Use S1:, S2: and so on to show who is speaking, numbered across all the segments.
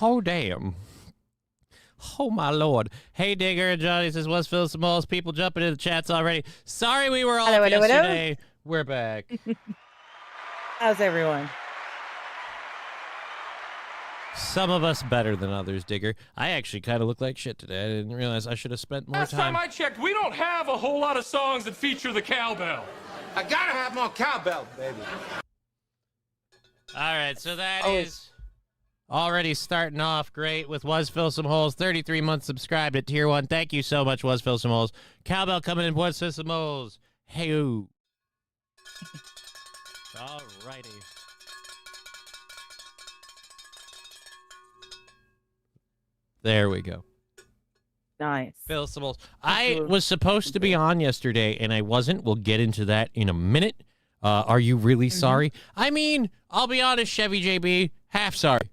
S1: Oh, damn. Oh, my Lord. Hey, Digger and Johnny says, let's fill some holes. People jumping in the chats already. Sorry we were off yesterday. We're back.
S2: How's everyone?
S1: Some of us better than others, Digger. I actually kind of look like shit today. I didn't realize I should have spent more
S3: Last time I checked, we don't have a whole lot of songs that feature the cowbell.
S4: I gotta have more cowbell, baby.
S1: All right, so that is already starting off great with Was Fill Some Holes. 33 months subscribed at Tier 1. Thank you so much, Was Fill Some Holes. Cowbell coming in, Was Fill Some Holes. Hey-oo. All righty. There we go.
S2: Nice.
S1: Fill some holes. I was supposed to be on yesterday, and I wasn't. We'll get into that in a minute. Are you really sorry? I mean, I'll be honest, Chevy JB, half sorry.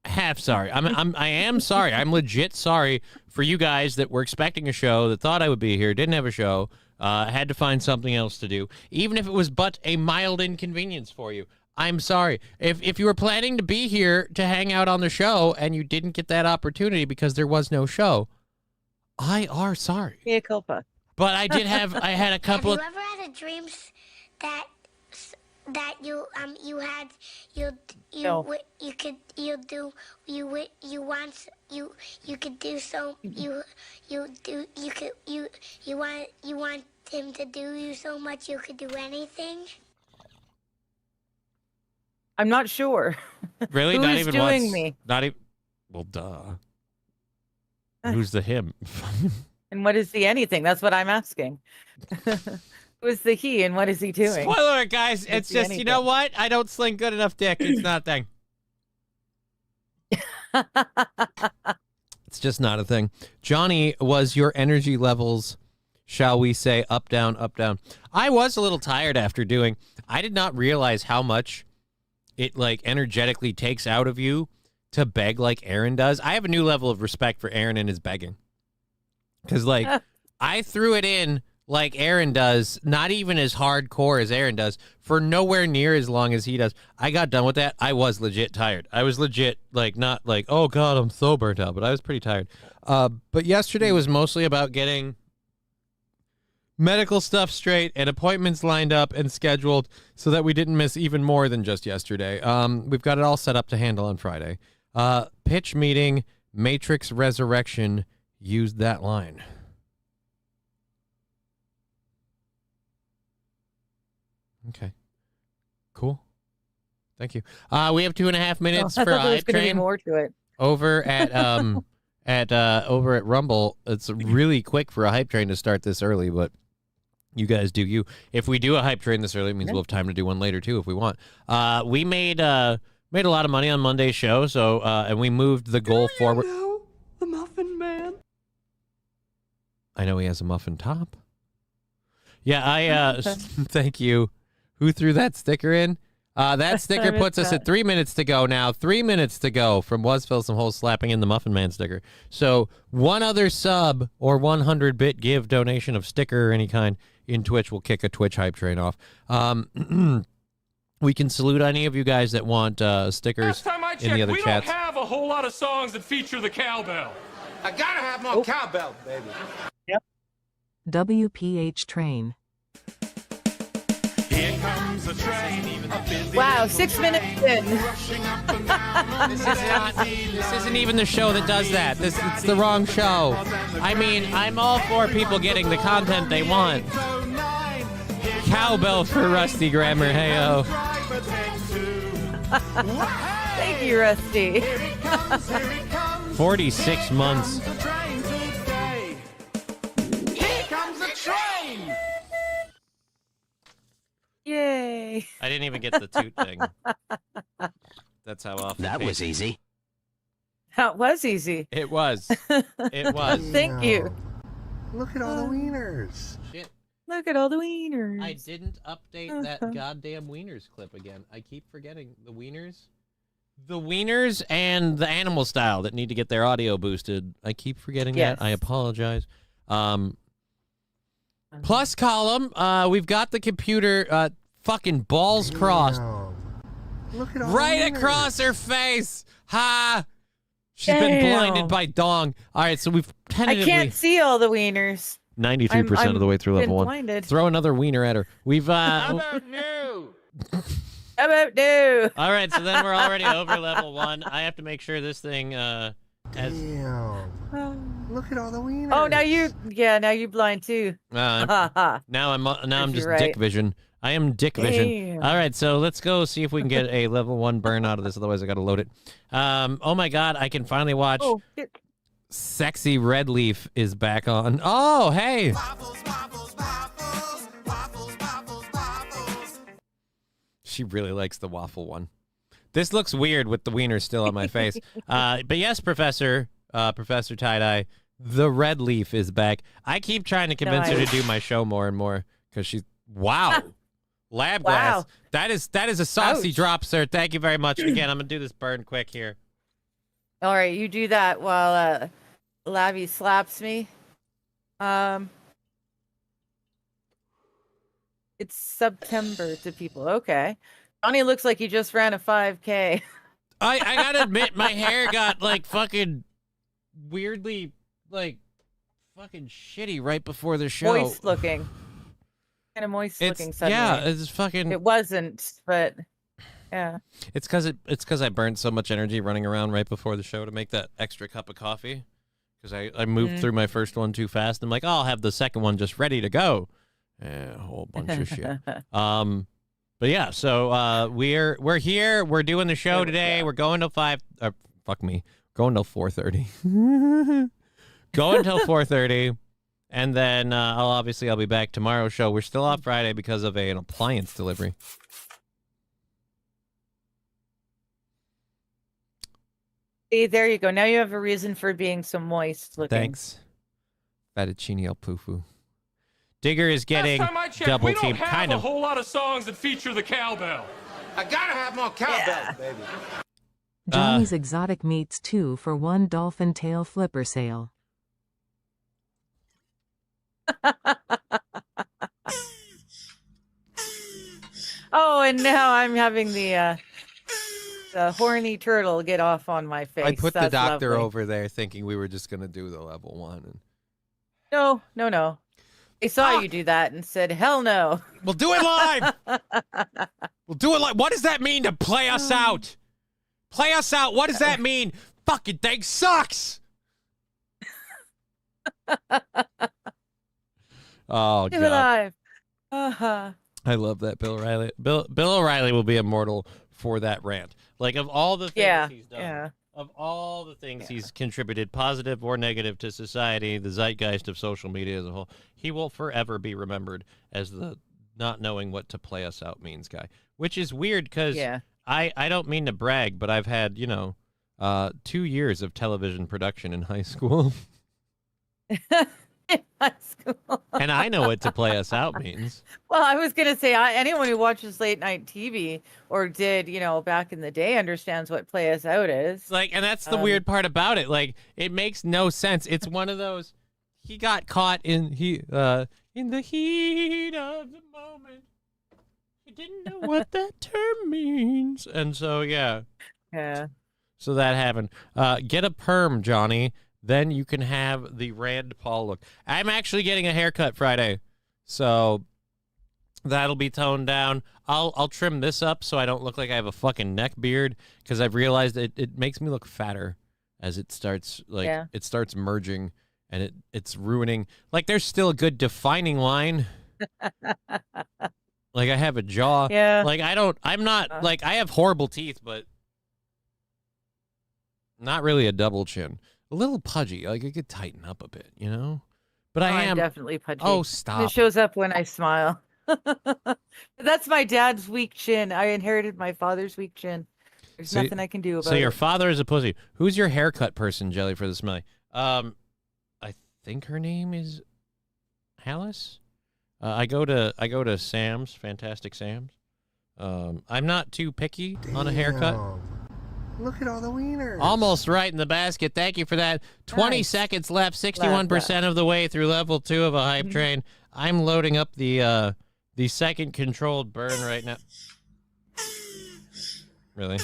S1: Half sorry. I am sorry. I'm legit sorry for you guys that were expecting a show, that thought I would be here, didn't have a show, had to find something else to do, even if it was but a mild inconvenience for you. I'm sorry. If you were planning to be here to hang out on the show and you didn't get that opportunity because there was no show, I are sorry.
S2: Mea culpa.
S1: But I did have, I had a couple of...
S5: Have you ever had a dream that you want him to do you so much you could do anything?
S2: I'm not sure.
S1: Really? Not even
S2: doing
S1: once?
S2: Me?
S1: Not even... Well, duh. Who's the him?
S2: And what is the anything? That's what I'm asking. Who's the he and what is he doing?
S1: Spoiler alert, guys. It's just, you know what? I don't sling good enough dick. It's not a thing. It's just not a thing. Johnny, was your energy levels, shall we say, up, down, up, down? I was a little tired after doing... I did not realize how much it, like, energetically takes out of you to beg like Aaron does. I have a new level of respect for Aaron and his begging. Because, like, I threw it in like Aaron does, not even as hardcore as Aaron does, for nowhere near as long as he does. I got done with that. I was legit tired. I was legit, like, not like, oh, God, I'm so burnt out, but I was pretty tired. But yesterday was mostly about getting medical stuff straight and appointments lined up and scheduled so that we didn't miss even more than just yesterday. We've got it all set up to handle on Friday. Pitch meeting, Matrix Resurrection, used that line. Okay. Cool. Thank you. We have 2.5 minutes for Hype Train.
S2: More to it.
S1: Over at over at Rumble. It's really quick for a Hype Train to start this early, but you guys do you. If we do a Hype Train this early, it means we'll have time to do one later too if we want. We made a lot of money on Monday's show, so and we moved the goal forward.
S6: Know the Muffin Man?
S1: I know he has a muffin top. Yeah, thank you. Who threw that sticker in? That sticker puts us at 3 minutes to go now. 3 minutes to go from Was Fill Some Holes slapping in the Muffin Man sticker. So one other sub or 100-bit give donation of sticker or any kind in Twitch will kick a Twitch Hype Train off. We can salute any of you guys that want stickers
S3: Last time I checked,
S1: in the other
S3: we
S1: chats.
S3: don't have a whole lot of songs that feature the cowbell.
S4: I gotta have more cowbell, baby.
S7: WPH Train.
S3: Here comes a train.
S2: Wow, 6 minutes in.
S1: This isn't even the show that does that. It's the wrong show. I mean, I'm all for people getting the content they want. Cowbell for Rusty Grammar, heyo.
S2: Thank you, Rusty.
S1: 46 months.
S2: Yay.
S1: I didn't even get the toot thing. That's how often.
S8: That was easy.
S2: That was easy.
S1: It was. It was.
S2: Thank you.
S6: Look at all the wieners.
S1: Shit.
S2: Look at all the wieners.
S1: I didn't update that goddamn wieners clip again. I keep forgetting the wieners. The wieners and the animal style that need to get their audio boosted. I keep forgetting that. I apologize. Plus column, we've got the computer fucking balls crossed.
S6: Look at all
S1: Right
S6: the
S1: across her face. Ha! She's been blinded
S2: Damn.
S1: by dong. All right, so we've
S2: I
S1: tentatively
S2: can't see all the wieners.
S1: 93% of the way through
S2: been
S1: level 1.
S2: blinded.
S1: Throw another wiener at her. We've
S4: How about you?
S2: How about no?
S1: All right, so then we're already over level 1. I have to make sure this thing has
S6: Damn. Look at all the wieners.
S2: Oh, now you blind too.
S1: now I'm just
S2: You're
S1: dick
S2: right.
S1: vision. I am dick vision.
S2: Damn.
S1: All right, so let's go see if we can get a level 1 burn out of this. Otherwise, I got to load it. Oh my God, I can finally watch.
S2: Oh, shit.
S1: Sexy Red Leaf is back on. Oh, hey. She really likes the waffle one. This looks weird with the wiener still on my face. But yes, Professor Tie-Dye, the Red Leaf is back. I keep trying to convince her to do my show more and more because she's, wow. Lab glass. That is a saucy
S2: Ouch.
S1: drop, sir. Thank you very much. Again, I'm going to do this burn quick here.
S2: All right, you do that while Labby slaps me. It's September to people. Okay. Johnny looks like he just ran a 5K.
S1: I gotta admit, my hair got like fucking weirdly like fucking shitty right before the show.
S2: Moist looking. Kind of moist looking suddenly.
S1: Yeah, it's fucking.
S2: It wasn't, but yeah.
S1: It's because I burned so much energy running around right before the show to make that extra cup of coffee. Because I moved through my first one too fast. I'm like, oh, I'll have the second one just ready to go. A whole bunch of shit. But yeah, so we're here. We're doing the show today. We're going till 5. Fuck me. Going till 4:30. Going till 4:30, and then I'll be back tomorrow's show. We're still off Friday because of an appliance delivery.
S2: See, there you go. Now you have a reason for being so moist looking.
S1: Thanks, Fettuccine al Pufu. Digger is getting
S3: Last time I checked,
S1: double
S3: we don't
S1: teamed.
S3: have
S1: Kind
S3: a
S1: of.
S3: whole lot of songs that feature the cowbell.
S4: I gotta have more cowbell, baby.
S7: Johnny's Exotic Meats 2 for 1 dolphin tail flipper sale.
S2: Oh, and now I'm having the horny turtle get off on my face.
S1: I put the
S2: That's
S1: doctor
S2: lovely.
S1: over there thinking we were just gonna do the level 1. And...
S2: No. I saw you do that and said, hell no.
S1: We'll do it live. We'll do it live. What does that mean to play us out? Play us out. What does that mean? Fucking thing sucks. Oh,
S2: Do it
S1: God.
S2: live. Uh-huh.
S1: I love that Bill O'Reilly. Bill O'Reilly will be immortal for that rant. Like, of all the things he's done,
S2: Yeah.
S1: of all the things he's contributed, positive or negative, to society, the zeitgeist of social media as a whole, he will forever be remembered as the not knowing what to play us out means guy. Which is weird because I don't mean to brag, but I've had, 2 years of television production in high school.
S2: High school.
S1: And I know what to play us out means.
S2: Well, I was going to say, anyone who watches late night TV or did, back in the day understands what play us out is.
S1: Like, and that's the weird part about it. Like, it makes no sense. It's one of those, he got caught in the heat of the moment. He didn't know what that term means. And so, yeah.
S2: Yeah.
S1: So that happened. Get a perm, Johnny. Then you can have the Rand Paul look. I'm actually getting a haircut Friday, so that'll be toned down. I'll trim this up so I don't look like I have a fucking neck beard, because I've realized it makes me look fatter as it starts it starts merging, and it's ruining. Like, there's still a good defining line. Like, I have a jaw.
S2: Yeah.
S1: Like, I'm not like, I have horrible teeth, but not really a double chin. A little pudgy. Like, I could tighten up a bit, But I am
S2: I'm definitely pudgy.
S1: Oh,
S2: It
S1: stop.
S2: shows up when I smile. That's my dad's weak chin. I inherited my father's weak chin. There's nothing I can do about it.
S1: So your father is a pussy. Who's your haircut person, Jelly, for the smelly? I think her name is Alice. I go to Sam's, Fantastic Sam's. I'm not too picky on a haircut.
S6: Look at all the wieners.
S1: Almost right in the basket. Thank you for that. 20
S2: Nice.
S1: seconds left. 61% of the way through level 2 of a hype train. I'm loading up the second controlled burn right now. Really?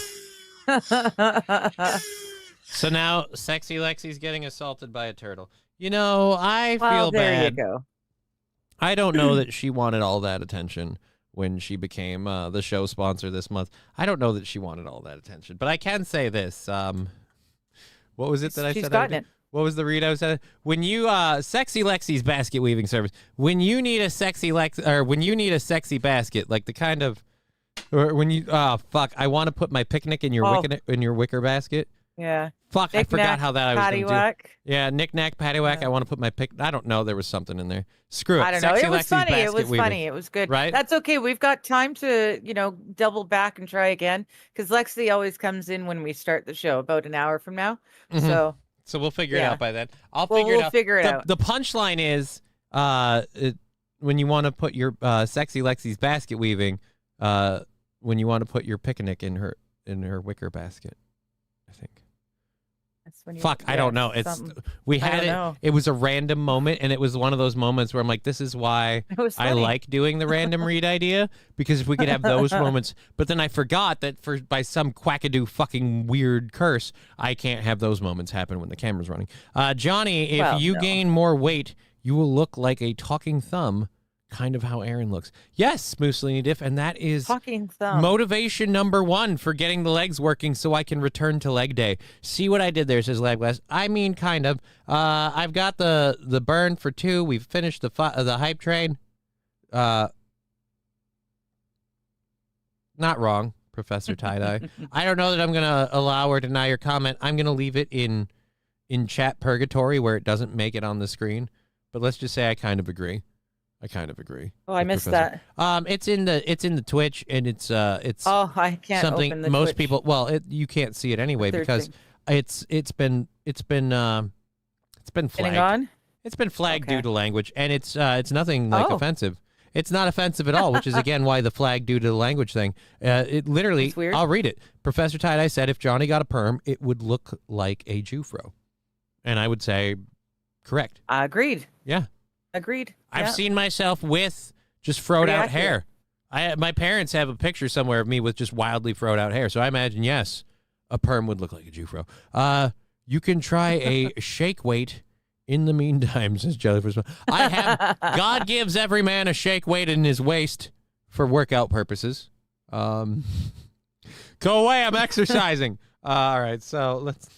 S1: So now Sexy Lexi's getting assaulted by a turtle. You know, I
S2: Well,
S1: feel
S2: there
S1: bad.
S2: you go.
S1: I don't know that she wanted all that attention when she became the show sponsor this month. I don't know that she wanted all that attention. But I can say this. What was it that I
S2: She's
S1: said?
S2: gotten it.
S1: What was the read I was at? When you Sexy Lexi's basket weaving service. When you need a sexy when you need a sexy basket, like the kind of, or when you I want to put my picnic in your wicker basket.
S2: Yeah.
S1: Fuck, I forgot how that I was going to do.
S2: Paddywhack.
S1: Yeah, knick-knack, paddywhack.
S2: Yeah.
S1: I want to put my pick. I don't know. There was something in there. Screw it.
S2: I don't know.
S1: Sexy
S2: It was
S1: Lexi's
S2: funny. It
S1: basket
S2: was
S1: weaving.
S2: funny. It was good.
S1: Right?
S2: That's okay. We've got time to, double back and try again because Lexi always comes in when we start the show about an hour from now.
S1: Mhm.
S2: So
S1: we'll figure it
S2: Yeah.
S1: out by then. We'll
S2: figure it out.
S1: The punchline is when you want to put your Sexy Lexi's basket weaving, when you want to put your picnic in her wicker basket, I think.
S2: that's when you,
S1: Fuck, I don't know. It's
S2: something.
S1: we
S2: I
S1: had
S2: don't
S1: it.
S2: know.
S1: It was a random moment, and it was one of those moments where I'm like, this is why
S2: It was
S1: I
S2: funny.
S1: like doing the random read idea, because if we could have those moments, but then I forgot that by some quackadoo fucking weird curse, I can't have those moments happen when the camera's running. Johnny, if
S2: Well,
S1: you
S2: no.
S1: gain more weight, you will look like a talking thumb, kind of how Aaron looks. Yes, Mussolini Diff, and that is
S2: Fucking thumb.
S1: motivation number 1 for getting the legs working so I can return to leg day. See what I did there, says Legwest. I mean, kind of. I've got the burn for 2. We've finished the hype train. Not wrong, Professor Tie-Dye. I don't know that I'm going to allow or deny your comment. I'm going to leave it in chat purgatory where it doesn't make it on the screen. But let's just say I kind of agree.
S2: Oh, I
S1: with
S2: missed
S1: Professor.
S2: that.
S1: It's in the Twitch, and it's
S2: Oh, I can't
S1: something
S2: open the
S1: most
S2: Twitch.
S1: people. Well, you can't see it anyway
S2: third
S1: because
S2: thing.
S1: it's been
S2: Been
S1: flagged.
S2: gone?
S1: It's been flagged
S2: Okay.
S1: due to language, and it's nothing like
S2: Oh.
S1: offensive. It's not offensive at all, which is again why the flag due to the language thing. It literally.
S2: That's weird.
S1: I'll read it. Professor Tie-Dye said if Johnny got a perm, it would look like a Jufro, and I would say, correct.
S2: Agreed.
S1: Yeah.
S2: Agreed.
S1: I've
S2: Yeah.
S1: seen myself with just froed
S2: Pretty
S1: out
S2: accurate.
S1: hair. My parents have a picture somewhere of me with just wildly froed out hair. So I imagine, yes, a perm would look like a Jufro. You can try a shake weight in the meantime, says Jellyfish. God gives every man a shake weight in his waist for workout purposes. Go away, I'm exercising. All right, so let's.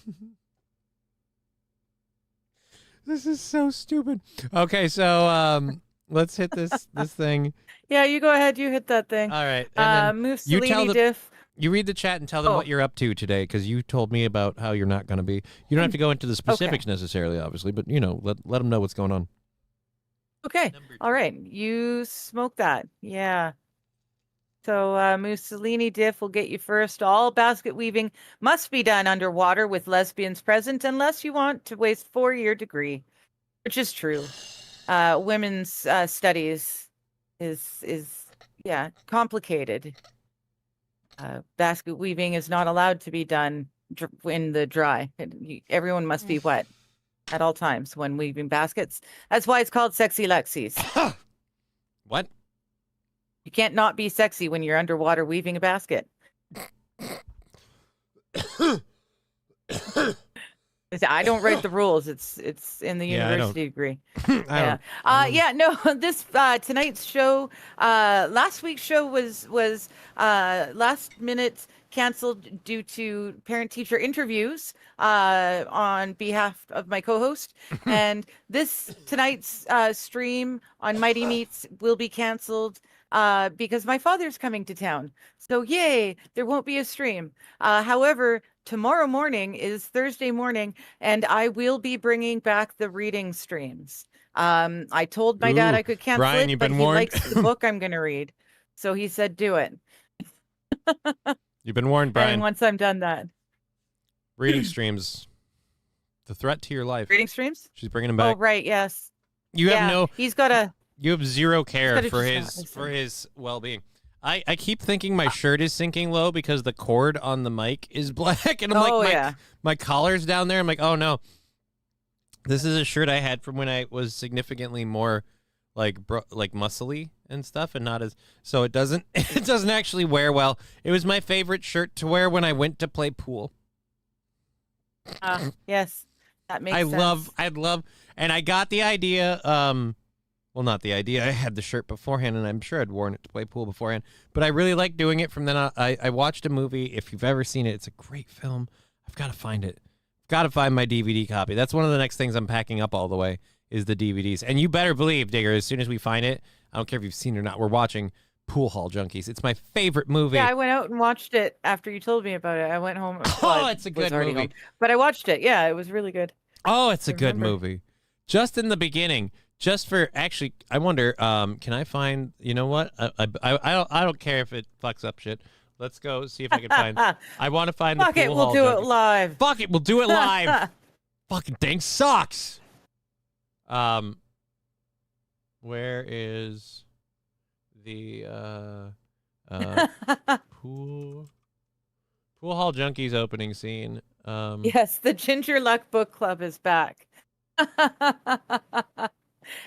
S1: This is so stupid. Okay, so let's hit this thing.
S2: Yeah, you go ahead. You hit that thing.
S1: All right, and then you tell
S2: Mussolini
S1: the-
S2: Diff.
S1: you read the chat and tell them
S2: Oh.
S1: what you're up to today, because you told me about how you're not going to be. You don't have to go into the specifics necessarily, obviously, but let them know what's going on.
S2: Okay. All right. You smoke that. Yeah. So Mussolini Diff will get you first. All basket weaving must be done underwater with lesbians present unless you want to waste 4-year degree, which is true. Women's studies is complicated. Basket weaving is not allowed to be done in the dry. Everyone must be wet at all times when weaving baskets. That's why it's called Sexy Lexi's.
S1: What?
S2: You can't not be sexy when you're underwater weaving a basket. I don't write the rules. It's in the
S1: Yeah, I don't.
S2: university degree.
S1: I
S2: Yeah.
S1: don't-
S2: No. This tonight's show. Last week's show was last minute canceled due to parent-teacher interviews on behalf of my co-host, and tonight's stream on Mighty Meats will be canceled because my father's coming to town. So yay, there won't be a stream. However, tomorrow morning is Thursday morning, and I will be bringing back the reading streams. I told my dad
S1: Ooh,
S2: I could cancel
S1: Brian,
S2: it,
S1: you've
S2: but
S1: been
S2: he
S1: warned.
S2: likes the book I'm going to read. So he said, do it.
S1: You've been warned,
S2: And
S1: Brian.
S2: once I'm done that.
S1: Reading streams, the threat to your life.
S2: Reading streams?
S1: She's bringing him back.
S2: Oh, right. Yes.
S1: You have
S2: Yeah, he's got a...
S1: You have zero care
S2: gotta
S1: for
S2: just
S1: his
S2: not listen.
S1: well-being. I keep thinking my shirt is sinking low because the cord on the mic is black, and I'm like, my collar's down there. I'm like, oh no. This is a shirt I had from when I was significantly more like muscly and stuff, and not as so it doesn't actually wear well. It was my favorite shirt to wear when I went to play pool.
S2: Yes, that makes
S1: I
S2: sense.
S1: love, and I got the idea. Well, not the idea. I had the shirt beforehand, and I'm sure I'd worn it to play pool beforehand. But I really like doing it from then on. I watched a movie. If you've ever seen it, it's a great film. I've got to find it. Got to find my DVD copy. That's one of the next things I'm packing up all the way is the DVDs. And you better believe, Digger, as soon as we find it, I don't care if you've seen it or not, we're watching Pool Hall Junkies. It's my favorite movie.
S2: Yeah, I went out and watched it after you told me about it. I went home.
S1: Oh, it's a
S2: was
S1: good
S2: already
S1: movie.
S2: home. But I watched it. Yeah, it was really good.
S1: Oh, it's a
S2: I
S1: good
S2: remember.
S1: movie. Just in the beginning, just for actually, I wonder, can I find? You know what? I don't care if it fucks up shit. Let's go see if I can find. I want to find
S2: Fuck
S1: the
S2: it,
S1: Pool
S2: we'll
S1: Hall
S2: do it
S1: Junkies.
S2: live.
S1: Fuck it, we'll do it live. Fucking thing sucks. Where is the pool Hall Junkies opening scene?
S2: Yes, the Ginger Luck Book Club is back.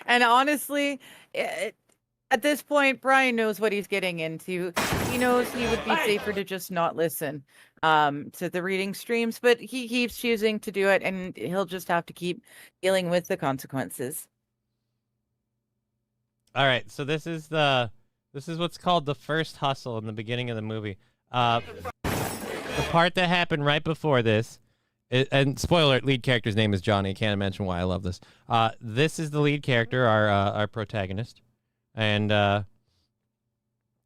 S2: And honestly, at this point, Brian knows what he's getting into. He knows he would be safer to just not listen to the reading streams, but he keeps choosing to do it, and he'll just have to keep dealing with the consequences.
S1: All right, so this is what's called the first hustle in the beginning of the movie. The part that happened right before this, and spoiler, lead character's name is Johnny. Can't imagine why I love this. This is the lead character, our protagonist, and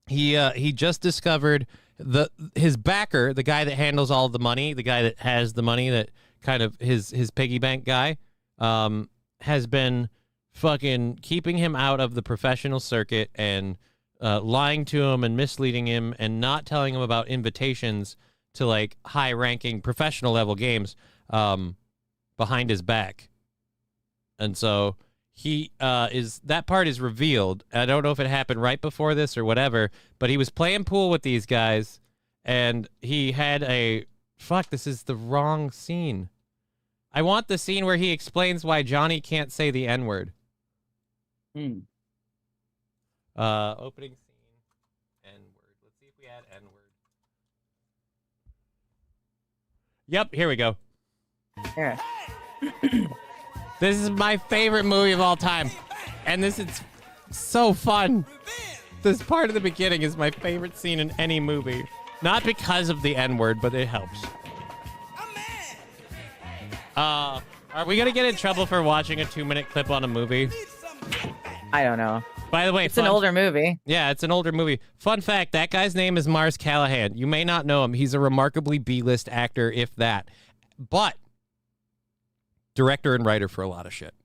S1: he just discovered his backer, the guy that handles all the money, the guy that has the money, that kind of his piggy bank guy, has been fucking keeping him out of the professional circuit and lying to him and misleading him and not telling him about invitations to like high-ranking professional level games behind his back. And so he that part is revealed. I don't know if it happened right before this or whatever, but he was playing pool with these guys and he had this is the wrong scene. I want the scene where he explains why Johnny can't say the N-word. Opening scene, N-word. Let's see if we add N-word. Yep, here we go.
S2: Yeah.
S1: This is my favorite movie of all time. And this is so fun. This part of the beginning is my favorite scene in any movie. Not because of the N-word, but it helps. Are we going to get in trouble for watching a 2-minute clip on a movie?
S2: I don't know.
S1: By the way,
S2: It's an older movie.
S1: Yeah, it's an older movie. Fun fact, that guy's name is Mars Callahan. You may not know him. He's a remarkably B-list actor, if that. But director and writer for a lot of shit.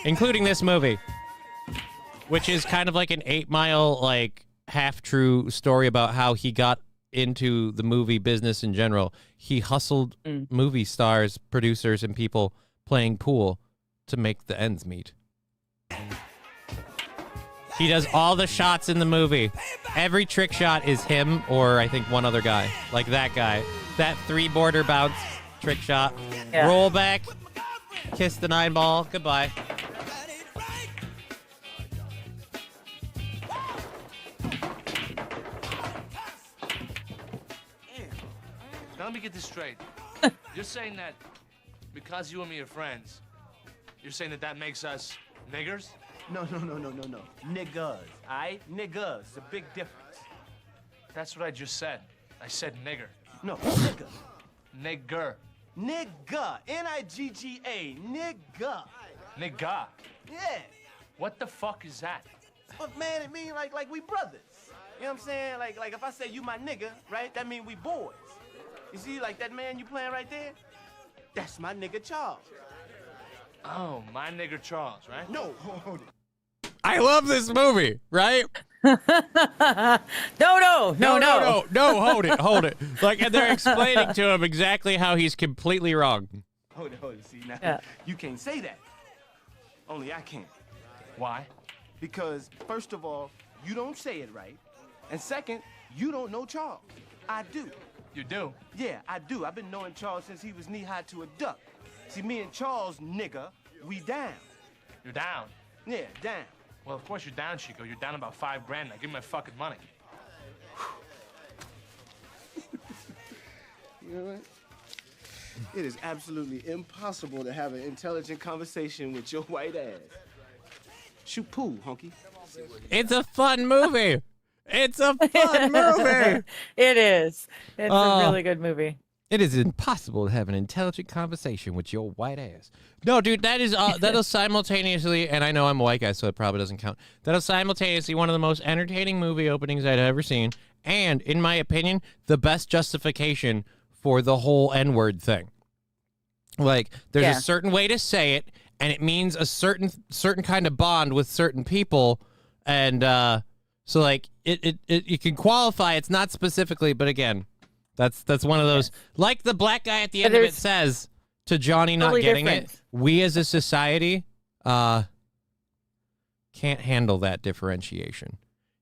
S1: Including this movie, which is kind of like an 8 Mile, like, half-true story about how he got into the movie business in general. He hustled movie stars, producers, and people playing pool to make the ends meet. He does all the shots in the movie. Every trick shot is him or I think one other guy. Like that guy. That 3-border bounce trick shot.
S2: Yeah.
S1: Roll back. Kiss the 9-ball. Goodbye.
S8: Now let me get this straight. You're saying that because you and me are friends, you're saying that makes us niggers?
S4: No. Niggas, all right? Niggas. It's a big difference.
S8: That's what I just said. I said nigger.
S4: No, nigga.
S8: Nigger.
S4: Nigga. N-I-G-G-A. Nigga.
S8: Nigga.
S4: Yeah.
S8: What the fuck is that?
S4: But man, it mean like we brothers. You know what I'm saying? Like if I say you my nigga, right? That mean we boys. You see, like that man you playing right there? That's my nigga Charles.
S8: Oh, my nigger Charles, right?
S4: No, hold it.
S1: I love this movie, right?
S2: No.
S1: Hold it. Like, and they're explaining to him exactly how he's completely wrong.
S4: Hold it. See, now,
S2: Yeah.
S4: you can't say that. Only I can.
S8: Why?
S4: Because, first of all, you don't say it right. And second, you don't know Charles. I do.
S8: You do?
S4: Yeah, I do. I've been knowing Charles since he was knee-high to a duck. See, me and Charles, nigga, we down.
S8: You're down.
S4: Yeah, down.
S8: Well, of course you're down, Chico. You're down about $5 grand. Now give me my fucking money.
S4: You know what? It is absolutely impossible to have an intelligent conversation with your white ass. Shoot pool, honky.
S1: It's a fun movie. It's a fun movie.
S2: It is. It's a really good movie.
S1: It is impossible to have an intelligent conversation with your white ass. No, dude, that is that'll simultaneously, and I know I'm a white guy, so it probably doesn't count. That'll simultaneously one of the most entertaining movie openings I'd ever seen, and in my opinion, the best justification for the whole N-word thing. Like, there's a certain way to say it, and it means a certain kind of bond with certain people, and so like it you can qualify. It's not specifically, but again. That's one of those, like the black guy at the end of it says to Johnny not
S2: totally
S1: getting
S2: different.
S1: it. We as a society can't handle that differentiation.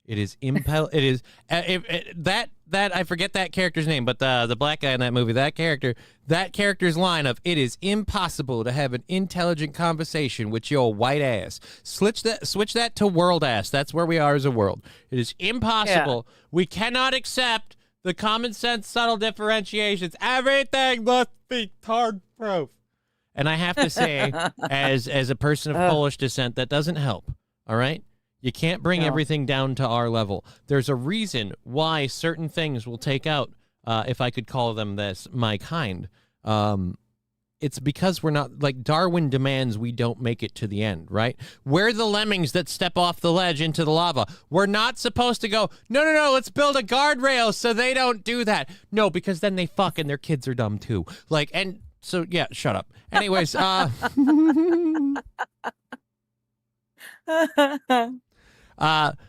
S1: It is it is that I forget that character's name, but the black guy in that movie, that character's line of "It is impossible to have an intelligent conversation with your white ass." Switch that to world ass. That's where we are as a world. It is impossible. Yeah. We cannot accept the common sense, subtle differentiations. Everything must be hard proof. And I have to say, as a person of Polish descent, that doesn't help. All right? You can't bring everything down to our level. There's a reason why certain things will take out, if I could call them this, my kind. It's because we're not, like Darwin demands we don't make it to the end, right? We're the lemmings that step off the ledge into the lava. We're not supposed to go, no, let's build a guardrail so they don't do that. No, because then they fuck and their kids are dumb too. Like, and so, yeah, shut up. Anyways,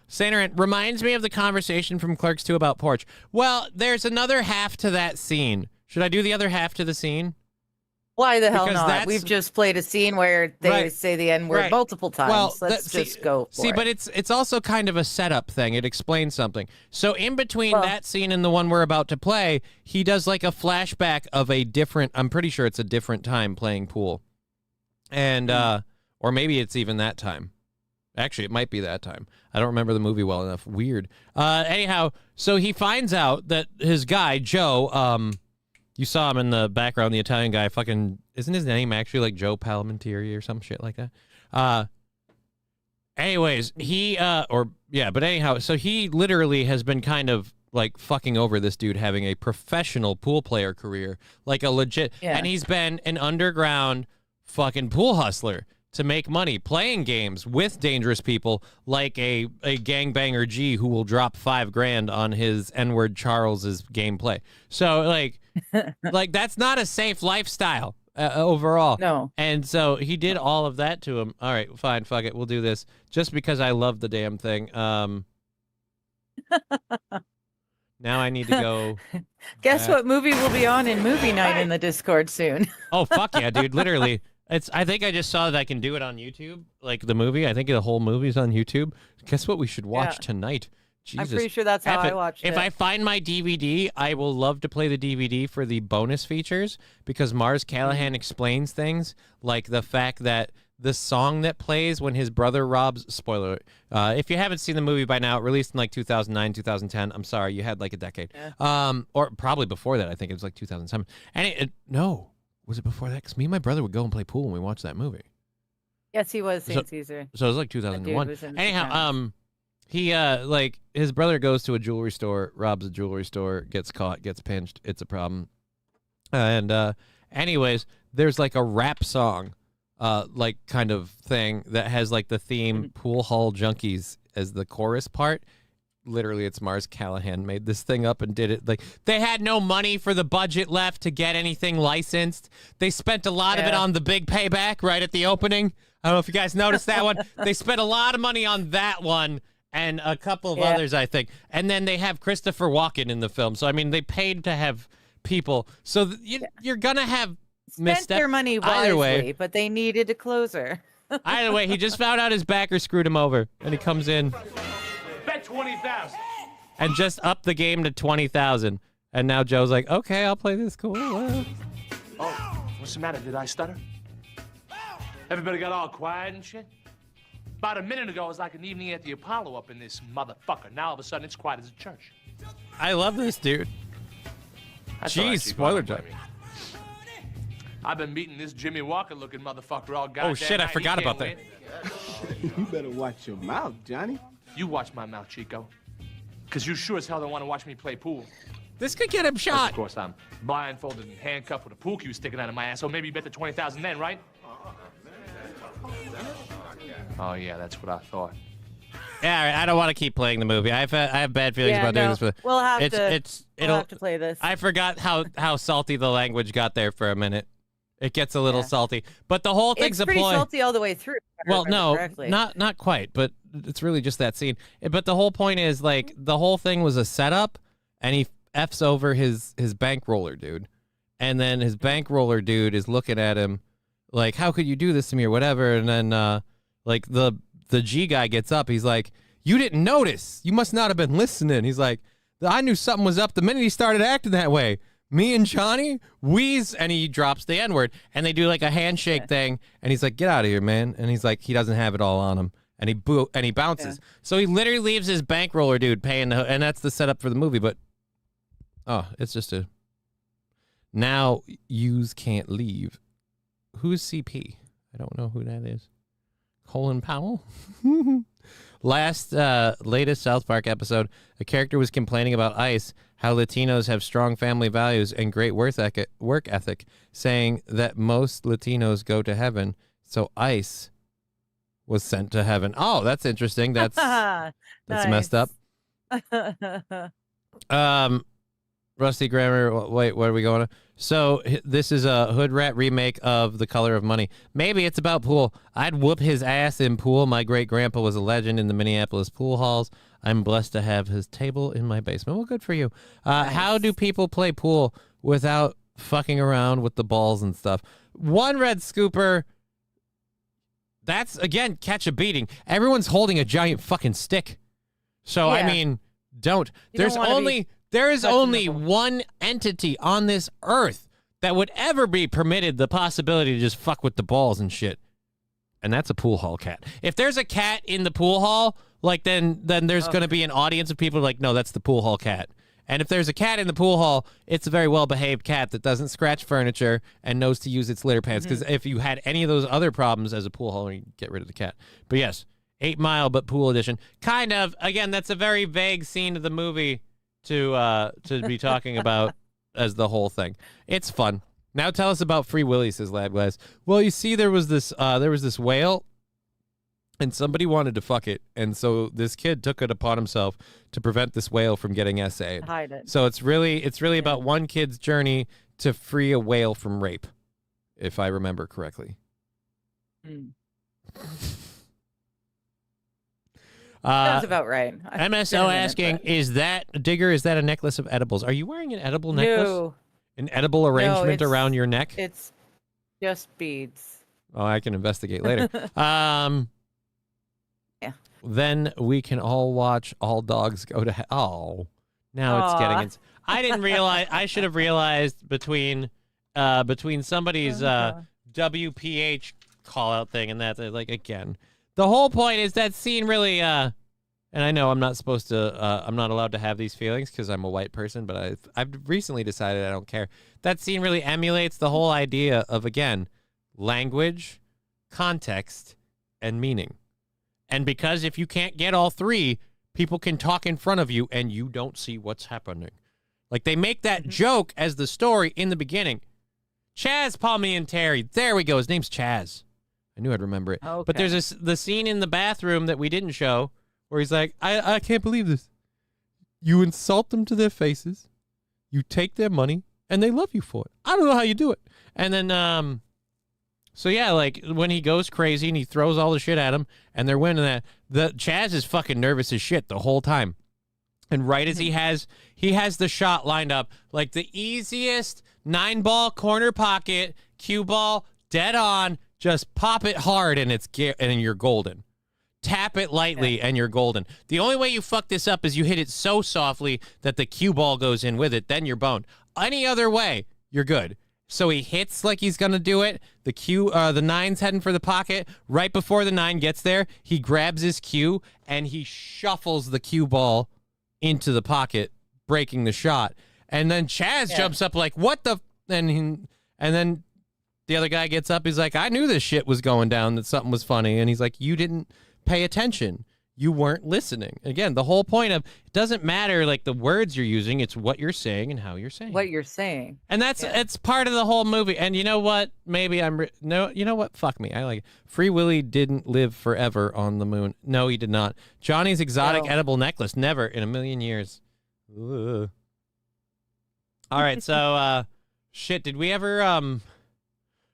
S1: Saint reminds me of the conversation from Clerks 2 about Porch. Well, there's another half to that scene. Should I do the other half to the scene?
S2: Why the hell not? We've just played a scene where they say the N-word multiple times.
S1: Well,
S2: let's just go for it.
S1: But it's also kind of a setup thing. It explains something. So in between that scene and the one we're about to play, he does like a flashback of a different, I'm pretty sure it's a different time playing pool. And, or maybe it's even that time. Actually, it might be that time. I don't remember the movie well enough. Weird. Anyhow, so he finds out that his guy, Joe, you saw him in the background, the Italian guy, fucking, isn't his name actually like Joe Palmentieri or some shit like that? Anyways, but anyhow, so he literally has been kind of like fucking over this dude having a professional pool player career, like a legit, and he's been an underground fucking pool hustler to make money playing games with dangerous people like a gangbanger G who will drop $5,000 on his N-word Charles's gameplay. So like that's not a safe lifestyle overall. No. And so he did all of that to him. All right, fine, fuck it, we'll do this just because I love the damn thing. Now I need to go.
S2: Guess what movie will be on in movie night in the Discord soon? Oh,
S1: fuck yeah, dude, literally. I think I just saw that I can do it on YouTube, like the movie. I think the whole movie's on YouTube. Guess what we should watch tonight? Jesus.
S2: I'm pretty sure that's how I watched it.
S1: If I find my DVD, I will love to play the DVD for the bonus features because Mars Callahan explains things like the fact that the song that plays when his brother robs, spoiler, if you haven't seen the movie by now, it released in like 2009, 2010. I'm sorry, you had like a decade. Yeah. Or probably before that. I think it was like 2007. And no. Was it before that? Because me and my brother would go and play pool when we watched that movie.
S2: Yes, he was St. Caesar.
S1: So it was like 2001. Anyhow, he like his brother goes to a jewelry store, robs a jewelry store, gets caught, gets pinched. It's a problem. And anyways, there's like a rap song, like kind of thing that has like the theme "Pool Hall Junkies" as the chorus part. Literally, it's Mars Callahan made this thing up and did it. Like, they had no money for the budget left to get anything licensed. They spent a lot of it on the big payback right at the opening. I don't know if you guys noticed that one. They spent a lot of money on that one and a couple of others, I think. And then they have Christopher Walken in the film. So, I mean, they paid to have people. So you're going to have
S2: spent their money wisely, but they needed a closer.
S1: Either way, he just found out his backer screwed him over, and he comes in.
S8: Bet 20,000.
S1: And just up the game to 20,000. And now Joe's like, okay, I'll play this cool.
S8: Oh, what's the matter? Did I stutter? Everybody got all quiet and shit? About a minute ago, it was like an evening at the Apollo up in this motherfucker. Now all of a sudden, it's quiet as a church.
S1: I love this dude. Jeez, spoiler time.
S8: I've been meeting this Jimmy Walker-looking motherfucker all goddamn
S1: Oh shit, I
S8: night. He
S1: forgot
S8: can't
S1: about that.
S8: win.
S4: You better watch your mouth, Johnny.
S8: You watch my mouth, Chico. Because you sure as hell don't want to watch me play pool.
S1: This could get him shot.
S8: Of course, I'm blindfolded and handcuffed with a pool cue sticking out of my ass, so maybe you bet the 20,000 then, right? Oh, yeah, that's what I thought.
S1: Yeah, I don't want to keep playing the movie. I have bad feelings
S2: Yeah,
S1: about doing
S2: no.
S1: this. But
S2: We'll have
S1: it'll
S2: have to play this.
S1: I forgot how salty the language got there for a minute. It gets a little
S2: Yeah.
S1: salty, but the whole thing's
S2: It's pretty
S1: a ploy.
S2: salty all the way through. if I
S1: Well,
S2: remember
S1: no,
S2: correctly.
S1: not quite, but it's really just that scene. But the whole point is like the whole thing was a setup, and he f's over his bankroller dude, and then his bankroller dude is looking at him like, "How could you do this to me?" or whatever. And then like the G guy gets up. He's like, "You didn't notice. You must not have been listening." He's like, "I knew something was up the minute he started acting that way. Me and Johnny, wheeze," and he drops the N-word, and they do like a handshake thing, and he's like, "Get out of here, man." And he's like, he doesn't have it all on him, and he bounces.
S2: Yeah.
S1: So he literally leaves his bankroller dude paying and that's the setup for the movie. But it's just now yous can't leave. Who's CP? I don't know who that is. Colin Powell. Latest South Park episode, a character was complaining about ICE, how Latinos have strong family values and great work ethic, saying that most Latinos go to heaven, so ICE was sent to heaven. Oh, that's interesting. That's messed up. Rusty Grammar. Wait, where are we going? So this is a Hood Rat remake of The Color of Money. Maybe it's about pool. I'd whoop his ass in pool. My great grandpa was a legend in the Minneapolis pool halls. I'm blessed to have his table in my basement. Well, good for you. How do people play pool without fucking around with the balls and stuff? One red scooper. That's, again, catch a beating. Everyone's holding a giant fucking stick. So, I
S2: Yeah.
S1: mean, don't.
S2: You don't wanna be
S1: There is
S2: touching
S1: only
S2: the ball.
S1: one entity on this earth that would ever be permitted the possibility to just fuck with the balls and shit. And that's a pool hall cat. If there's a cat in the pool hall, like then there's going to be an audience of people like, no, that's the pool hall cat. And if there's a cat in the pool hall, it's a very well-behaved cat that doesn't scratch furniture and knows to use its litter pants. Because if you had any of those other problems as a pool hall, you get rid of the cat. But yes, 8 Mile, but pool edition. Kind of. Again, that's a very vague scene of the movie to be talking about as the whole thing. It's fun. Now tell us about Free Willy, says Ladwest. Well, you see, there was this whale, and somebody wanted to fuck it, and so this kid took it upon himself to prevent this whale from getting SA'd.
S2: Hide it.
S1: So it's really about one kid's journey to free a whale from rape, if I remember correctly.
S2: Mm. Sounds about right.
S1: MSO
S2: Been a minute,
S1: asking,
S2: but-
S1: is that a necklace of edibles? Are you wearing an edible necklace?
S2: No,
S1: An edible arrangement
S2: it's-
S1: around your neck?
S2: it's just beads.
S1: Oh, I can investigate later.
S2: Yeah.
S1: Then we can all watch All Dogs Go to Hell. Oh, now it's getting.
S2: Aw.
S1: I didn't realize. I should have realized between somebody's WPH call out thing and that. Like again, the whole point is that scene really. And I know I'm not supposed to. I'm not allowed to have these feelings because I'm a white person. But I've recently decided I don't care. That scene really emulates the whole idea of, again, language, context, and meaning. And because if you can't get all three, people can talk in front of you and you don't see what's happening. Like they make that joke as the story in the beginning. Chaz Palminteri. There we go. His name's Chaz. I knew I'd remember it.
S2: Okay.
S1: But there's the scene in the bathroom that we didn't show where he's like, I can't believe this. You insult them to their faces. You take their money and they love you for it. I don't know how you do it. And then, so yeah, like when he goes crazy and he throws all the shit at him and they're winning that, the Chaz is fucking nervous as shit the whole time. And right as he has the shot lined up, like the easiest 9-ball corner pocket, cue ball, dead on, just pop it hard and and you're golden. Tap it lightly and you're golden. The only way you fuck this up is you hit it so softly that the cue ball goes in with it, then you're boned. Any other way, you're good. So he hits like he's going to do it. The nine's heading for the pocket. Right before the 9 gets there, he grabs his cue and he shuffles the cue ball into the pocket, breaking the shot. And then Chaz jumps up like, what the? And then the other guy gets up. He's like, I knew this shit was going down, that something was funny. And he's like, you didn't pay attention. You weren't listening. Again, the whole point of it doesn't matter like the words you're using. It's what you're saying and how you're saying.
S2: What you're saying.
S1: And it's part of the whole movie. And you know what? Maybe no, you know what? Fuck me. I like it. Free Willy didn't live forever on the moon. No, he did not. Johnny's exotic edible necklace. Never in a million years. Ugh. All right. So, shit. Did we ever,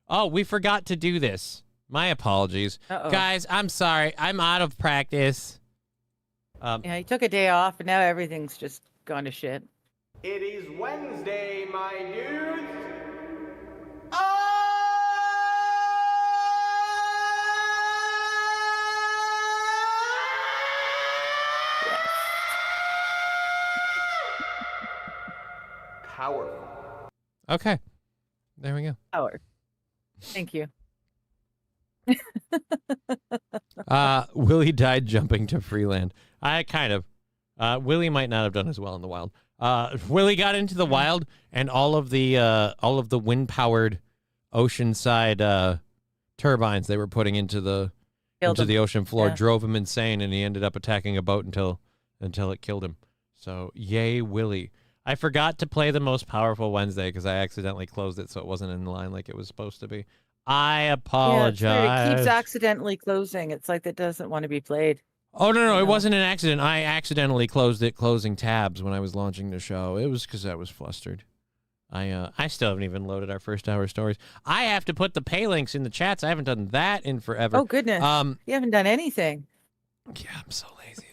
S1: oh, we forgot to do this. My apologies. Guys, I'm sorry. I'm out of practice.
S2: Yeah, he took a day off, and now everything's just gone to shit.
S4: It is Wednesday, my dudes. Powerful.
S1: Okay. There we go.
S2: Power. Thank you.
S1: Willie died jumping to Freeland. I kind of. Willie might not have done as well in the wild. Willie got into the wild, and all of the wind-powered oceanside turbines they were putting into the ocean floor drove him insane, and he ended up attacking a boat until it killed him. So yay, Willie. I forgot to play the most powerful Wednesday because I accidentally closed it, so it wasn't in line like it was supposed to be. I apologize.
S2: Yeah, it keeps accidentally closing. It's like it doesn't want to be played.
S1: Oh, no, it wasn't an accident. I accidentally closed it, closing tabs when I was launching the show. It was because I was flustered. I still haven't even loaded our first hour stories. I have to put the pay links in the chats. I haven't done that in forever.
S2: Oh, goodness. You haven't done anything.
S1: Yeah, I'm so lazy.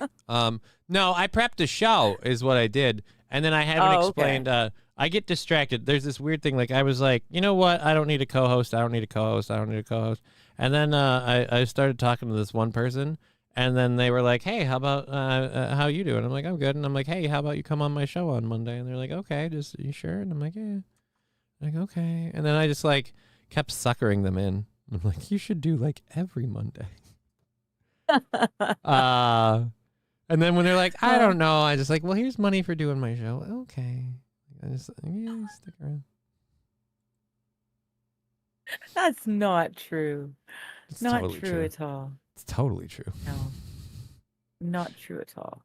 S1: No, I prepped a show is what I did. And then I haven't explained.
S2: Okay.
S1: I get distracted. There's this weird thing. Like I was like, you know what? I don't need a co-host. I don't need a co-host. I don't need a co-host. And then I started talking to this one person. And then they were like, hey, how about how you doing? I'm like, I'm good. And I'm like, hey, how about you come on my show on Monday? And they're like, okay, just you sure? And I'm like, yeah. Like, okay. And then I just like kept suckering them in. I'm like, you should do like every Monday. And then when they're like, I don't know, I just like, well, here's money for doing my show. Okay. I just stick around.
S2: That's not true.
S1: It's
S2: Not
S1: totally
S2: true at all.
S1: It's totally true.
S2: No. Not true at all.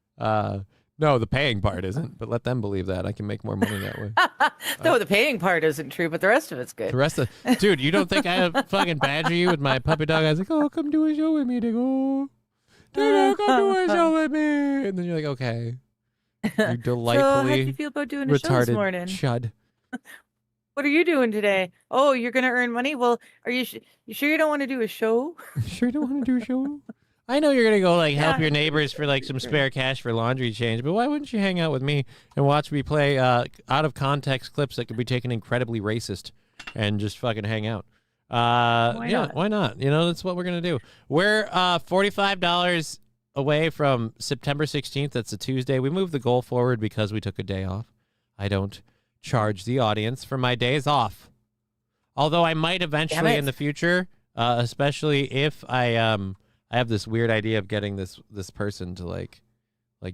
S1: No, the paying part isn't, but let them believe that. I can make more money that way.
S2: No, the paying part isn't true, but the rest of it's good.
S1: The rest of, dude, you don't think I fucking badger you with my puppy dog? I was like, oh, come do a show with me. They go, dude, come do a show with me. And then you're like, okay. You delightfully
S2: So, how'd you feel about doing a show this
S1: retarded
S2: morning?
S1: chud.
S2: What are you doing today? Oh, you're gonna earn money? Well, are you you sure you don't want to do a show?
S1: Sure you don't want to do a show? I know you're going to go like help
S2: Yeah.
S1: your neighbors for like some spare cash for laundry change, but why wouldn't you hang out with me and watch me play out of context clips that could be taken incredibly racist and just fucking hang out?
S2: Not?
S1: Why not? You know, that's what we're going to do. We're $45 away from September 16th. That's a Tuesday. We moved the goal forward because we took a day off. I don't charge the audience for my days off. Although I might eventually in the future, especially if I have this weird idea of getting this person to like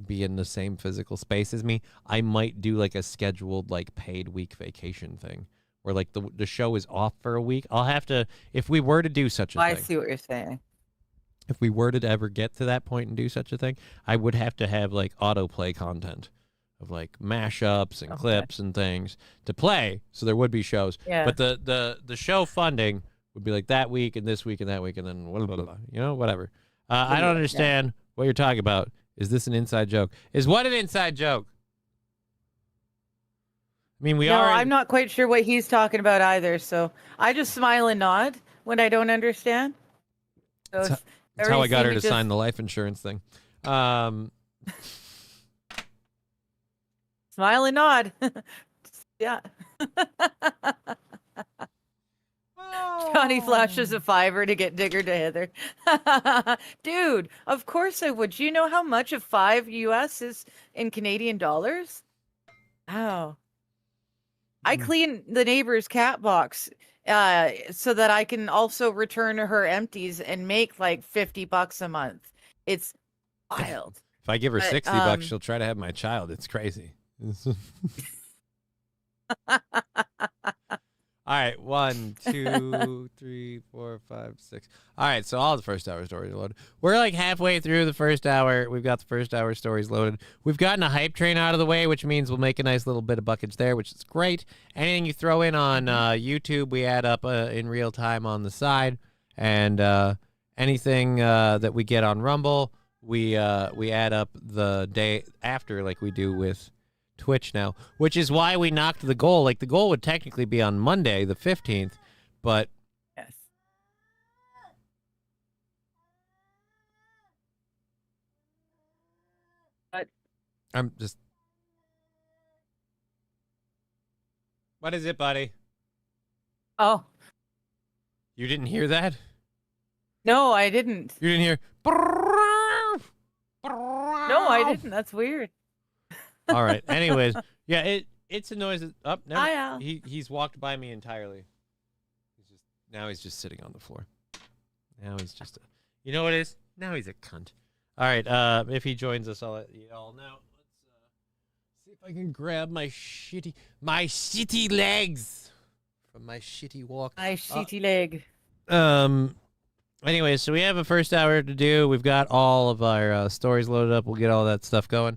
S1: be in the same physical space as me. I might do like a scheduled like paid week vacation thing where like the show is off for a week. I'll have to, if we were to do such a
S2: I
S1: thing.
S2: see what you're saying.
S1: If we were to ever get to that point and do such a thing, I would have to have like autoplay content of like mashups and clips and things to play. So there would be shows.
S2: Yeah.
S1: But the show funding would be like that week and this week and that week and then blah, blah, blah, you know, whatever. I don't understand what you're talking about. Is this an inside joke? Is what an inside joke? I mean,
S2: I'm not quite sure what he's talking about either. So I just smile and nod when I don't understand. So
S1: that's how I got her to sign the life insurance thing.
S2: Smile and nod. Yeah. Johnny flashes a $5 to get Digger to Heather. Dude, of course I would. Do you know how much a $5 US is in Canadian dollars? Wow. I clean the neighbor's cat box so that I can also return her empties and make like $50 a month. It's wild.
S1: If I give her
S2: But,
S1: $60, she'll try to have my child. It's crazy. All right, 1, 2, 3, 4, 5, 6. All right, so all the first hour stories are loaded. We're like halfway through the first hour. We've got the first hour stories loaded. We've gotten a hype train out of the way, which means we'll make a nice little bit of buckets there, which is great. Anything you throw in on YouTube, we add up in real time on the side, and anything that we get on Rumble, we add up the day after, like we do with Twitch now, which is why we knocked the goal. Like, the goal would technically be on Monday, the 15th, but
S2: Yes. But
S1: I'm just... What is it, buddy?
S2: oh
S1: You didn't hear that?
S2: no, I didn't.
S1: You didn't hear?
S2: No, I didn't. That's weird.
S1: All right. Anyways, yeah, it's a noise. Up now.
S2: Hi, Al.
S1: He's walked by me entirely. He's just sitting on the floor. Now he's just you know what it is? Now he's a cunt. All right. If he joins us, I'll let you all know. Let's see if I can grab my shitty legs from my shitty walk.
S2: My shitty leg.
S1: Anyway, so we have a first hour to do. We've got all of our stories loaded up. We'll get all that stuff going.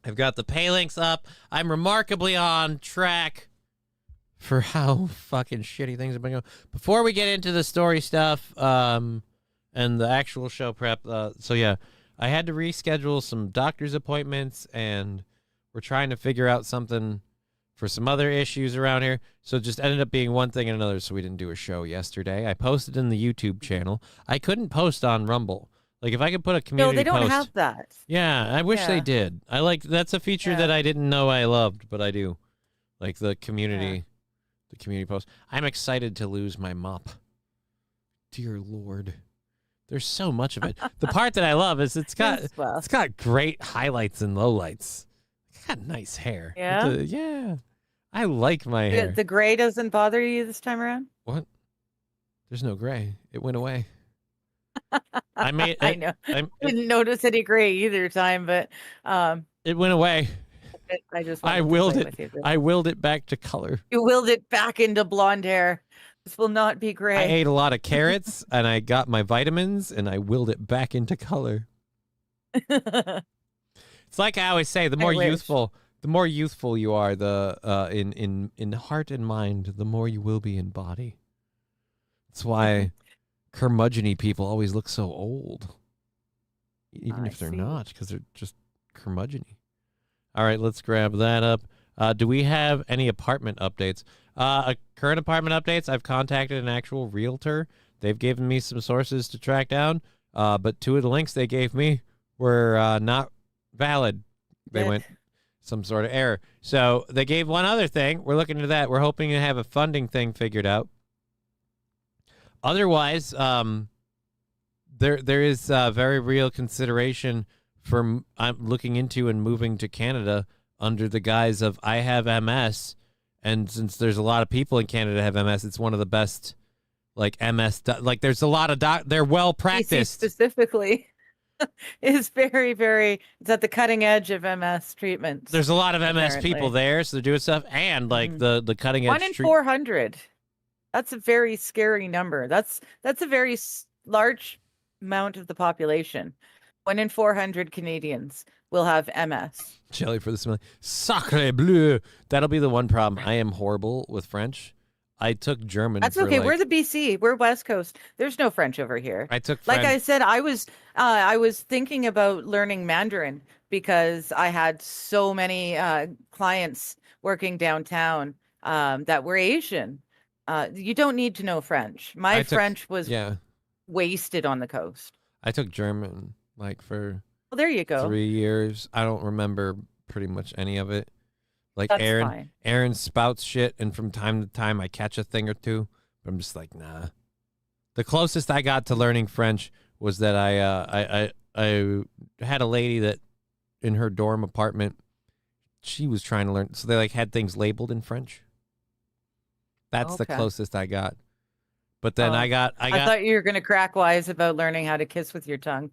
S1: I've got the pay links up. I'm remarkably on track for how fucking shitty things have been going. Before we get into the story stuff and the actual show prep, so yeah, I had to reschedule some doctor's appointments, and we're trying to figure out something for some other issues around here. So it just ended up being one thing and another, so we didn't do a show yesterday. I posted in the YouTube channel. I couldn't post on Rumble. Like, if I could put a community
S2: No, they don't
S1: post,
S2: have that.
S1: yeah, I wish they
S2: Yeah.
S1: did. That's a feature that I didn't know I loved, but I do. Like the community post. I'm excited to lose my mop. Dear Lord. There's so much of it. The part that I love is it's got great highlights and lowlights. It's got nice hair.
S2: Yeah?
S1: Yeah. I like my hair.
S2: The gray doesn't bother you this time around?
S1: What? There's no gray. It went away. I know.
S2: I didn't notice any gray either time, but
S1: it went away. I willed it back to color.
S2: You willed it back into blonde hair. This will not be gray.
S1: I ate a lot of carrots and I got my vitamins and I willed it back into color. It's like I always say, the more youthful you are, the in heart and mind, the more you will be in body. That's why curmudgeon-y people always look so old, even if they're not, because they're just curmudgeon-y. All right, let's grab that up. Do we have any apartment updates? Current apartment updates, I've contacted an actual realtor. They've given me some sources to track down, but 2 of the links they gave me were not valid. They went some sort of error. So they gave one other thing. We're looking into that. We're hoping to have a funding thing figured out. Otherwise, there is very real consideration for I'm looking into and moving to Canada under the guise of I have MS, and since there's a lot of people in Canada that have MS, it's one of the best like MS. Like there's a lot of they're well practiced.
S2: Specifically, is very it's at the cutting edge of MS treatments.
S1: There's a lot of MS people there, so they're doing stuff, and like the cutting edge.
S2: 1 in 400. That's a very scary number. That's a very large amount of the population. 1 in 400 Canadians will have MS.
S1: Jelly for the smell. Sacre bleu. That'll be the one problem. I am horrible with French. I took German.
S2: That's okay. We're the BC. We're West Coast. There's no French over here.
S1: I took French.
S2: Like I said, I was thinking about learning Mandarin because I had so many clients working downtown that were Asian. You don't need to know French. My French was wasted on the coast.
S1: I took German for
S2: well, there you go.
S1: 3 years. I don't remember pretty much any of it. Like
S2: That's
S1: Aaron,
S2: fine.
S1: Aaron spouts shit, and from time to time I catch a thing or two. But I'm just like, nah. The closest I got to learning French was that I had a lady that in her dorm apartment, she was trying to learn. So they had things labeled in French. That's the closest I got. But then I thought
S2: you were going to crack wise about learning how to kiss with your tongue.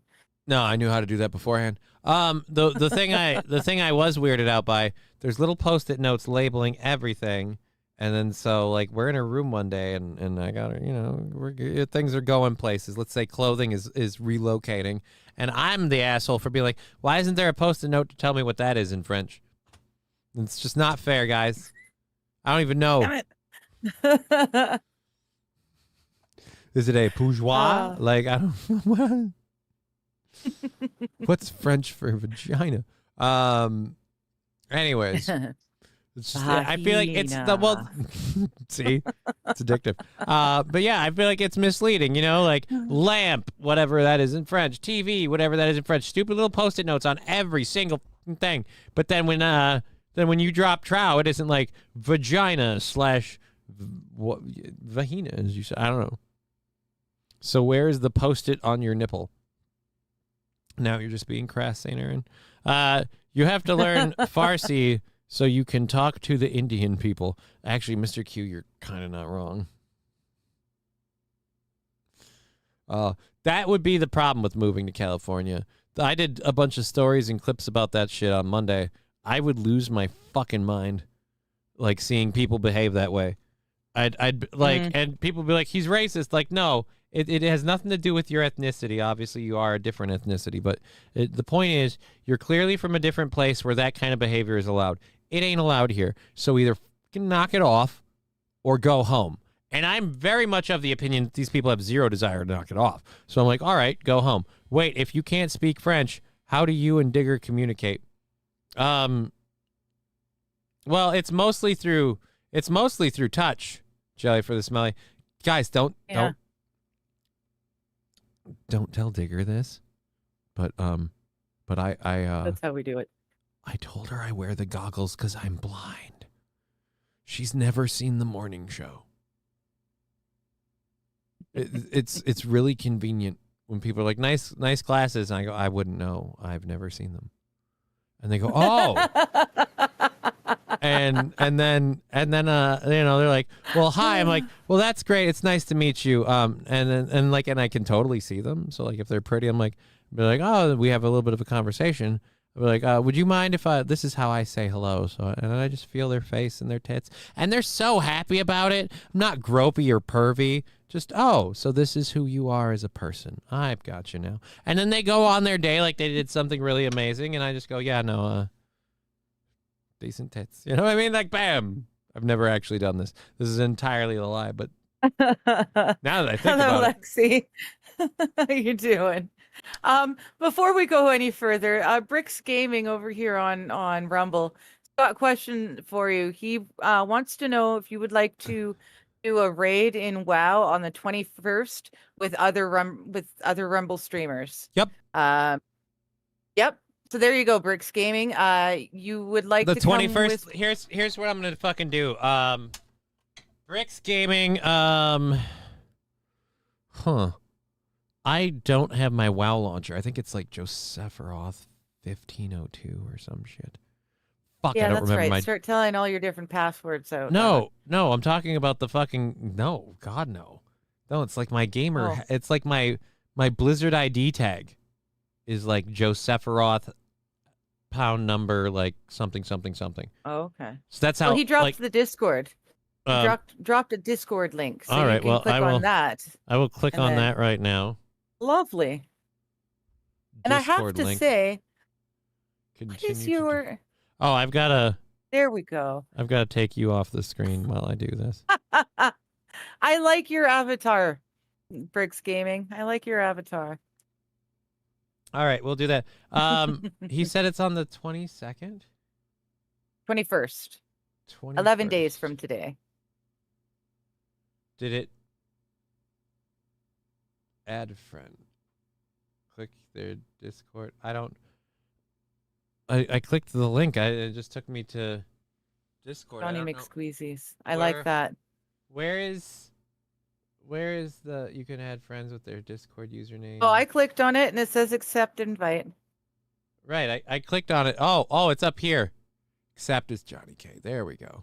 S1: No, I knew how to do that beforehand. The thing I was weirded out by, there's little Post-it notes labeling everything, And then so like we're in her room one day, and I got her, things are going places. Let's say clothing is relocating, and I'm the asshole for being like, why isn't there a Post-it note to tell me what that is in French? It's just not fair, guys. I don't even know.
S2: Damn it.
S1: Is it a bourgeois? Like I don't. What's French for vagina? Anyways. It's just, I feel like it's see, it's addictive. But yeah, I feel like it's misleading, like lamp, whatever that is in French, TV, whatever that is in French, stupid little Post-it notes on every single thing. But then when you drop trow, it isn't like vagina / vagina, as you said. I don't know. So where is the Post-it on your nipple? Now you're just being crass, St. Aaron. You have to learn Farsi so you can talk to the Indian people. Actually, Mr. Q, you're kind of not wrong. That would be the problem with moving to California. I did a bunch of stories and clips about that shit on Monday. I would lose my fucking mind, like seeing people behave that way. I'd like, and people would be like, he's racist. Like, no, it has nothing to do with your ethnicity. Obviously, you are a different ethnicity, but the point is, you're clearly from a different place where that kind of behavior is allowed. It ain't allowed here. So either fucking knock it off or go home. And I'm very much of the opinion that these people have zero desire to knock it off. So I'm like, all right, go home. Wait, if you can't speak French, how do you and Digger communicate? Well, it's mostly through touch, Jelly for the Smelly. Guys, don't tell Digger this. But I
S2: That's how we do it.
S1: I told her I wear the goggles because I'm blind. She's never seen the morning show. It's really convenient when people are like, nice glasses. And I go, I wouldn't know. I've never seen them. And they go, oh. and then they're like, well, hi. I'm like, well, that's great. It's nice to meet you. And I can totally see them. So like if they're pretty, I'm like, oh, we have a little bit of a conversation. Like, would you mind if this is how I say hello? So, and I just feel their face and their tits, and they're so happy about it. I'm not gropey or pervy. Just, oh, so this is who you are as a person. I've got you now. And then they go on their day like they did something really amazing, and I just go, yeah, no, decent tits. You know what I mean? Like, bam. I've never actually done this. This is entirely a lie, but now that I think
S2: Hello,
S1: about
S2: Lexi. How you doing? Before we go any further, Bricks Gaming over here on Rumble got a question for you. He wants to know if you would like to do a raid in WoW on the 21st with other Rumble streamers.
S1: Yep.
S2: Yep. So there you go, Bricks Gaming. You would like
S1: the
S2: to come
S1: 21st.
S2: with...
S1: Here's what I'm gonna fucking do. Bricks Gaming. I don't have my WoW launcher. I think it's like Josepharoth 1502 or some shit. Fuck,
S2: Yeah,
S1: I don't
S2: that's
S1: remember
S2: right.
S1: my...
S2: Start telling all your different passwords out.
S1: No, I'm talking about the fucking... No, God, no. No, it's like my gamer...
S2: Oh.
S1: It's like my Blizzard ID tag is like Josepharoth pound number like something.
S2: Oh, okay.
S1: So that's how...
S2: Well, he dropped
S1: like,
S2: the Discord. He dropped a Discord link. So
S1: all right,
S2: you can click on that.
S1: I will click
S2: and
S1: on
S2: then-
S1: that right now.
S2: Lovely. And I have
S1: Discord
S2: to
S1: link.
S2: say, what
S1: Continue
S2: is
S1: to
S2: your...
S1: Oh, I've got
S2: There we go.
S1: to take you off the screen while I do this.
S2: I like your avatar, Bricks Gaming. I like your avatar.
S1: All right, we'll do that. He said it's on the 22nd?
S2: 21st. 11 days from today.
S1: Did it add friend? Click their Discord. I clicked the link. It just took me to Discord.
S2: Johnny
S1: I don't know.
S2: McSqueezies. I
S1: Where-
S2: like that.
S1: Where is the you can add friends with their Discord username?
S2: Oh, I clicked on it and it says accept invite.
S1: Right, I clicked on it. Oh, it's up here. Accept as Johnny K. There we go.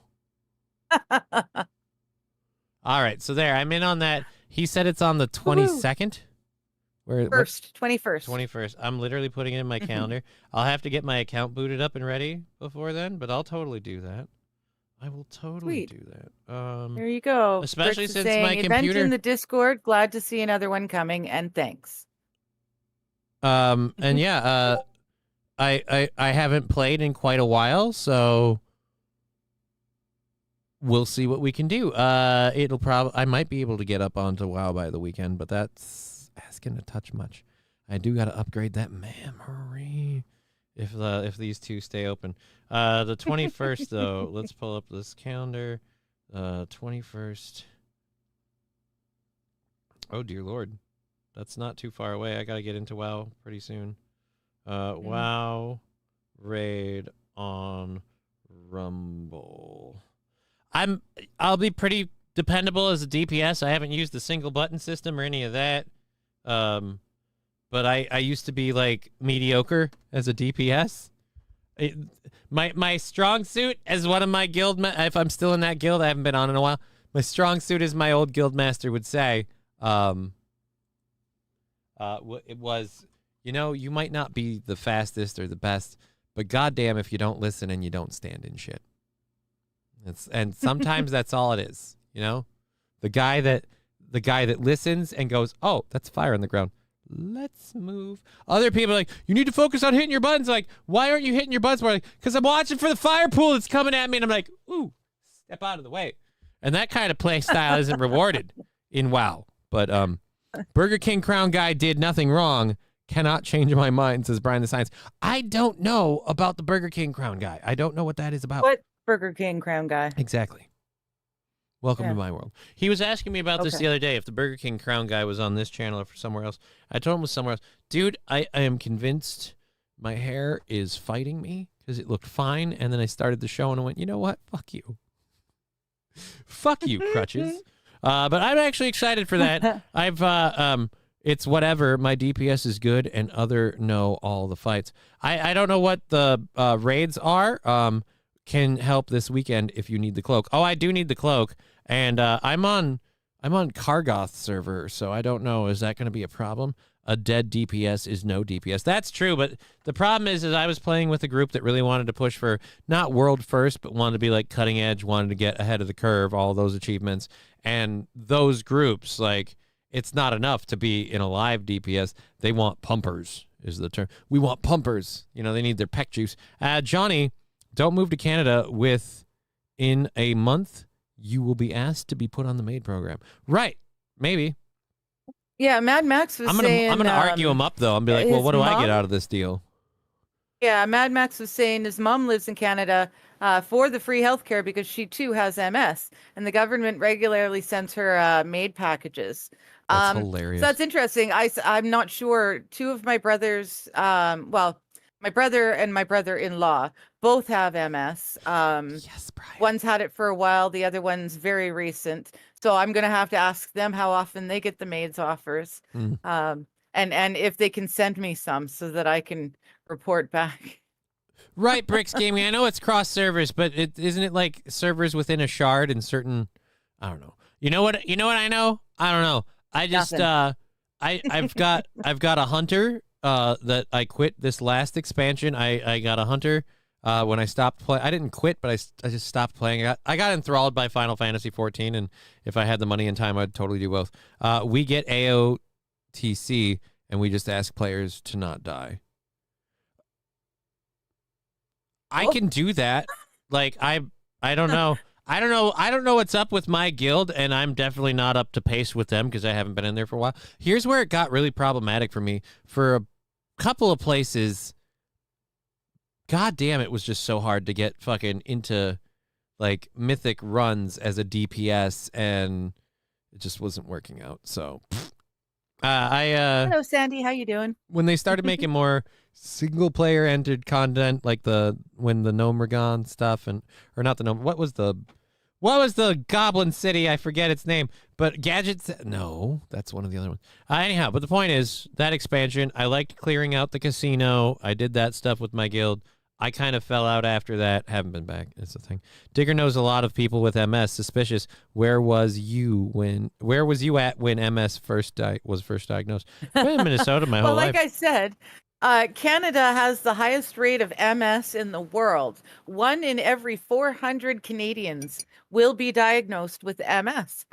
S1: All right, so there, I'm in on that. He said it's on the 22nd. Where?
S2: 21st.
S1: 21st. I'm literally putting it in my calendar. I'll have to get my account booted up and ready before then, but I'll totally do that. I will totally
S2: Sweet.
S1: do that.
S2: There you go.
S1: Especially
S2: Bricks is
S1: since
S2: saying,
S1: my
S2: event
S1: computer-
S2: in the Discord. Glad to see another one coming, and thanks.
S1: And yeah, I haven't played in quite a while, so we'll see what we can do. I might be able to get up onto WoW by the weekend, but that's asking a touch much. I do got to upgrade that memory if these two stay open. The 21st though, let's pull up this calendar. 21st. Oh dear Lord, that's not too far away. I got to get into WoW pretty soon. WoW raid on Rumble. I'll be pretty dependable as a DPS. I haven't used the single button system or any of that. But I used to be like mediocre as a DPS. My strong suit as one of my guild, if I'm still in that guild, I haven't been on in a while. My strong suit, as my old guild master would say, it was, you might not be the fastest or the best, but goddamn if you don't listen and you don't stand in shit. And sometimes that's all it is, the guy that listens and goes, oh, that's fire on the ground. Let's move. Other people are like, you need to focus on hitting your buttons. Like, why aren't you hitting your buttons more? Like, because I'm watching for the fire pool that's coming at me. And I'm like, ooh, step out of the way. And that kind of play style isn't rewarded in WoW. But Burger King Crown Guy did nothing wrong. Cannot change my mind, says Brian the Science. I don't know about the Burger King Crown Guy. I don't know what that is about.
S2: What Burger King Crown Guy?
S1: Exactly. Welcome to my world. He was asking me about this the other day, if the Burger King Crown Guy was on this channel or for somewhere else. I told him it was somewhere else. Dude, I am convinced my hair is fighting me because it looked fine. And then I started the show and I went, you know what? Fuck you. Fuck you, Crutches. But I'm actually excited for that. It's whatever. My DPS is good and other know all the fights. I don't know what the raids are. Can help this weekend if you need the cloak. Oh, I do need the cloak. And I'm on Kargoth server, so I don't know. Is that going to be a problem? A dead DPS is no DPS. That's true, but the problem is I was playing with a group that really wanted to push for not world first, but wanted to be like cutting edge, wanted to get ahead of the curve, all those achievements. And those groups, like, it's not enough to be in a live DPS. They want pumpers, is the term. We want pumpers. They need their peck juice. Johnny, don't move to Canada in a month. You will be asked to be put on the maid program. Right. Maybe.
S2: Yeah, Mad Max was saying...
S1: I'm going to argue him up, though. I'm be like, well, what do I get out of this deal?
S2: Yeah, Mad Max was saying his mom lives in Canada for the free healthcare because she, too, has MS. And the government regularly sends her maid packages.
S1: That's hilarious.
S2: So that's interesting. I'm not sure. Two of my brothers... my brother and my brother-in-law both have MS.
S1: Yes, Brian.
S2: One's had it for a while. The other one's very recent. So I'm going to have to ask them how often they get the maid's offers. And if they can send me some so that I can report back.
S1: Right, Bricks Gaming. I know it's cross servers, but isn't it like servers within a shard and certain... I don't know. You know what I know? I don't know. I just... I've got a hunter... that I quit this last expansion. I got a hunter when I stopped playing. I didn't quit, but I just stopped playing. I got enthralled by Final Fantasy 14, and if I had the money and time, I'd totally do both. We get AOTC, and we just ask players to not die. I can do that. Like, I don't know. I don't know what's up with my guild, and I'm definitely not up to pace with them because I haven't been in there for a while. Here's where it got really problematic for me. For a couple of places, god damn, it was just so hard to get fucking into like mythic runs as a DPS, and it just wasn't working out. So
S2: Hello, Sandy. How you doing?
S1: When they started making more single player entered content, like when the Nomergon stuff or not the what was the Goblin City? I forget its name, but Gadgets. No, that's one of the other ones. Anyhow, but the point is that expansion, I liked clearing out the casino. I did that stuff with my guild. I kind of fell out after that. Haven't been back. It's the thing. Digger knows a lot of people with MS. Suspicious. Where was you at when MS was first diagnosed? I've been in Minnesota my whole life.
S2: Like I said, Canada has the highest rate of MS in the world. 1 in every 400 Canadians will be diagnosed with MS.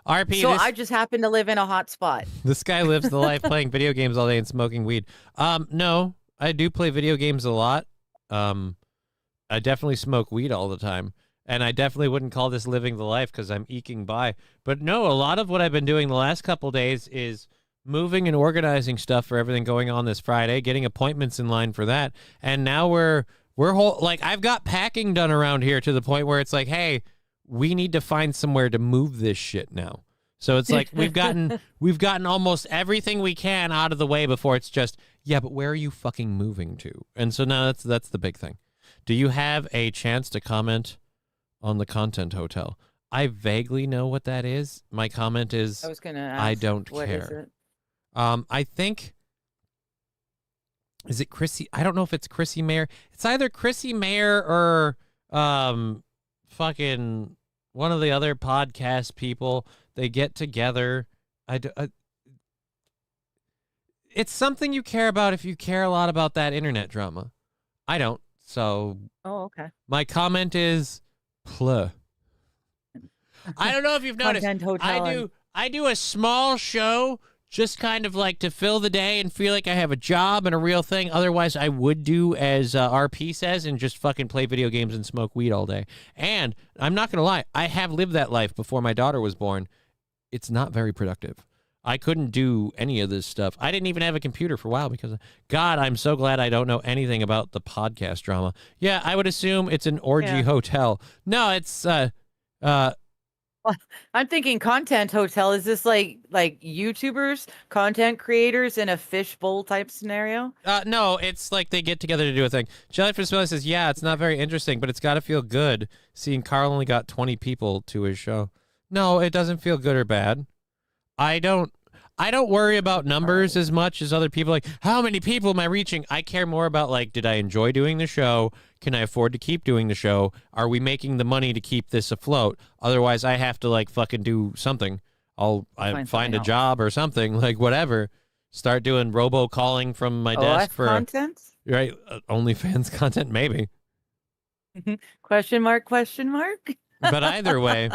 S1: RP,
S2: So I just happen to live in a hot spot.
S1: this guy lives the life playing video games all day and smoking weed. No, I do play video games a lot. I definitely smoke weed all the time. And I definitely wouldn't call this living the life because I'm eking by. But no, a lot of what I've been doing the last couple days is moving and organizing stuff for everything going on this Friday, getting appointments in line for that. And now we're like, I've got packing done around here to the point where it's like, hey, we need to find somewhere to move this shit now. So it's like we've gotten almost everything we can out of the way before it's just, yeah, but where are you fucking moving to? And so now that's the big thing. Do you have a chance to comment on the content hotel? I vaguely know what that is. My comment is,
S2: I was going to ask,
S1: I don't
S2: what
S1: care.
S2: is it?
S1: I think, is it Chrissy? I don't know if it's Chrissy Mayer. It's either Chrissy Mayer or fucking one of the other podcast people. They get together. It's something you care about if you care a lot about that internet drama. I don't. So.
S2: Oh, okay.
S1: My comment is, pluh. I don't know if you've noticed.
S2: Content hotel.
S1: I do a small show just kind of like to fill the day and feel like I have a job and a real thing. Otherwise, I would do as RP says and just fucking play video games and smoke weed all day. And I'm not going to lie. I have lived that life before my daughter was born. It's not very productive. I couldn't do any of this stuff. I didn't even have a computer for a while because, God, I'm so glad I don't know anything about the podcast drama. Yeah, I would assume it's an orgy hotel. No, it's
S2: I'm thinking content hotel. Is this like YouTubers, content creators in a fishbowl type scenario?
S1: No, it's like they get together to do a thing. Jellyfish Smelly says, yeah, it's not very interesting, but it's got to feel good seeing Carl only got 20 people to his show. No, it doesn't feel good or bad. I don't worry about numbers as much as other people. Like, how many people am I reaching? I care more about, like, did I enjoy doing the show? Can I afford to keep doing the show? Are we making the money to keep this afloat? Otherwise, I have to, like, fucking do something. I'll find a job or something, like, whatever. Start doing robo-calling from my desk for
S2: content?
S1: Right, OnlyFans content, maybe.
S2: Question mark, question mark?
S1: But either way,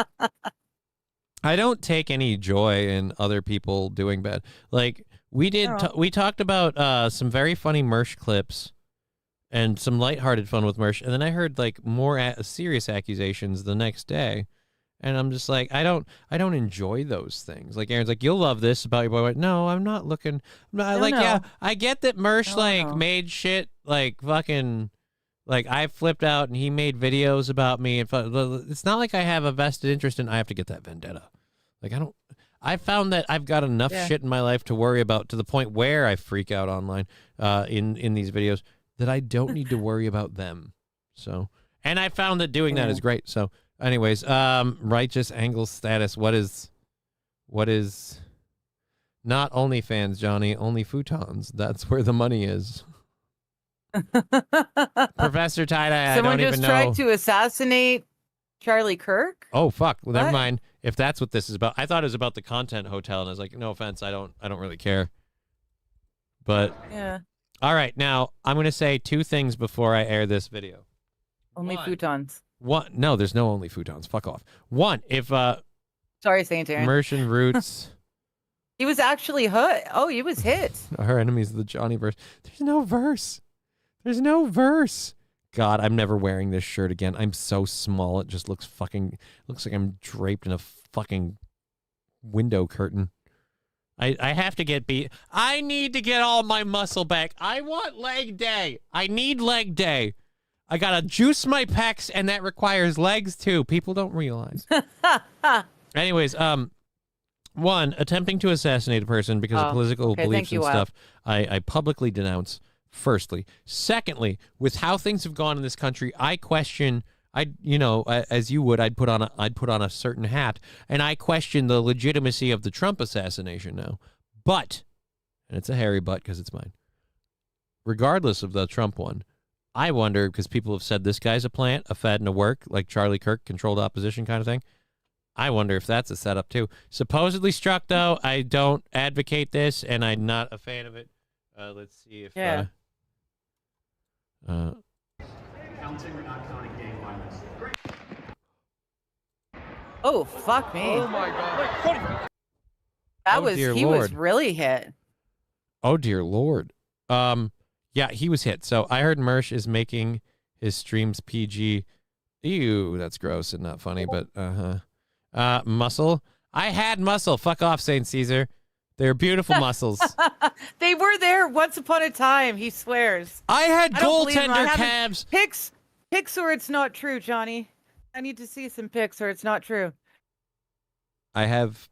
S1: I don't take any joy in other people doing bad. Like, we talked about some very funny Mersh clips and some lighthearted fun with Mersh, and then I heard like more serious accusations the next day, and I'm just like, I don't enjoy those things. Like, Aaron's like, you'll love this about your boy. No, I'm not looking. Yeah, I get that Mersh made shit like fucking. Like, I flipped out and he made videos about me. And it's not like I have a vested interest in I have to get that vendetta. Like, I found that I've got enough shit in my life to worry about to the point where I freak out online in these videos that I don't need to worry about them. So, and I found that doing that is great. So, anyways, righteous angle status. What is not OnlyFans, Johnny, only futons. That's where the money is. Professor Tie-Dye,
S2: Someone
S1: I don't even
S2: just
S1: know.
S2: tried to assassinate Charlie Kirk?
S1: Oh, fuck. Well, never mind. If that's what this is about. I thought it was about the content hotel, and I was like, no offense, I don't really care. But
S2: yeah. All
S1: right, now I'm going to say two things before I air this video.
S2: Only futons.
S1: One, no, there's no only futons. Fuck off. One, if
S2: sorry, Saint Aaron.
S1: Merchant Roots
S2: he was actually hit. Oh, he was hit.
S1: Our enemies of the Johnny verse. There's no verse. There's no verse. God, I'm never wearing this shirt again. I'm so small. It just looks like I'm draped in a fucking window curtain. I have to get beat. I need to get all my muscle back. I want leg day. I need leg day. I got to juice my pecs, and that requires legs too. People don't realize. Anyways, one, attempting to assassinate a person because of political beliefs and stuff, I publicly denounce. Firstly. Secondly, with how things have gone in this country, I question, as you would, I'd put on a certain hat, and I question the legitimacy of the Trump assassination now. But, and it's a hairy butt because it's mine, regardless of the Trump one, I wonder, because people have said this guy's a plant, a fed, and a work, like Charlie Kirk, controlled opposition kind of thing. I wonder if that's a setup too. Supposedly struck, though. I don't advocate this, and I'm not a fan of it. Let's see if.
S2: Yeah.
S9: Counting or not counting gang violence?
S2: Oh, fuck me.
S3: Oh my God.
S2: That
S1: Oh,
S2: was
S1: dear
S2: he was
S1: Lord.
S2: really hit.
S1: Oh dear Lord. Yeah, he was hit. So I heard Mersh is making his streams PG. Ew, that's gross and not funny, but muscle. I had muscle. Fuck off, Saint Caesar. They're beautiful muscles.
S2: They were there once upon a time, he swears.
S1: I had
S2: I don't believe him. I
S1: goaltender
S2: haven't-
S1: calves.
S2: Pics or it's not true, Johnny. I need to see some pics or it's not true.
S1: I have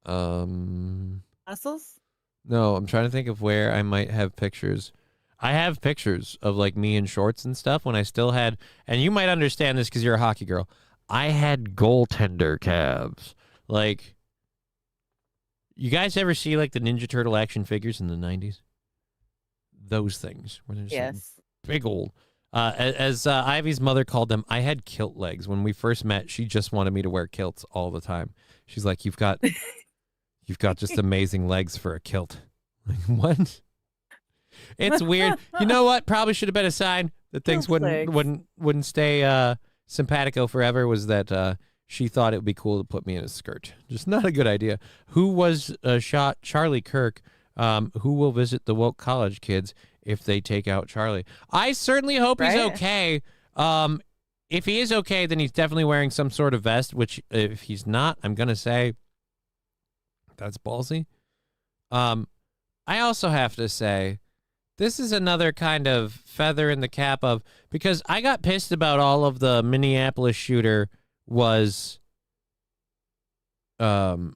S2: Muscles?
S1: no, I'm trying to think of where I might have pictures. I have pictures of like me in shorts and stuff when I still had, and you might understand this because you're a hockey girl. I had goaltender calves. Like, you guys ever see like the Ninja Turtle action figures in the 90s? Those things. Where they're just like,
S2: Yes.
S1: big old. As Ivy's mother called them, I had kilt legs. When we first met, she just wanted me to wear kilts all the time. She's like, you've got just amazing legs for a kilt. Like, what? It's weird. You know what? Probably should have been a sign that things
S2: Kilt legs.
S1: wouldn't stay simpatico forever. Was that she thought it would be cool to put me in a skirt? Just not a good idea. Who was shot? Charlie Kirk. Who will visit the woke college kids if they take out Charlie? I certainly hope he's
S2: Right.
S1: okay. If he is okay, then he's definitely wearing some sort of vest, which if he's not, I'm going to say that's ballsy. I also have to say this is another kind of feather in the cap of, because I got pissed about all of the Minneapolis shooter was, I'm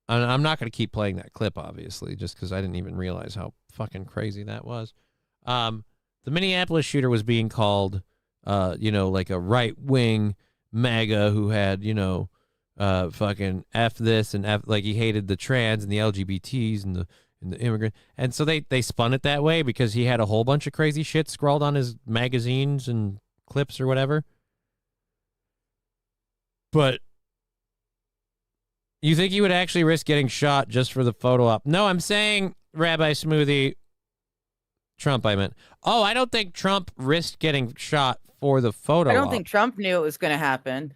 S1: not going to keep playing that clip, obviously, just because I didn't even realize how fucking crazy that was. The Minneapolis shooter was being called, like a right-wing MAGA who had, fucking F this and F, like he hated the trans and the LGBTs and the immigrant. And so they spun it that way because he had a whole bunch of crazy shit scrawled on his magazines and clips or whatever. But you think he would actually risk getting shot just for the photo op? No, I'm saying, Rabbi Smoothie, Trump, I meant. Oh, I don't think Trump risked getting shot for the photo op.
S2: I don't think Trump knew it was going to happen.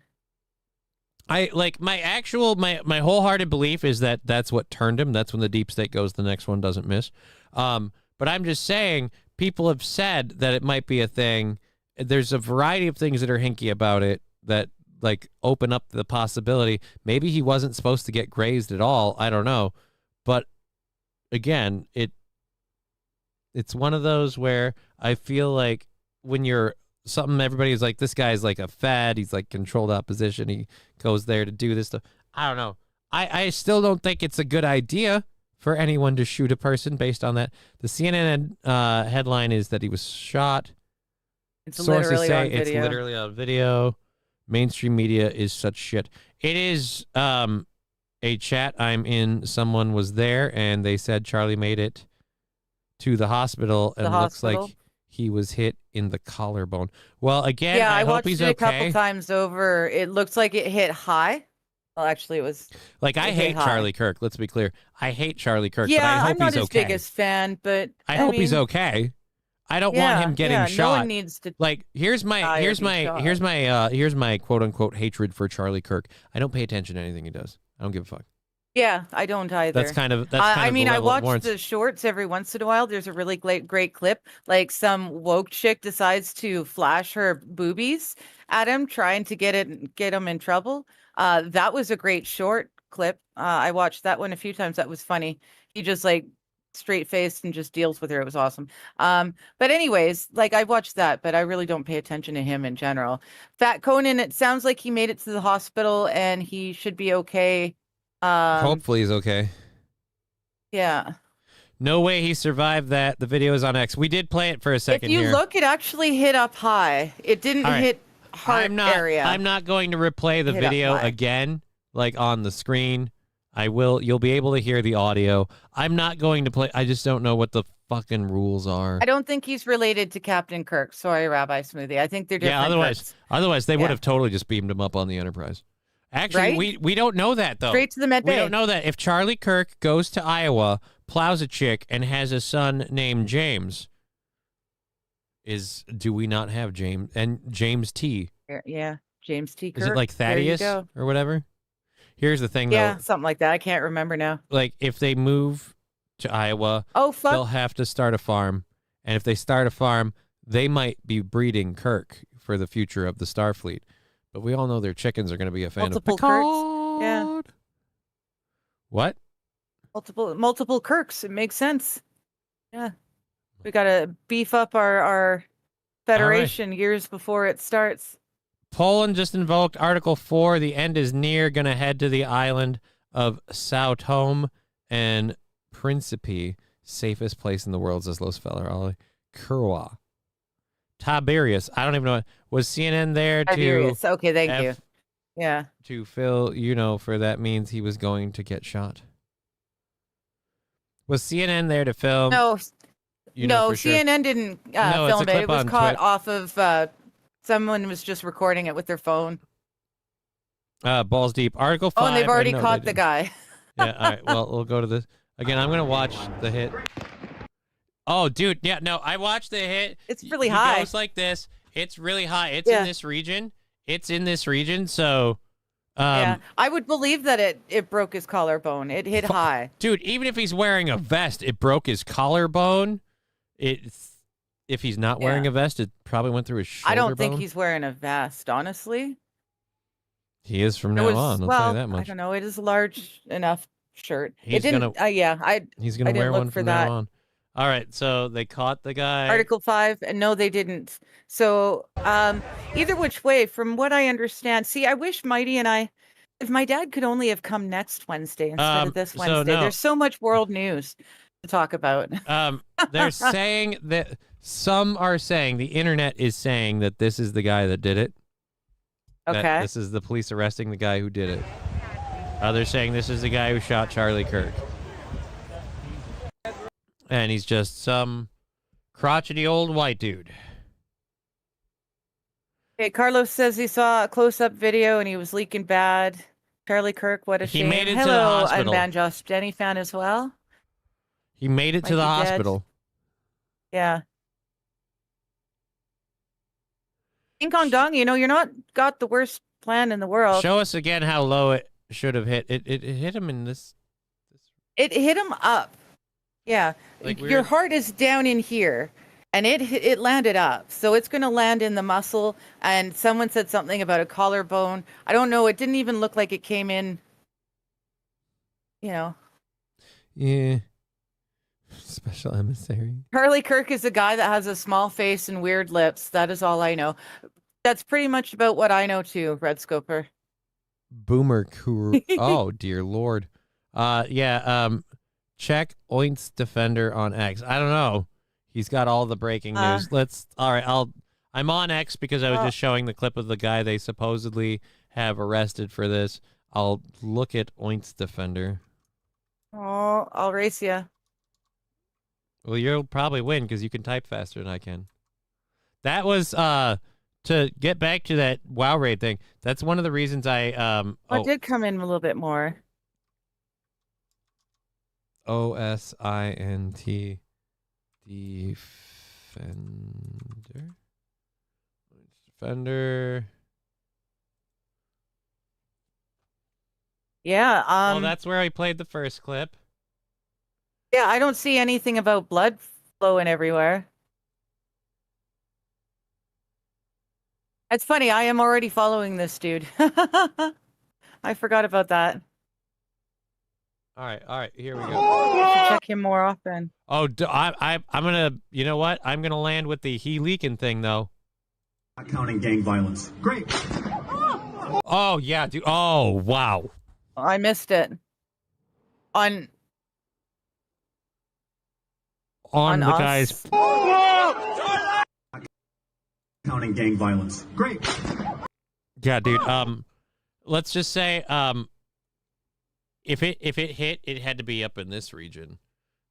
S1: I like my wholehearted belief is that that's what turned him. That's when the deep state goes, the next one doesn't miss. But I'm just saying, people have said that it might be a thing. There's a variety of things that are hinky about it that like open up the possibility. Maybe he wasn't supposed to get grazed at all. I don't know. But again, it's one of those where I feel like when you're something, everybody's like, this guy's like a fad. He's like controlled opposition. He goes there to do this stuff. I don't know. I still don't think it's a good idea for anyone to shoot a person based on that. The CNN headline is that he was shot.
S2: It's
S1: Sources
S2: literally
S1: say
S2: on
S1: it's
S2: video.
S1: literally on video. Mainstream media is such shit. It is a chat I'm in. Someone was there and they said Charlie made it to the hospital and looks like he was hit in the collarbone. Well, again,
S2: Yeah,
S1: I hope
S2: watched
S1: he's
S2: it a couple
S1: okay.
S2: times over. It looks like it hit high. Well, actually, it was.
S1: Like, I
S2: it
S1: hate
S2: hit high.
S1: Charlie Kirk. Let's be clear. I hate Charlie Kirk,
S2: Yeah,
S1: but I hope
S2: I'm not
S1: he's
S2: his
S1: okay.
S2: biggest fan, but
S1: I hope he's
S2: mean,
S1: okay. I don't want him getting
S2: yeah,
S1: shot.
S2: No one needs to.
S1: Like, here's my quote unquote hatred for Charlie Kirk. I don't pay attention to anything he does. I don't give a fuck.
S2: Yeah, I don't either.
S1: That's kind of
S2: I mean,
S1: the
S2: I
S1: level it
S2: watch
S1: warrants.
S2: the shorts every once in a while. There's a really great clip. Like some woke chick decides to flash her boobies at him, trying to get him in trouble. That was a great short clip. I watched that one a few times. That was funny. He just like straight faced and just deals with her. It was awesome. But anyways, like I watched that, but I really don't pay attention to him in general. Fat Conan, it sounds like he made it to the hospital and he should be okay.
S1: Hopefully he's okay.
S2: Yeah.
S1: No way he survived that. The video is on X. We did play it for a second
S2: If you
S1: here.
S2: look, it actually hit up high. It didn't
S1: All right.
S2: hit heart area.
S1: I'm not going to replay the
S2: Hit up
S1: video
S2: high.
S1: again, like on the screen. I will. You'll be able to hear the audio. I'm not going to play. I just don't know what the fucking rules are.
S2: I don't think he's related to Captain Kirk. Sorry, Rabbi Smoothie. I think they're different.
S1: Yeah.
S2: Kirks.
S1: Otherwise they would
S2: Yeah.
S1: have totally just beamed him up on the Enterprise. Actually,
S2: Right?
S1: we don't know that though.
S2: Straight to the med
S1: We
S2: bay.
S1: don't know that. If Charlie Kirk goes to Iowa, plows a chick, and has a son named James, do we not have James T?
S2: Yeah, James T. Kirk.
S1: Is it like Thaddeus
S2: There you go.
S1: or whatever? Here's the thing,
S2: Yeah,
S1: though.
S2: something like that. I can't remember now.
S1: Like, if they move to Iowa,
S2: Oh,
S1: they'll
S2: fuck.
S1: have to start a farm. And if they start a farm, they might be breeding Kirk for the future of the Starfleet. But we all know their chickens are going to be a fan
S2: Multiple
S1: of
S2: Kirks.
S1: Picard.
S2: Yeah.
S1: What?
S2: Multiple Kirks. It makes sense. Yeah. We got to beef up our Federation years before it starts.
S1: Poland just invoked Article 4. The end is near. Going to head to the island of Sao Tome and Principe. Safest place in the world, says Los Federales. Curwa. Tiberius. I don't even know. Was CNN there
S2: Tiberius. Okay, thank
S1: F-
S2: you. Yeah.
S1: to fill, for that means he was going to get shot? Was CNN there to film?
S2: No,
S1: for sure.
S2: CNN didn't
S1: No, it's a
S2: film it.
S1: clip
S2: It was
S1: on
S2: caught
S1: Twit.
S2: off of someone was just recording it with their phone.
S1: Balls deep. Article 5.
S2: Oh, and they've already
S1: no,
S2: caught
S1: they
S2: the
S1: didn't.
S2: guy.
S1: Yeah, all right. Well, we'll go to this. Again, I'm going to watch the hit. Oh, dude. Yeah, no, I watched the hit.
S2: It's really
S1: He
S2: high.
S1: goes like this. It's really high. It's
S2: Yeah.
S1: in this region. It's in this region. So,
S2: Yeah, I would believe that it broke his collarbone. It hit high.
S1: dude, even if he's wearing a vest, it broke his collarbone. If he's not wearing
S2: Yeah.
S1: a vest, it probably went through his shoulder
S2: I don't think
S1: bone.
S2: he's wearing a vest, honestly.
S1: He is from
S2: It
S1: now
S2: was,
S1: on. I'll
S2: well,
S1: tell you that
S2: I
S1: much.
S2: don't know. It is a large enough shirt.
S1: He's
S2: It didn't.
S1: gonna-
S2: Yeah,
S1: He's
S2: I
S1: going to
S2: didn't
S1: wear
S2: look
S1: one
S2: for
S1: from
S2: that.
S1: now on. All right, so they caught the guy.
S2: Article 5, and no, they didn't. So, either which way, from what I understand, see, I wish Mighty and I, if my dad could only have come next Wednesday instead of this
S1: so
S2: Wednesday.
S1: no.
S2: There's so much world news to talk about.
S1: They're saying that some are saying the internet is saying that this is the guy that did it. That
S2: Okay.
S1: this is the police arresting the guy who did it. Others saying this is the guy who shot Charlie Kirk. And he's just some crotchety old white dude.
S2: Okay, Carlos says he saw a close-up video and he was leaking bad. Charlie Kirk, what a
S1: He
S2: shame.
S1: made it to the
S2: Hello,
S1: hospital.
S2: I'm Josh Denny fan as well.
S1: He made it
S2: Might
S1: to the
S2: be dead.
S1: hospital.
S2: Yeah. King Kong Dong, you're not got the worst plan in the world.
S1: Show us again how low it should have hit. It hit him in this.
S2: It hit him up. Yeah.
S1: Like
S2: Your
S1: weird-
S2: heart is down in here and it landed up. So it's going to land in the muscle, and someone said something about a collarbone. I don't know, it didn't even look like it came in,
S1: Yeah. Special emissary.
S2: Charlie Kirk is a guy that has a small face and weird lips. That is all I know. That's pretty much about what I know too, Red Scoper.
S1: Boomer Kuru. Oh dear lord. Check Oint's Defender on X. I don't know. He's got all the breaking news. I'm on X because I was just showing the clip of the guy they supposedly have arrested for this. I'll look at Oint's Defender.
S2: Oh, I'll race you.
S1: Well, you'll probably win because you can type faster than I can. That was to get back to that WoW raid thing. That's one of the reasons I
S2: It did come in a little bit more.
S1: OSINT Defender.
S2: Yeah.
S1: Well, that's where I played the first clip.
S2: Yeah, I don't see anything about blood flowing everywhere. It's funny, I am already following this dude. I forgot about that.
S1: All right, here we go.
S2: I should check him more often.
S1: Oh, I'm gonna. You know what? I'm gonna land with the he leaking thing though.
S9: Not counting gang violence. Great.
S1: Oh yeah, dude. Oh wow.
S2: I missed it. On
S1: On the
S2: us.
S1: guy's.
S9: Counting gang violence. Great.
S1: Yeah, dude. Let's just say if it hit, it had to be up in this region.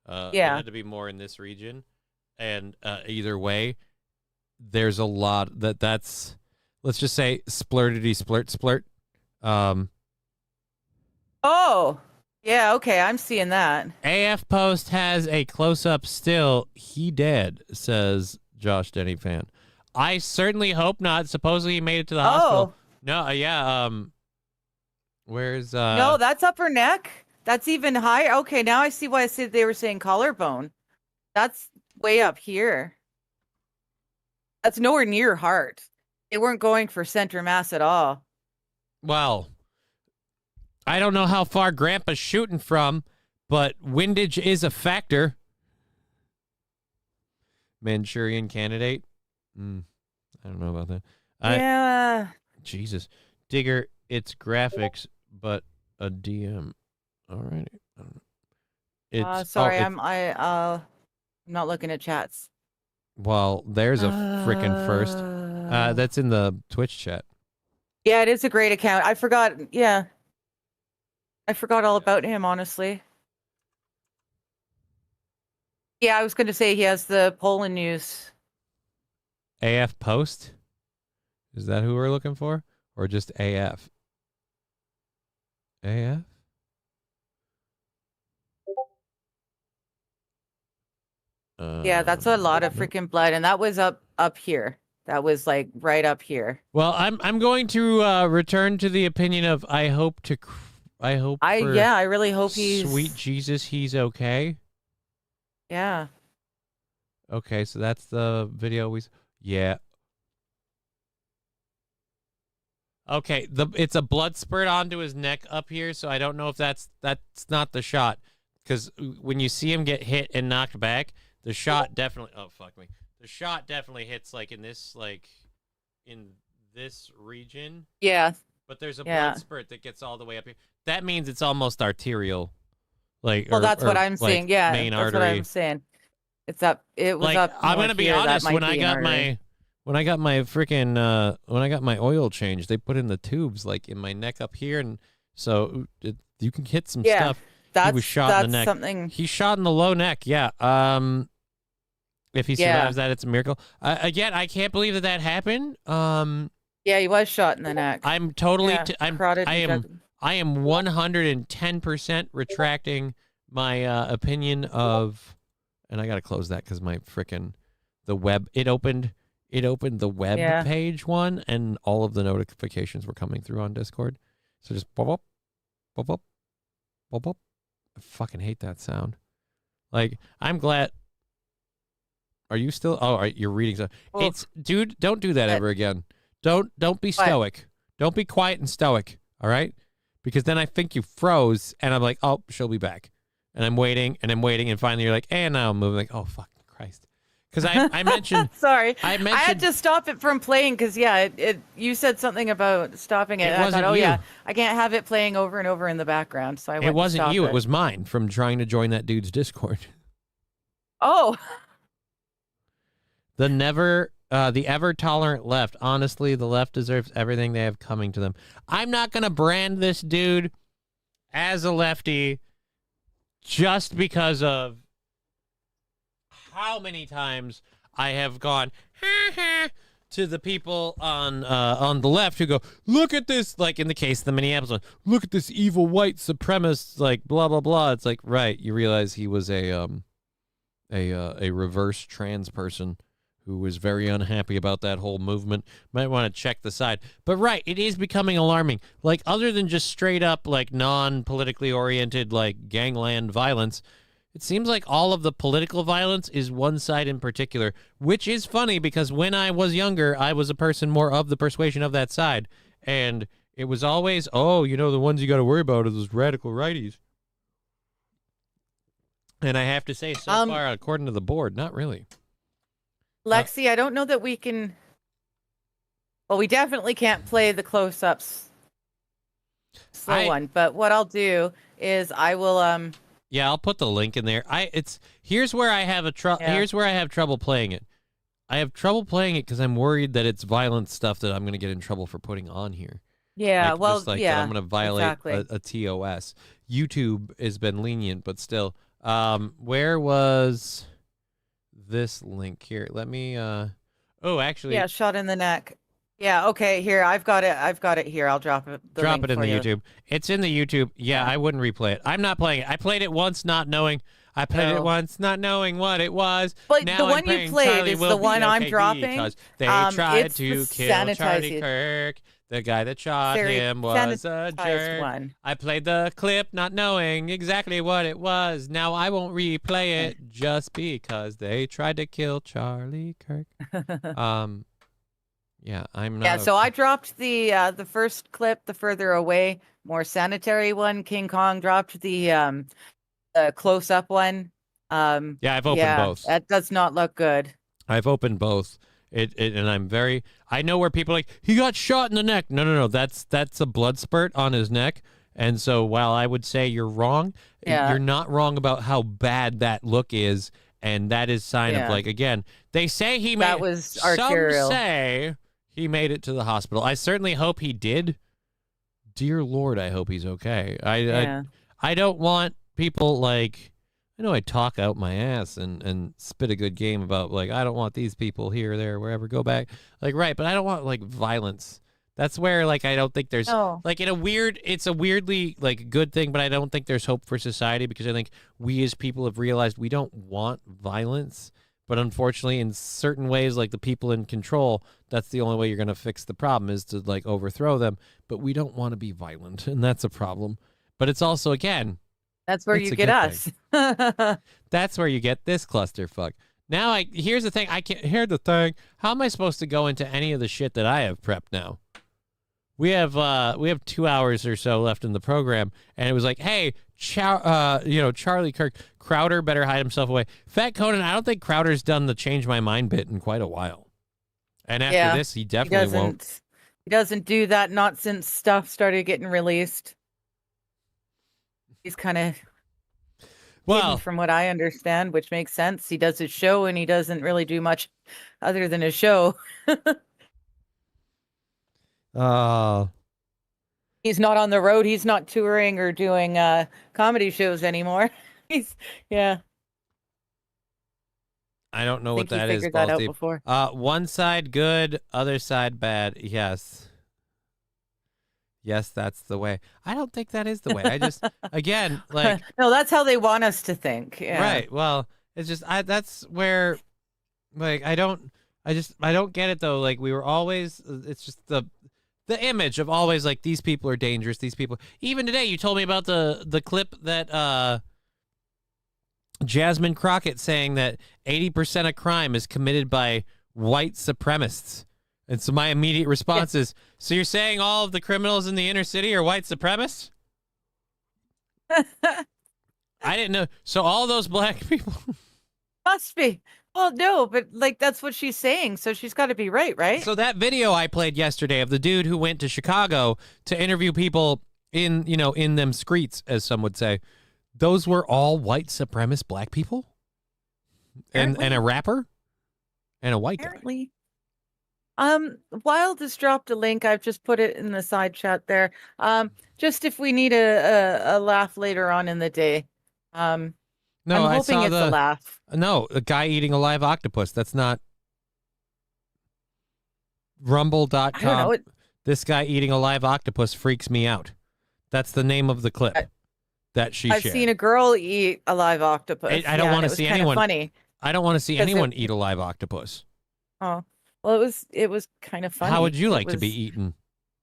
S1: It
S2: Yeah.
S1: had to be more in this region, and either way, there's a lot that's. Let's just say splurtity splurt splurt.
S2: Oh, yeah. Okay, I'm seeing that.
S1: AF Post has a close-up still. He dead, says Josh Denny fan. I certainly hope not. Supposedly he made it to the hospital. No, yeah. Where's
S2: No, that's upper neck. That's even higher. Okay, now I see why I said they were saying collarbone. That's way up here. That's nowhere near heart. They weren't going for center mass at all.
S1: Well, I don't know how far Grandpa's shooting from, but windage is a factor. Manchurian Candidate. I don't know about that.
S2: Yeah.
S1: Jesus. Digger, it's graphics, but a DM. All right.
S2: Sorry, I'm not looking at chats.
S1: Well, there's a freaking first. That's in the Twitch chat.
S2: Yeah, it is a great account. I forgot. Yeah. I forgot all about him, honestly. Yeah, I was going to say he has the Poland news.
S1: AF Post? Is that who we're looking for? Or just AF? AF?
S2: Yeah, that's a lot of freaking blood, and that was up here. That was like right up here.
S1: Well, I'm going to return to the opinion of I
S2: really hope he's
S1: sweet Jesus, he's okay.
S2: Yeah.
S1: Okay, so that's the video yeah. Okay, it's a blood spurt onto his neck up here, so I don't know if that's not the shot, because when you see him get hit and knocked back, the shot definitely the shot definitely hits in this region.
S2: Yeah.
S1: But there's a blood spurt that gets all the way up here. That means it's almost arterial.
S2: Well, that's what I'm saying. Yeah,
S1: main
S2: that's
S1: artery.
S2: what I'm saying. It's up. It was up.
S1: I'm gonna be honest. When I got my freaking when I got my oil change, they put in the tubes in my neck up here, and so you can hit some stuff. He was shot in the neck.
S2: Something.
S1: He's shot in the low neck. Yeah. If he survives that, it's a miracle. Again, I can't believe that happened.
S2: Yeah, he was shot in the neck.
S1: I'm totally. I am 110% retracting my opinion of, and I gotta close that because my frickin' the web it opened the web page one, and all of the notifications were coming through on Discord. So just pop up, pop up, pop up. I fucking hate that sound. I'm glad. Are you still? Oh, you're reading stuff. Dude, don't do that ever again. Don't be stoic. Don't be quiet and stoic. All right. Because then I think you froze, and I'm like, oh, she'll be back. And I'm waiting, and finally you're like, and now I'm moving. Oh, fuck Christ. Because I mentioned...
S2: Sorry. I had to stop it from playing because, you said something about stopping it.
S1: It wasn't
S2: I thought,
S1: you.
S2: I can't have it playing over and over in the background, so I went
S1: It wasn't
S2: to stop
S1: you.
S2: it.
S1: It was mine from trying to join that dude's Discord.
S2: Oh.
S1: The ever-tolerant left. Honestly, the left deserves everything they have coming to them. I'm not going to brand this dude as a lefty just because of how many times I have gone to the people on the left who go, look at this, in the case of the Minneapolis one, look at this evil white supremacist, blah, blah, blah. It's right, you realize he was a reverse trans person who was very unhappy about that whole movement. Might want to check the side. But right, it is becoming alarming. Other than just straight up, non-politically oriented, gangland violence, it seems like all of the political violence is one side in particular, which is funny because when I was younger, I was a person more of the persuasion of that side. And it was always, the ones you got to worry about are those radical righties. And I have to say, so far, according to the board, not really.
S2: Lexi, I don't know that we can... Well, we definitely can't play the close-ups slow one, but what I'll do is I will...
S1: Yeah, I'll put the link in there. Here's where I have here's where I have trouble playing it. I have trouble playing it because I'm worried that it's violent stuff that I'm going to get in trouble for putting on here.
S2: Yeah,
S1: that I'm going to violate a TOS. YouTube has been lenient, but still. Where was this link here? Let me actually...
S2: Yeah, shot in the neck. Yeah. Okay. Here, I've got it. I've got it here. I'll drop it. The
S1: Drop
S2: link
S1: it in
S2: for
S1: the
S2: you.
S1: YouTube. It's in the YouTube. Yeah, I wouldn't replay it. I'm not playing it. I played it once, not knowing. I played it
S2: Oh.
S1: once, not knowing what it was.
S2: But
S1: now
S2: the
S1: I'm
S2: one you
S1: praying
S2: played
S1: Charlie
S2: is
S1: will
S2: the
S1: be
S2: one I'm
S1: okay
S2: dropping.
S1: because they tried
S2: It's
S1: to
S2: the
S1: kill Charlie
S2: sanitized-
S1: Kirk. The guy that shot
S2: Very
S1: him was a
S2: sanitized
S1: jerk.
S2: one.
S1: I played the clip not knowing exactly what it was. Now I won't replay it just because they tried to kill Charlie Kirk. Yeah, I'm not.
S2: Yeah, so I dropped the first clip, the further away, more sanitary one. King Kong dropped the close up one.
S1: Yeah, I've opened both.
S2: That does not look good.
S1: I've opened both. And I'm very. I know where people are like, he got shot in the neck. No. That's a blood spurt on his neck. And so while I would say you're wrong, you're not wrong about how bad that look is. And that is sign of, like, again, they say he made.
S2: That was
S1: some
S2: arterial.
S1: say he made it to the hospital. I certainly hope he did. Dear Lord, I hope he's okay. I don't want people like. I know I talk out my ass and spit a good game about, like, I don't want these people here, there, wherever, go back. Like, right, but I don't want, like, violence. That's where, like, I don't think there's, like, it's a weirdly, like, good thing, but I don't think there's hope for society because I think we as people have realized we don't want violence. But unfortunately, in certain ways, like the people in control, that's the only way you're going to fix the problem is to, like, overthrow them. But we don't want to be violent, and that's a problem. But it's also, again...
S2: That's where you get us.
S1: That's where you get this clusterfuck. Now, here's the thing. Here's the thing. How am I supposed to go into any of the shit that I have prepped now? We have 2 hours or so left in the program, and it was like, hey, Charlie Kirk, Crowder better hide himself away. Fat Conan, I don't think Crowder's done the change my mind bit in quite a while. And after this, he definitely won't.
S2: He doesn't do that, not since stuff started getting released. He's kind of hidden from what I understand, which makes sense. He does his show and he doesn't really do much other than his show. He's not on the road. He's not touring or doing comedy shows anymore. I
S1: don't know what that is.
S2: Figured that out before.
S1: One side good, other side bad. Yes, that's the way. I don't think that is the way. I just, again, like...
S2: No, that's how they want us to think. Yeah.
S1: Right. Well, it's just, that's where, like, I don't get it, though. Like, we were always, it's just the image of always, like, these people are dangerous, these people. Even today, you told me about the clip that Jasmine Crockett saying that 80% of crime is committed by white supremacists. And so my immediate response is, so you're saying all of the criminals in the inner city are white supremacists? I didn't know. So all those black people...
S2: Must be. Well, no, but, like, that's what she's saying, so she's got to be right?
S1: So that video I played yesterday of the dude who went to Chicago to interview people in them streets, as some would say, those were all white supremacist black people? And a rapper? And a white guy.
S2: Wild has dropped a link. I've just put it in the side chat there. Just if we need a laugh later on in the day.
S1: No,
S2: I'm hoping it's a laugh.
S1: No, a guy eating a live octopus. That's not rumble.com.
S2: I don't know.
S1: This guy eating a live octopus freaks me out. That's the name of the clip that she shared.
S2: I've seen a girl eat a live octopus.
S1: I don't want to see anyone.
S2: Funny.
S1: I don't want to see anyone eat a live octopus.
S2: Oh. Well, it was kind of funny.
S1: How would you like to be eaten?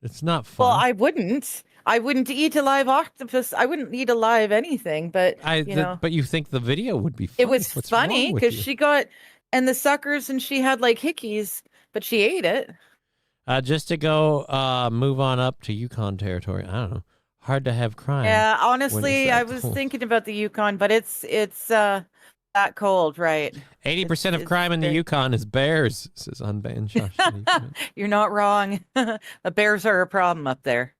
S1: It's not fun.
S2: Well, I wouldn't eat a live octopus. I wouldn't eat a live anything, but
S1: but you think the video would be funny.
S2: It was funny because she got and the suckers and she had like hickeys, but she ate it.
S1: Just to go move on up to Yukon territory. I don't know. Hard to have crime.
S2: Yeah, honestly, I was thinking about the Yukon, but it's that cold, right?
S1: 80% of crime in the Yukon is bears, says Unbanned Josh.
S2: You're not wrong. The bears are a problem up there.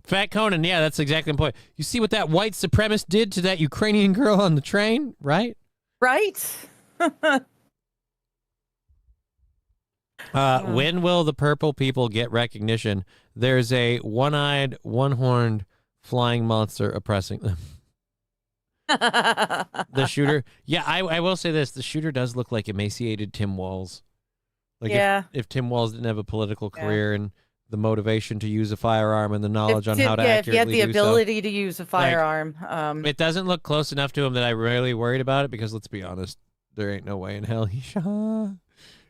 S1: Fat Conan, yeah, that's exactly the point. You see what that white supremacist did to that Ukrainian girl on the train, right?
S2: Right?
S1: When will the purple people get recognition? There's a one-eyed, one-horned flying monster oppressing them. The shooter, yeah, I will say this: the shooter does look like emaciated Tim Walz. Like
S2: Yeah.
S1: if Tim Walz didn't have a political career and the motivation to use a firearm and the knowledge on how to
S2: if you had
S1: accurately
S2: the
S1: do so.
S2: ability to use a firearm,
S1: It doesn't look close enough to him that I'm really worried about it, because let's be honest, there ain't no way in hell he shot.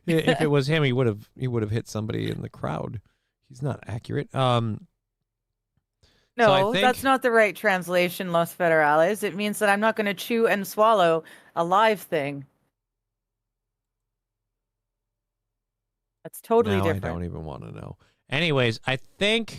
S1: If it was him, he would have hit somebody in the crowd. He's not accurate.
S2: no,
S1: so I think,
S2: that's not the right translation, Los Federales. It means that I'm not going to chew and swallow a live thing. That's totally
S1: now
S2: different.
S1: I don't even want to know. Anyways, I think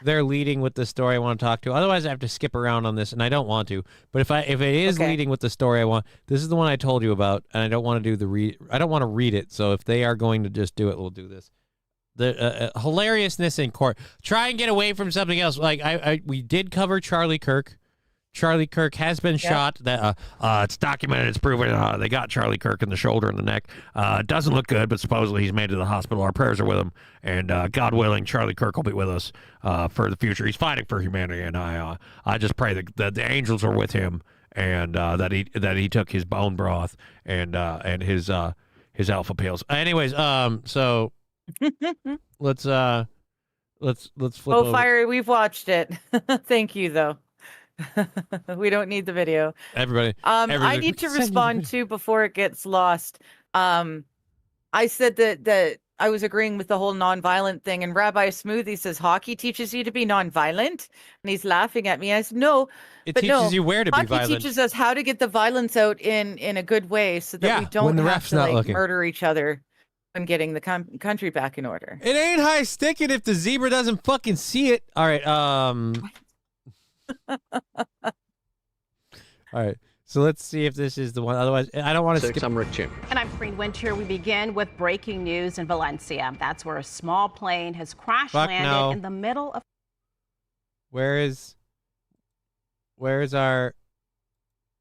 S1: they're leading with the story I want to talk to. Otherwise, I have to skip around on this, and I don't want to. But if it is leading with the story I want, this is the one I told you about, and I don't want to do I don't want to read it. So if they are going to just do it, we'll do this. The hilariousness in court. Try and get away from something else. Like we did cover Charlie Kirk. Charlie Kirk has been shot. That it's documented. It's proven. They got Charlie Kirk in the shoulder and the neck. It doesn't look good, but supposedly he's made it to the hospital. Our prayers are with him, and God willing, Charlie Kirk will be with us for the future. He's fighting for humanity, and I just pray that the angels are with him, and that he took his bone broth and his alpha pills. Anyways, so let's flip.
S2: Oh, Fiery, we've watched it. Thank you, though. We don't need the video.
S1: Everybody.
S2: I need to respond to before it gets lost. I said that I was agreeing with the whole nonviolent thing, and Rabbi Smoothie says hockey teaches you to be nonviolent, and he's laughing at me. I said no,
S1: it teaches you where to be violent.
S2: Hockey teaches us how to get the violence out in a good way, so that we don't have to murder each other when getting the country back in order.
S1: It ain't high sticking if the zebra doesn't fucking see it. All right. All right, so let's see if this is the one. Otherwise, I don't want to skip.
S10: I'm Rick Jim.
S11: And I'm Freen Winter. We begin with breaking news in Valencia. That's where a small plane has crash landed in the middle of.
S1: Where is our?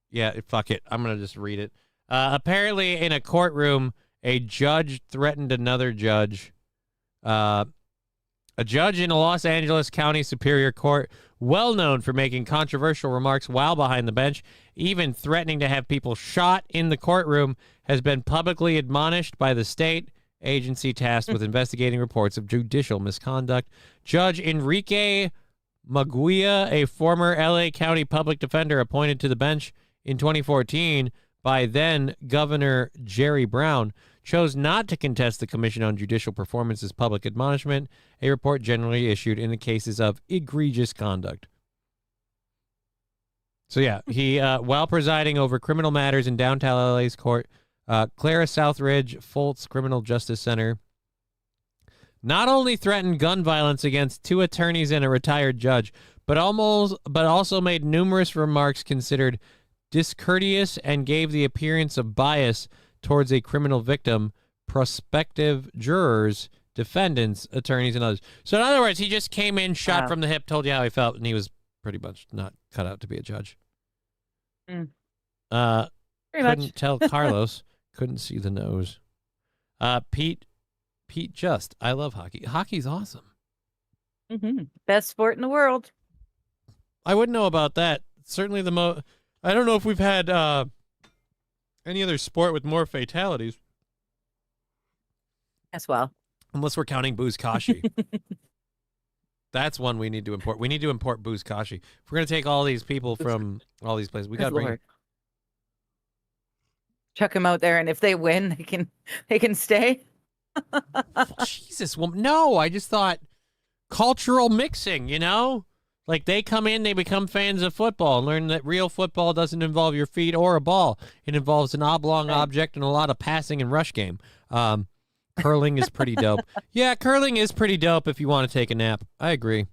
S1: Yeah, fuck it. I'm gonna just read it. Apparently, in a courtroom, a judge threatened another judge. A judge in a Los Angeles County Superior Court, well known for making controversial remarks while behind the bench, even threatening to have people shot in the courtroom, has been publicly admonished by the state agency tasked with investigating reports of judicial misconduct. Judge Enrique Maguia, a former LA County public defender appointed to the bench in 2014 by then Governor Jerry Brown, chose not to contest the Commission on Judicial Performance's public admonishment, a report generally issued in the cases of egregious conduct. So yeah, he, while presiding over criminal matters in downtown LA's court, Clara Southridge Foltz Criminal Justice Center, not only threatened gun violence against two attorneys and a retired judge, but also made numerous remarks considered discourteous and gave the appearance of bias towards a criminal victim, prospective jurors, defendants, attorneys, and others. So in other words, he just came in, shot from the hip, told you how he felt, and he was pretty much not cut out to be a judge. Couldn't tell Carlos, couldn't see the nose. Pete Just, I love hockey. Hockey's awesome.
S2: Best sport in the world.
S1: I wouldn't know about that. Certainly the I don't know if we've had any other sport with more fatalities.
S2: As well.
S1: Unless we're counting Buzkashi. That's one we need to import. We need to import Buzkashi. If we're going to take all these people from all these places, we got to bring.
S2: Chuck them out there, and if they win, they can stay.
S1: Jesus, woman. No, I just thought cultural mixing, you know? Like they come in, they become fans of football and learn that real football doesn't involve your feet or a ball. It involves an oblong object and a lot of passing and rush game. Curling is pretty dope. Yeah, curling is pretty dope if you want to take a nap. I agree.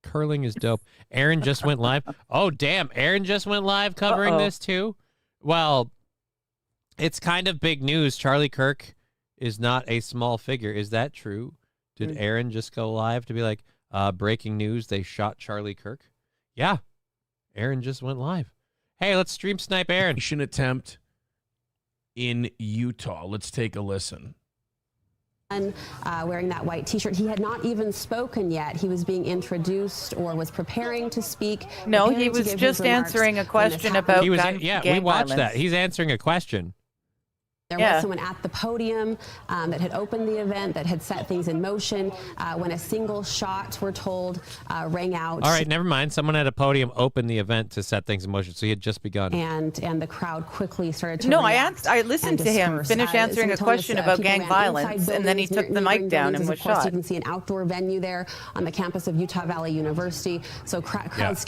S1: Curling is dope. Aaron just went live. Oh, damn. Aaron just went live covering this too? Well, it's kind of big news. Charlie Kirk is not a small figure. Is that true? Did Aaron just go live to be like, breaking news, they shot Charlie Kirk? Yeah. Aaron just went live. Hey, let's stream snipe Aaron.
S12: Attempt in Utah. Let's take a listen.
S13: Wearing that white T-shirt. He had not even spoken yet. He was being introduced or was preparing to speak.
S2: No, he was just answering a question about
S1: we watched that. He's answering a question.
S13: There was someone at the podium that had opened the event, that had set things in motion when a single shot, we're told, rang out.
S1: All right, never mind. Someone at a podium opened the event to set things in motion, so he had just begun.
S13: And the crowd quickly started to
S2: No, I listened to him finish answering a question about gang violence, and then he took the mic down and was shot.
S13: You can see an outdoor venue there on the campus of Utah Valley University. So crowds.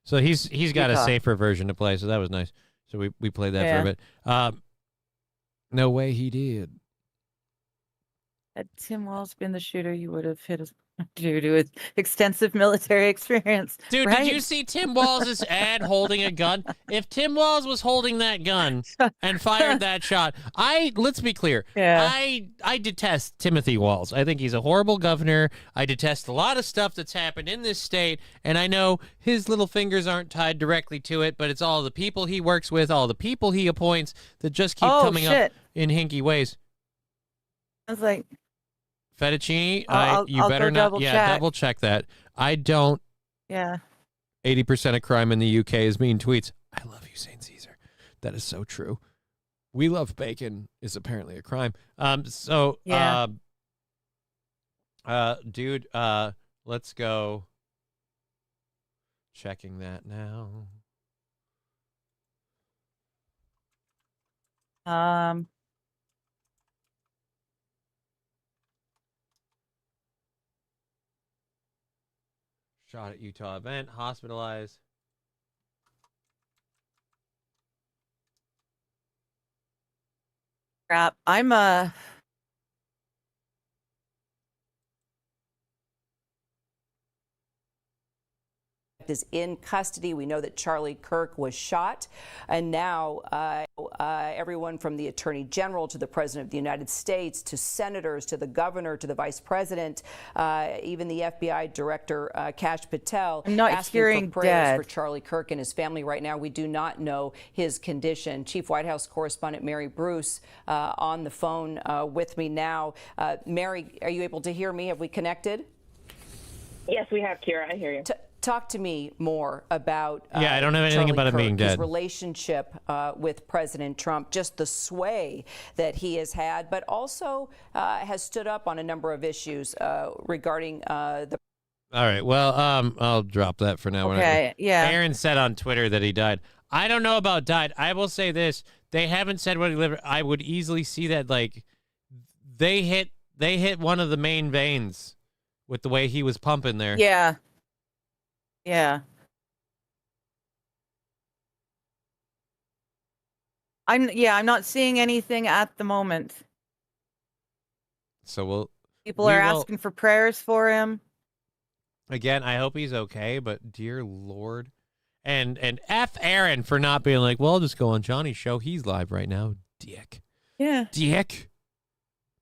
S1: So he's got a safer version to play, so that was nice. So we played that for a bit. No way he did.
S2: Had Tim Walz been the shooter, you would have hit us due to his extensive military experience.
S1: Dude,
S2: right?
S1: did you see Tim Walz's ad holding a gun? If Tim Walz was holding that gun and fired that shot, let's be clear.
S2: Yeah.
S1: I detest Timothy Walz. I think he's a horrible governor. I detest a lot of stuff that's happened in this state, and I know his little fingers aren't tied directly to it, but it's all the people he works with, all the people he appoints that just keep coming up in hinky ways.
S2: I was like,
S1: Fettuccine, you
S2: I'll
S1: better
S2: go
S1: not.
S2: double check.
S1: Double check that. I don't.
S2: Yeah.
S1: 80% of crime in the UK is mean tweets. I love you, St. Caesar. That is so true. We love bacon is apparently a crime. Dude, let's go. Checking that now. Shot at Utah event, hospitalized.
S2: Crap.
S10: Is in custody. We know that Charlie Kirk was shot, and now everyone from the Attorney General to the President of the United States to senators to the governor to the Vice President, even the FBI Director Kash Patel,
S2: I'm not
S10: asking
S2: hearing
S10: for prayers
S2: dead.
S10: for Charlie Kirk and his family right now. We do not know his condition. Chief White House Correspondent Mary Bruce on the phone with me now. Mary, are you able to hear me? Have we connected?
S14: Yes, we have, Kira. I hear you.
S10: Talk to me more about
S1: I don't know anything
S10: Charlie
S1: about him
S10: Kirk,
S1: being dead.
S10: His relationship with President Trump, just the sway that he has had, but also has stood up on a number of issues regarding the.
S1: All right. Well, I'll drop that for now.
S2: Okay. Yeah.
S1: Aaron said on Twitter that he died. I don't know about died. I will say this: they haven't said what he lived. I would easily see that they hit one of the main veins with the way he was pumping there.
S2: Yeah. Yeah. I'm not seeing anything at the moment.
S1: So
S2: people are asking for prayers for him.
S1: Again, I hope he's okay, but dear Lord. And F Aaron for not being like, well, I'll just go on Johnny's show. He's live right now. Dick.
S2: Yeah.
S1: Dick.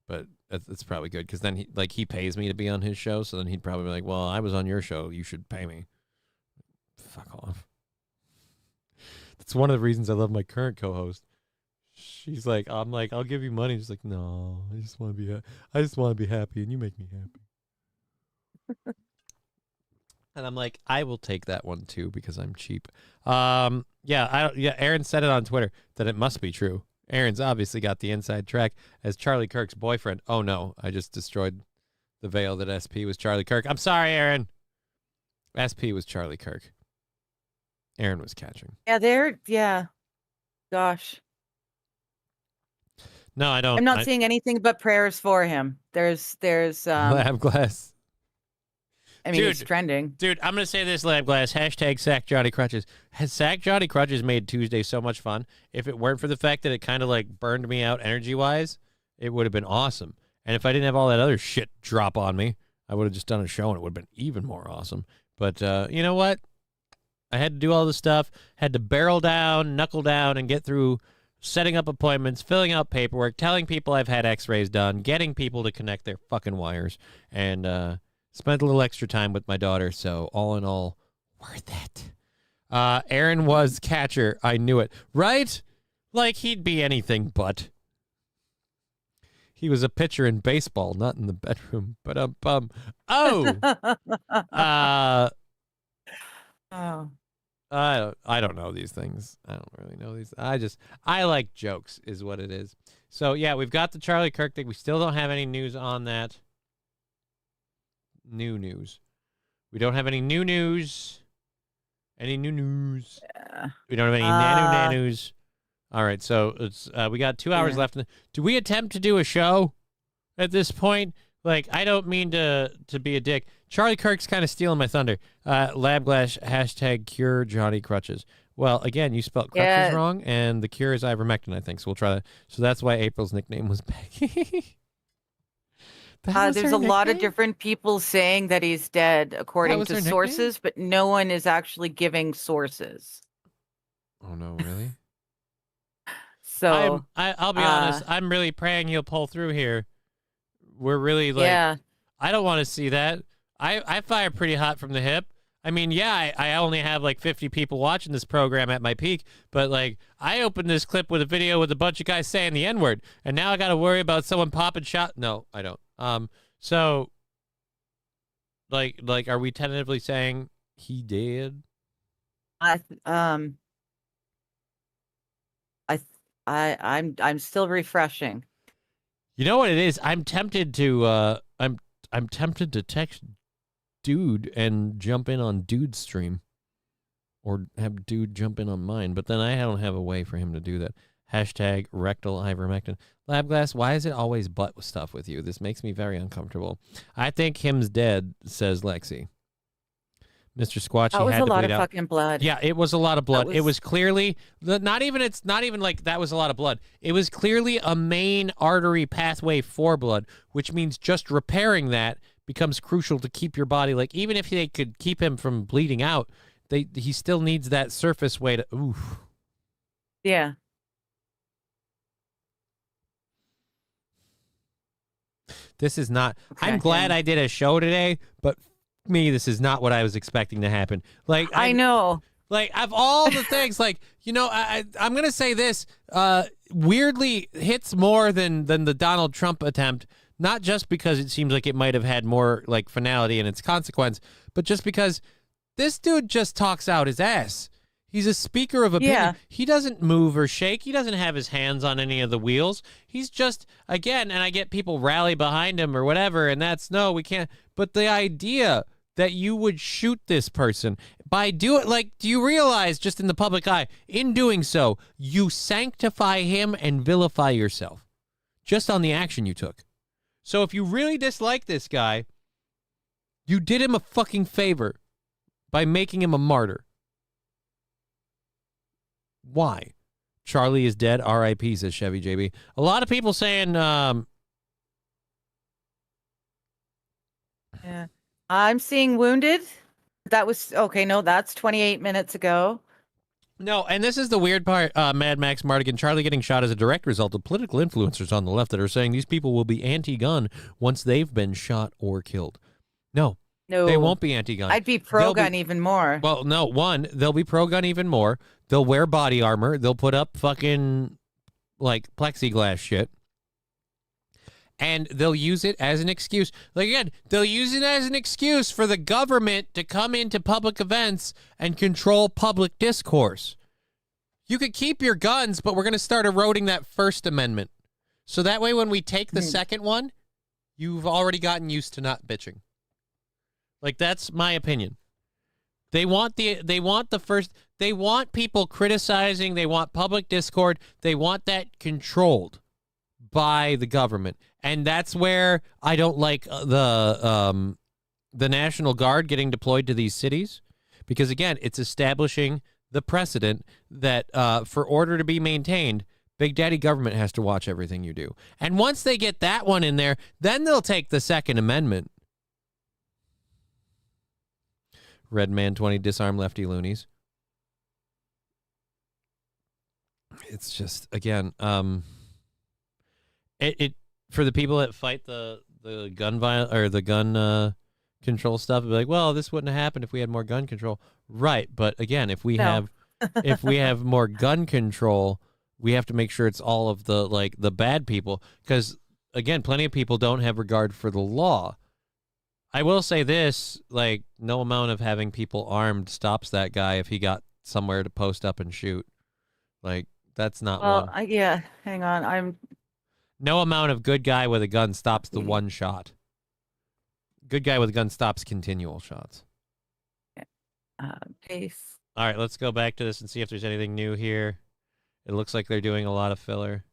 S1: But it's probably good because then he pays me to be on his show, so then he'd probably be like, well, I was on your show. You should pay me. Fuck off. That's one of the reasons I love my current co-host. She's like, I'm like, I'll give you money. She's like, no, I just want to be happy, and you make me happy. And I'm like, I will take that one too because I'm cheap. Aaron said it on Twitter that it must be true. Aaron's obviously got the inside track as Charlie Kirk's boyfriend. Oh no, I just destroyed the veil that SP was Charlie Kirk. I'm sorry, Aaron. SP was Charlie Kirk. Aaron was catching.
S2: Yeah. Gosh.
S1: No, I don't.
S2: I'm not seeing anything but prayers for him. There's
S1: Lab Glass.
S2: I mean, it's trending.
S1: Dude, I'm going to say this, Lab Glass. # Sack Johnny Crutches. Has Sack Johnny Crutches made Tuesday so much fun? If it weren't for the fact that it kind of burned me out energy-wise, it would have been awesome. And if I didn't have all that other shit drop on me, I would have just done a show and it would have been even more awesome. But you know what? I had to do all this stuff, had to barrel down, knuckle down, and get through setting up appointments, filling out paperwork, telling people I've had x-rays done, getting people to connect their fucking wires, and spent a little extra time with my daughter. So all in all, worth it. Aaron was catcher. I knew it. Right? Like he'd be anything but. He was a pitcher in baseball, not in the bedroom. But oh.
S2: Oh.
S1: I don't know these things. I don't really know these. I like jokes is what it is. So, yeah, we've got the Charlie Kirk thing. We still don't have any news on that. New news. We don't have any new news. Any new news?
S2: Yeah.
S1: We don't have any nanu-nanus. All right, so it's we got 2 hours left. Do we attempt to do a show at this point? Like, I don't mean to be a dick. Charlie Kirk's kind of stealing my thunder. Labglash, #cure johnny-krutches. Well, again, you spelled crutches wrong, and the cure is ivermectin, I think. So we'll try that. So that's why April's nickname was Becky.
S2: There's a lot of different people saying that he's dead, according to sources, but no one is actually giving sources.
S1: Oh, no, really?
S2: So
S1: I'll be honest. I'm really praying he'll pull through here. We're really like, I don't want to see that. I fire pretty hot from the hip. I mean, yeah, I only have like 50 people watching this program at my peak, but like I opened this clip with a video with a bunch of guys saying the N-word, and now I got to worry about someone popping shot. No, I don't. So like, are we tentatively saying he did?
S2: I'm still refreshing.
S1: You know what it is? I'm tempted to I'm tempted to text Dude and jump in on Dude's stream, or have Dude jump in on mine, but then I don't have a way for him to do that. #rectal ivermectin. Labglass, why is it always butt stuff with you? This makes me very uncomfortable. I think him's dead, says Lexi. Mr. Squatchy
S2: that was
S1: had
S2: a
S1: to
S2: lot
S1: bleed
S2: of
S1: out.
S2: fucking blood.
S1: Yeah, it was a lot of blood. It was clearly it's not even like that was a lot of blood. It was clearly a main artery pathway for blood, which means just repairing that becomes crucial to keep your body, like, even if they could keep him from bleeding out, he still needs that surface way to oof.
S2: Yeah.
S1: This is not I'm glad I did a show today, but me, this is not what I was expecting to happen. Like
S2: I know.
S1: Like, of all the things, like, you know, I'm going to say this, weirdly hits more than the Donald Trump attempt, not just because it seems like it might have had more, like, finality in its consequence, but just because this dude just talks out his ass. He's a speaker of opinion.
S2: Yeah.
S1: He doesn't move or shake. He doesn't have his hands on any of the wheels. He's just, again, and I get people rally behind him or whatever, and that's, no, we can't. But the idea that you would shoot this person by do you realize, just in the public eye, in doing so, you sanctify him and vilify yourself just on the action you took. So if you really dislike this guy, you did him a fucking favor by making him a martyr. Why? Charlie is dead. R.I.P. says Chevy JB. A lot of people saying,
S2: yeah. I'm seeing wounded. That was okay. No, that's 28 minutes ago.
S1: No, and this is the weird part, Mad Max Mardigan. Charlie getting shot as a direct result of political influencers on the left that are saying these people will be anti-gun once they've been shot or killed. No, they won't be anti-gun.
S2: I'd be pro-gun even more.
S1: Well, no, one, they'll be pro-gun even more. They'll wear body armor. They'll put up fucking, like, plexiglass shit. And they'll use it as an excuse. Like, again, they'll use it as an excuse for the government to come into public events and control public discourse. You could keep your guns, but we're going to start eroding that First Amendment. So that way, when we take the second one, you've already gotten used to not bitching. Like, that's my opinion. They want the first, they want people criticizing, they want public discord, they want that controlled by the government. And that's where I don't like the National Guard getting deployed to these cities, because again, it's establishing the precedent that for order to be maintained, Big Daddy government has to watch everything you do. And once they get that one in there, then they'll take the Second Amendment. Redman 20, disarm lefty loonies. It's just, again, it for the people that fight the gun control stuff, it'd be like, well, this wouldn't have happened if we had more gun control. Right, but again, if we have more gun control, we have to make sure it's all of the bad people, because again, plenty of people don't have regard for the law. I will say this, like, no amount of having people armed stops that guy if he got somewhere to post up and shoot. Like, that's not one.
S2: Yeah, hang on.
S1: No amount of good guy with a gun stops the one shot. Good guy with a gun stops continual shots.
S2: Pace.
S1: All right, let's go back to this and see if there's anything new here. It looks like they're doing a lot of filler.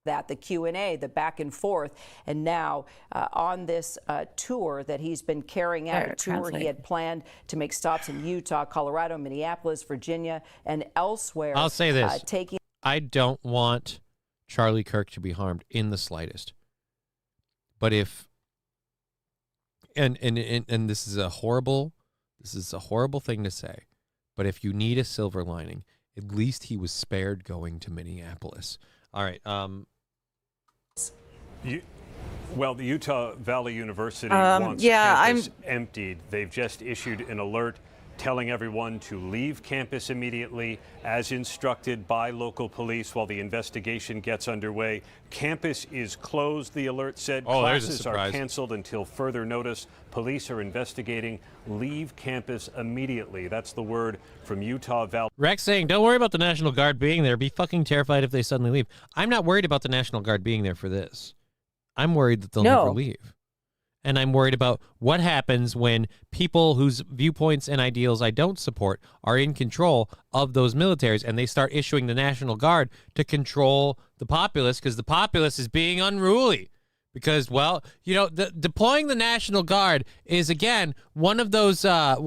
S10: That the Q&A, the back and forth, and now on this tour that he's been carrying out, a tour he had planned to make stops in Utah, Colorado, Minneapolis, Virginia, and elsewhere.
S1: I'll say this. I don't want Charlie Kirk to be harmed in the slightest. But if and this is a horrible thing to say, but if you need a silver lining, at least he was spared going to Minneapolis. All right.
S15: Well, the Utah Valley University wants campus emptied. They've just issued an alert telling everyone to leave campus immediately, as instructed by local police while the investigation gets underway. Campus is closed, the alert said. Classes are canceled until further notice. Police are investigating. Leave campus immediately. That's the word from Utah Valley.
S1: Rex saying, don't worry about the National Guard being there. Be fucking terrified if they suddenly leave. I'm not worried about the National Guard being there for this. I'm worried that they'll never leave. And I'm worried about what happens when people whose viewpoints and ideals I don't support are in control of those militaries, and they start issuing the National Guard to control the populace, because the populace is being unruly. Because, well, you know, deploying the National Guard is, again, one of those death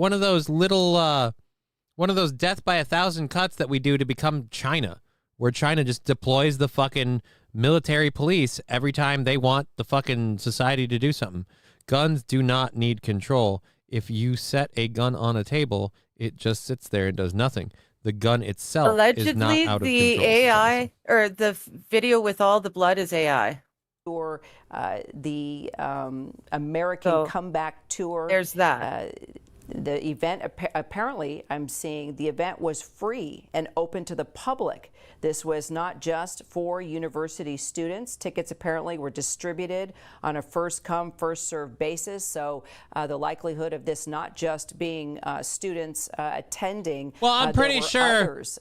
S1: by 1,000 cuts that we do to become China, where China just deploys the fucking military police every time they want the fucking society to do something. Guns do not need control. If you set a gun on a table, it just sits there and does nothing. The gun itself is not out of control.
S2: Allegedly, the AI or the video with all the blood is AI.
S10: Or the American Comeback Tour.
S2: There's that.
S10: The event, apparently, I'm seeing the event was free and open to the public. This was not just for university students. Tickets apparently were distributed on a first-come, first-served basis. So the likelihood of this not just being students attending.
S1: Well, I'm pretty sure
S10: others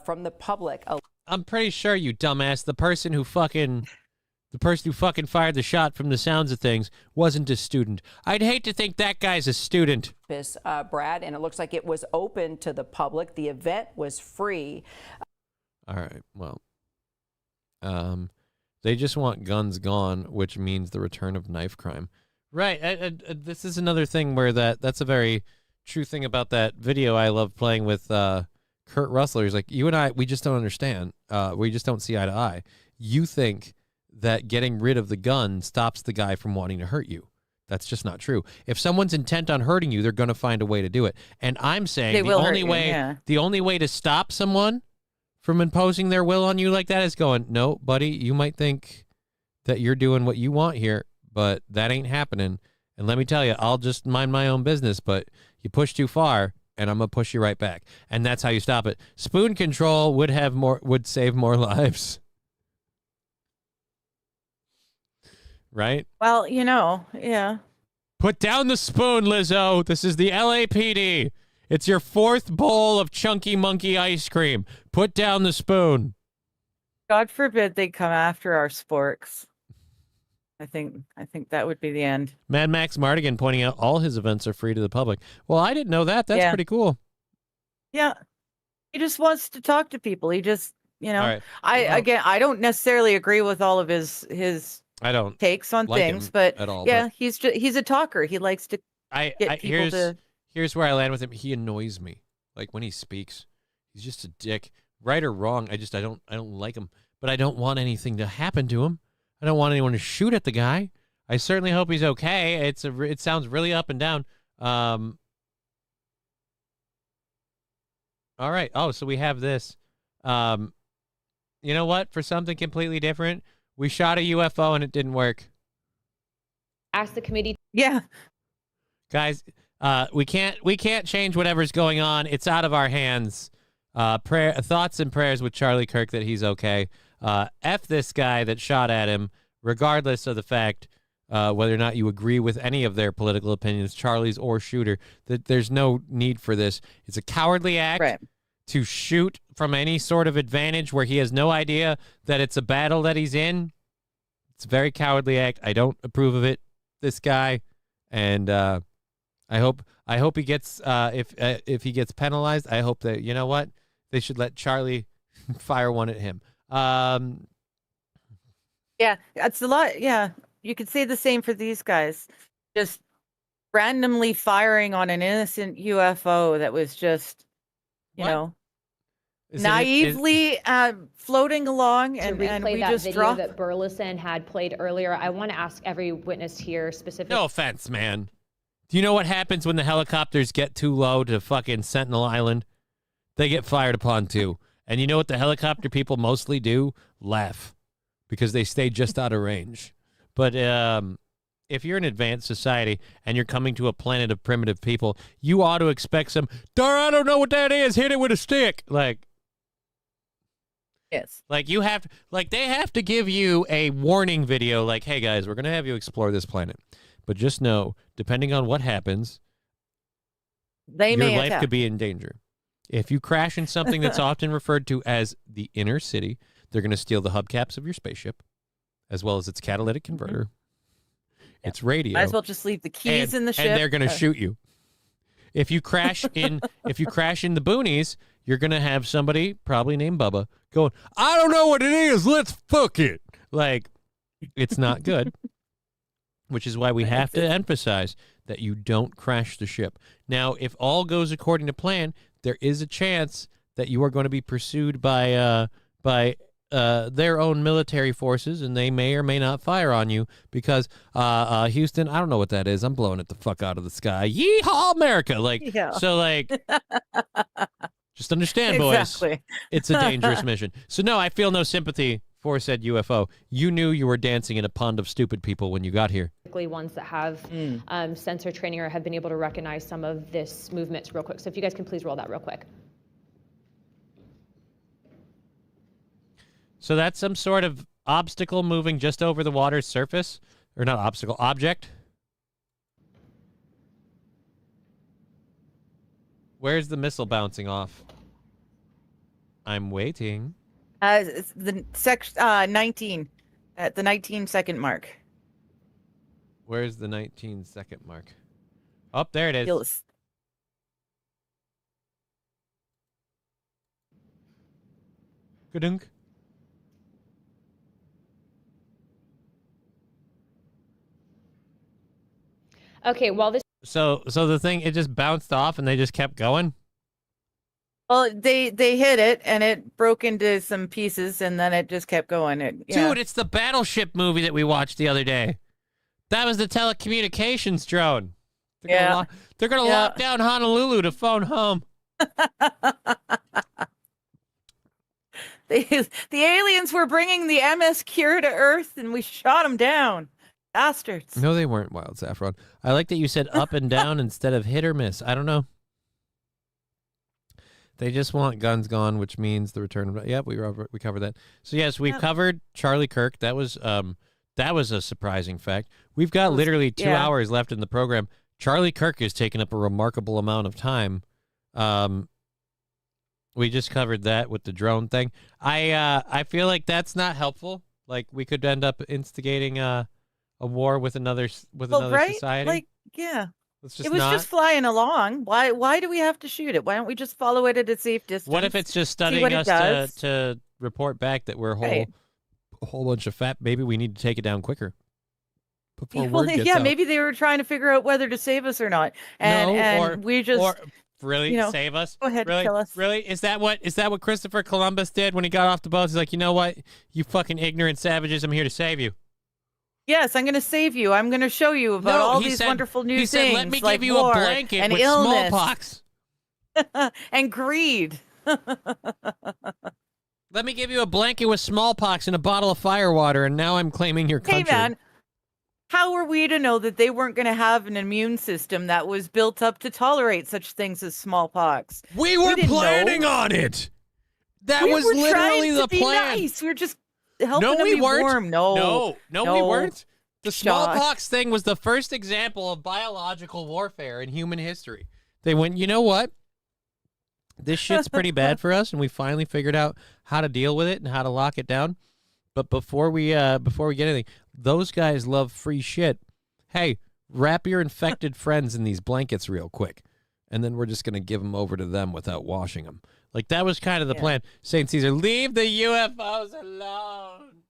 S10: from the public.
S1: I'm pretty sure, you dumbass, the person who fucking fired the shot, from the sounds of things, wasn't a student. I'd hate to think that guy's a student.
S10: Brad, and it looks like it was open to the public. The event was free.
S1: All right, well, they just want guns gone, which means the return of knife crime. Right, this is another thing where that's a very true thing about that video I love playing with Kurt Russell. He's like, you and I, we just don't understand. We just don't see eye to eye. You think that getting rid of the gun stops the guy from wanting to hurt you. That's just not true. If someone's intent on hurting you, they're going to find a way to do it. And I'm saying the only way to stop someone from imposing their will on you like that is going, no, buddy, you might think that you're doing what you want here, but that ain't happening. And let me tell you, I'll just mind my own business, but you push too far, and I'm going to push you right back. And that's how you stop it. Spoon control would save more lives. Right?
S2: Well, you know, yeah.
S1: Put down the spoon, Lizzo. This is the LAPD. It's your 4th bowl of Chunky Monkey ice cream. Put down the spoon.
S2: God forbid they come after our sporks. I think that would be the end.
S1: Mad Max Mardigan pointing out all his events are free to the public. Well, I didn't know that. That's pretty cool.
S2: Yeah. He just wants to talk to people. He just, you know,
S1: right.
S2: I don't necessarily agree with all of his
S1: I don't
S2: takes on
S1: like
S2: things,
S1: him
S2: but
S1: at all,
S2: yeah, he's a talker. He likes to get people to.
S1: Here's where I land with him. He annoys me. Like when he speaks, he's just a dick. Right or wrong, I don't like him. But I don't want anything to happen to him. I don't want anyone to shoot at the guy. I certainly hope he's okay. It sounds really up and down. All right. Oh, so we have this. You know what? For something completely different, we shot a UFO and it didn't work.
S14: Ask the committee.
S2: Yeah.
S1: Guys, we can't change whatever's going on. It's out of our hands. Thoughts and prayers with Charlie Kirk that he's okay. F this guy that shot at him, regardless of the fact whether or not you agree with any of their political opinions, Charlie's or Shooter. That there's no need for this. It's a cowardly act to shoot from any sort of advantage where he has no idea that it's a battle that he's in. It's a very cowardly act. I don't approve of it, this guy. And I hope he gets, if he gets penalized, I hope that, you know what? They should let Charlie fire one at him.
S2: Yeah, that's a lot. Yeah, you could say the same for these guys. Just randomly firing on an innocent UFO that was just, you know, naively floating along,
S14: To
S2: and
S14: replay
S2: we
S14: that
S2: just
S14: video
S2: dropped.
S14: that Burleson had played earlier, I want to ask every witness here specifically.
S1: No offense, man. Do you know what happens when the helicopters get too low to fucking Sentinel Island? They get fired upon too. And you know what the helicopter people mostly do? Laugh. Because they stay just out of range. But if you're an advanced society and you're coming to a planet of primitive people, you ought to expect some, I don't know what that is, hit it with a stick. Like,
S2: yes.
S1: Like you have, like they have to give you a warning video like, hey guys, we're going to have you explore this planet. But just know, depending on what happens,
S2: your
S1: life could be in danger. If you crash in something that's often referred to as the inner city, they're going to steal the hubcaps of your spaceship, as well as its catalytic converter, its radio.
S2: Might as well just leave the keys in the ship.
S1: And they're going to shoot you. If you crash in, the boonies, you're going to have somebody, probably named Bubba, going, I don't know what it is. Let's fuck it. Like, it's not good. Which is why we have to emphasize that you don't crash the ship. Now, if all goes according to plan, there is a chance that you are going to be pursued by their own military forces, and they may or may not fire on you because Houston, I don't know what that is. I'm blowing it the fuck out of the sky. Yeehaw, America! Just understand, boys.
S2: Exactly.
S1: It's a dangerous mission. So no, I feel no sympathy for said UFO. You knew you were dancing in a pond of stupid people when you got here.
S14: Ones that have sensor training or have been able to recognize some of this movements real quick. So if you guys can please roll that real quick.
S1: So that's some sort of obstacle moving just over the water's surface? Or not obstacle, object? Where's the missile bouncing off? I'm waiting.
S2: It's the 19 at the 19-second mark.
S1: Where's the 19-second mark? Oh, there it is. Ka-dunk.
S14: Okay, while this.
S1: So the thing, it just bounced off and they just kept going?
S2: Well, they hit it and it broke into some pieces and then it just kept going.
S1: Dude, it's the Battleship movie that we watched the other day. That was the telecommunications drone. They're gonna lock down Honolulu to phone home.
S2: The aliens were bringing the MS Cure to Earth and we shot them down. Bastards.
S1: No, they weren't, Wild Saffron. I like that you said up and down instead of hit or miss. I don't know. They just want guns gone, which means the return of... Yep, we covered that. So, yes, we've covered Charlie Kirk. That was a surprising fact. We've got literally 2 hours left in the program. Charlie Kirk has taken up a remarkable amount of time. We just covered that with the drone thing. I feel like that's not helpful. Like, we could end up instigating a war with another society.
S2: Like, yeah.
S1: It
S2: was just flying along. Why do we have to shoot it? Why don't we just follow it at a safe distance?
S1: What if it's just studying us to report back that we're a whole bunch of fat? Maybe we need to take it down quicker. Before word gets out.
S2: Maybe they were trying to figure out whether to save us or not. And we just
S1: really save us.
S2: Go ahead,
S1: really,
S2: kill us.
S1: Really? Is that what Christopher Columbus did when he got off the boat? He's like, you know what? You fucking ignorant savages, I'm here to save you.
S2: Yes, I'm going to save you. I'm going to show you about all these wonderful new things.
S1: He said, let me
S2: like
S1: give you
S2: war
S1: a blanket
S2: and
S1: with
S2: illness
S1: smallpox.
S2: and greed.
S1: Let me give you a blanket with smallpox and a bottle of firewater, and now I'm claiming your country.
S2: Hey, man, how were we to know that they weren't going to have an immune system that was built up to tolerate such things as smallpox?
S12: We were planning on it. That was literally the plan.
S2: Nice. We were just helping them be warm.
S1: No, we weren't. The smallpox thing was the first example of biological warfare in human history. They went, you know what? This shit's pretty bad for us, and we finally figured out how to deal with it and how to lock it down. But before we get anything, those guys love free shit. Hey, wrap your infected friends in these blankets real quick, and then we're just going to give them over to them without washing them. Like, that was kind of the plan. St. Caesar, leave the UFOs alone.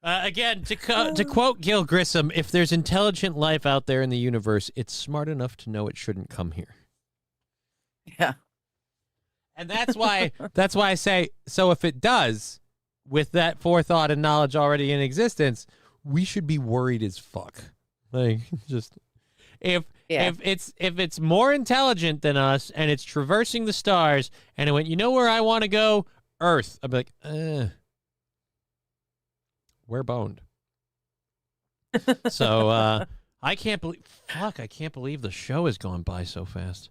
S1: Again, to quote Gil Grissom, if there's intelligent life out there in the universe, it's smart enough to know it shouldn't come here.
S2: Yeah.
S1: And that's why I say, so if it does, with that forethought and knowledge already in existence, we should be worried as fuck. Like, just if it's more intelligent than us and it's traversing the stars and it went, you know where I want to go? Earth. I'd be like, we're boned. So I can't believe the show has gone by so fast.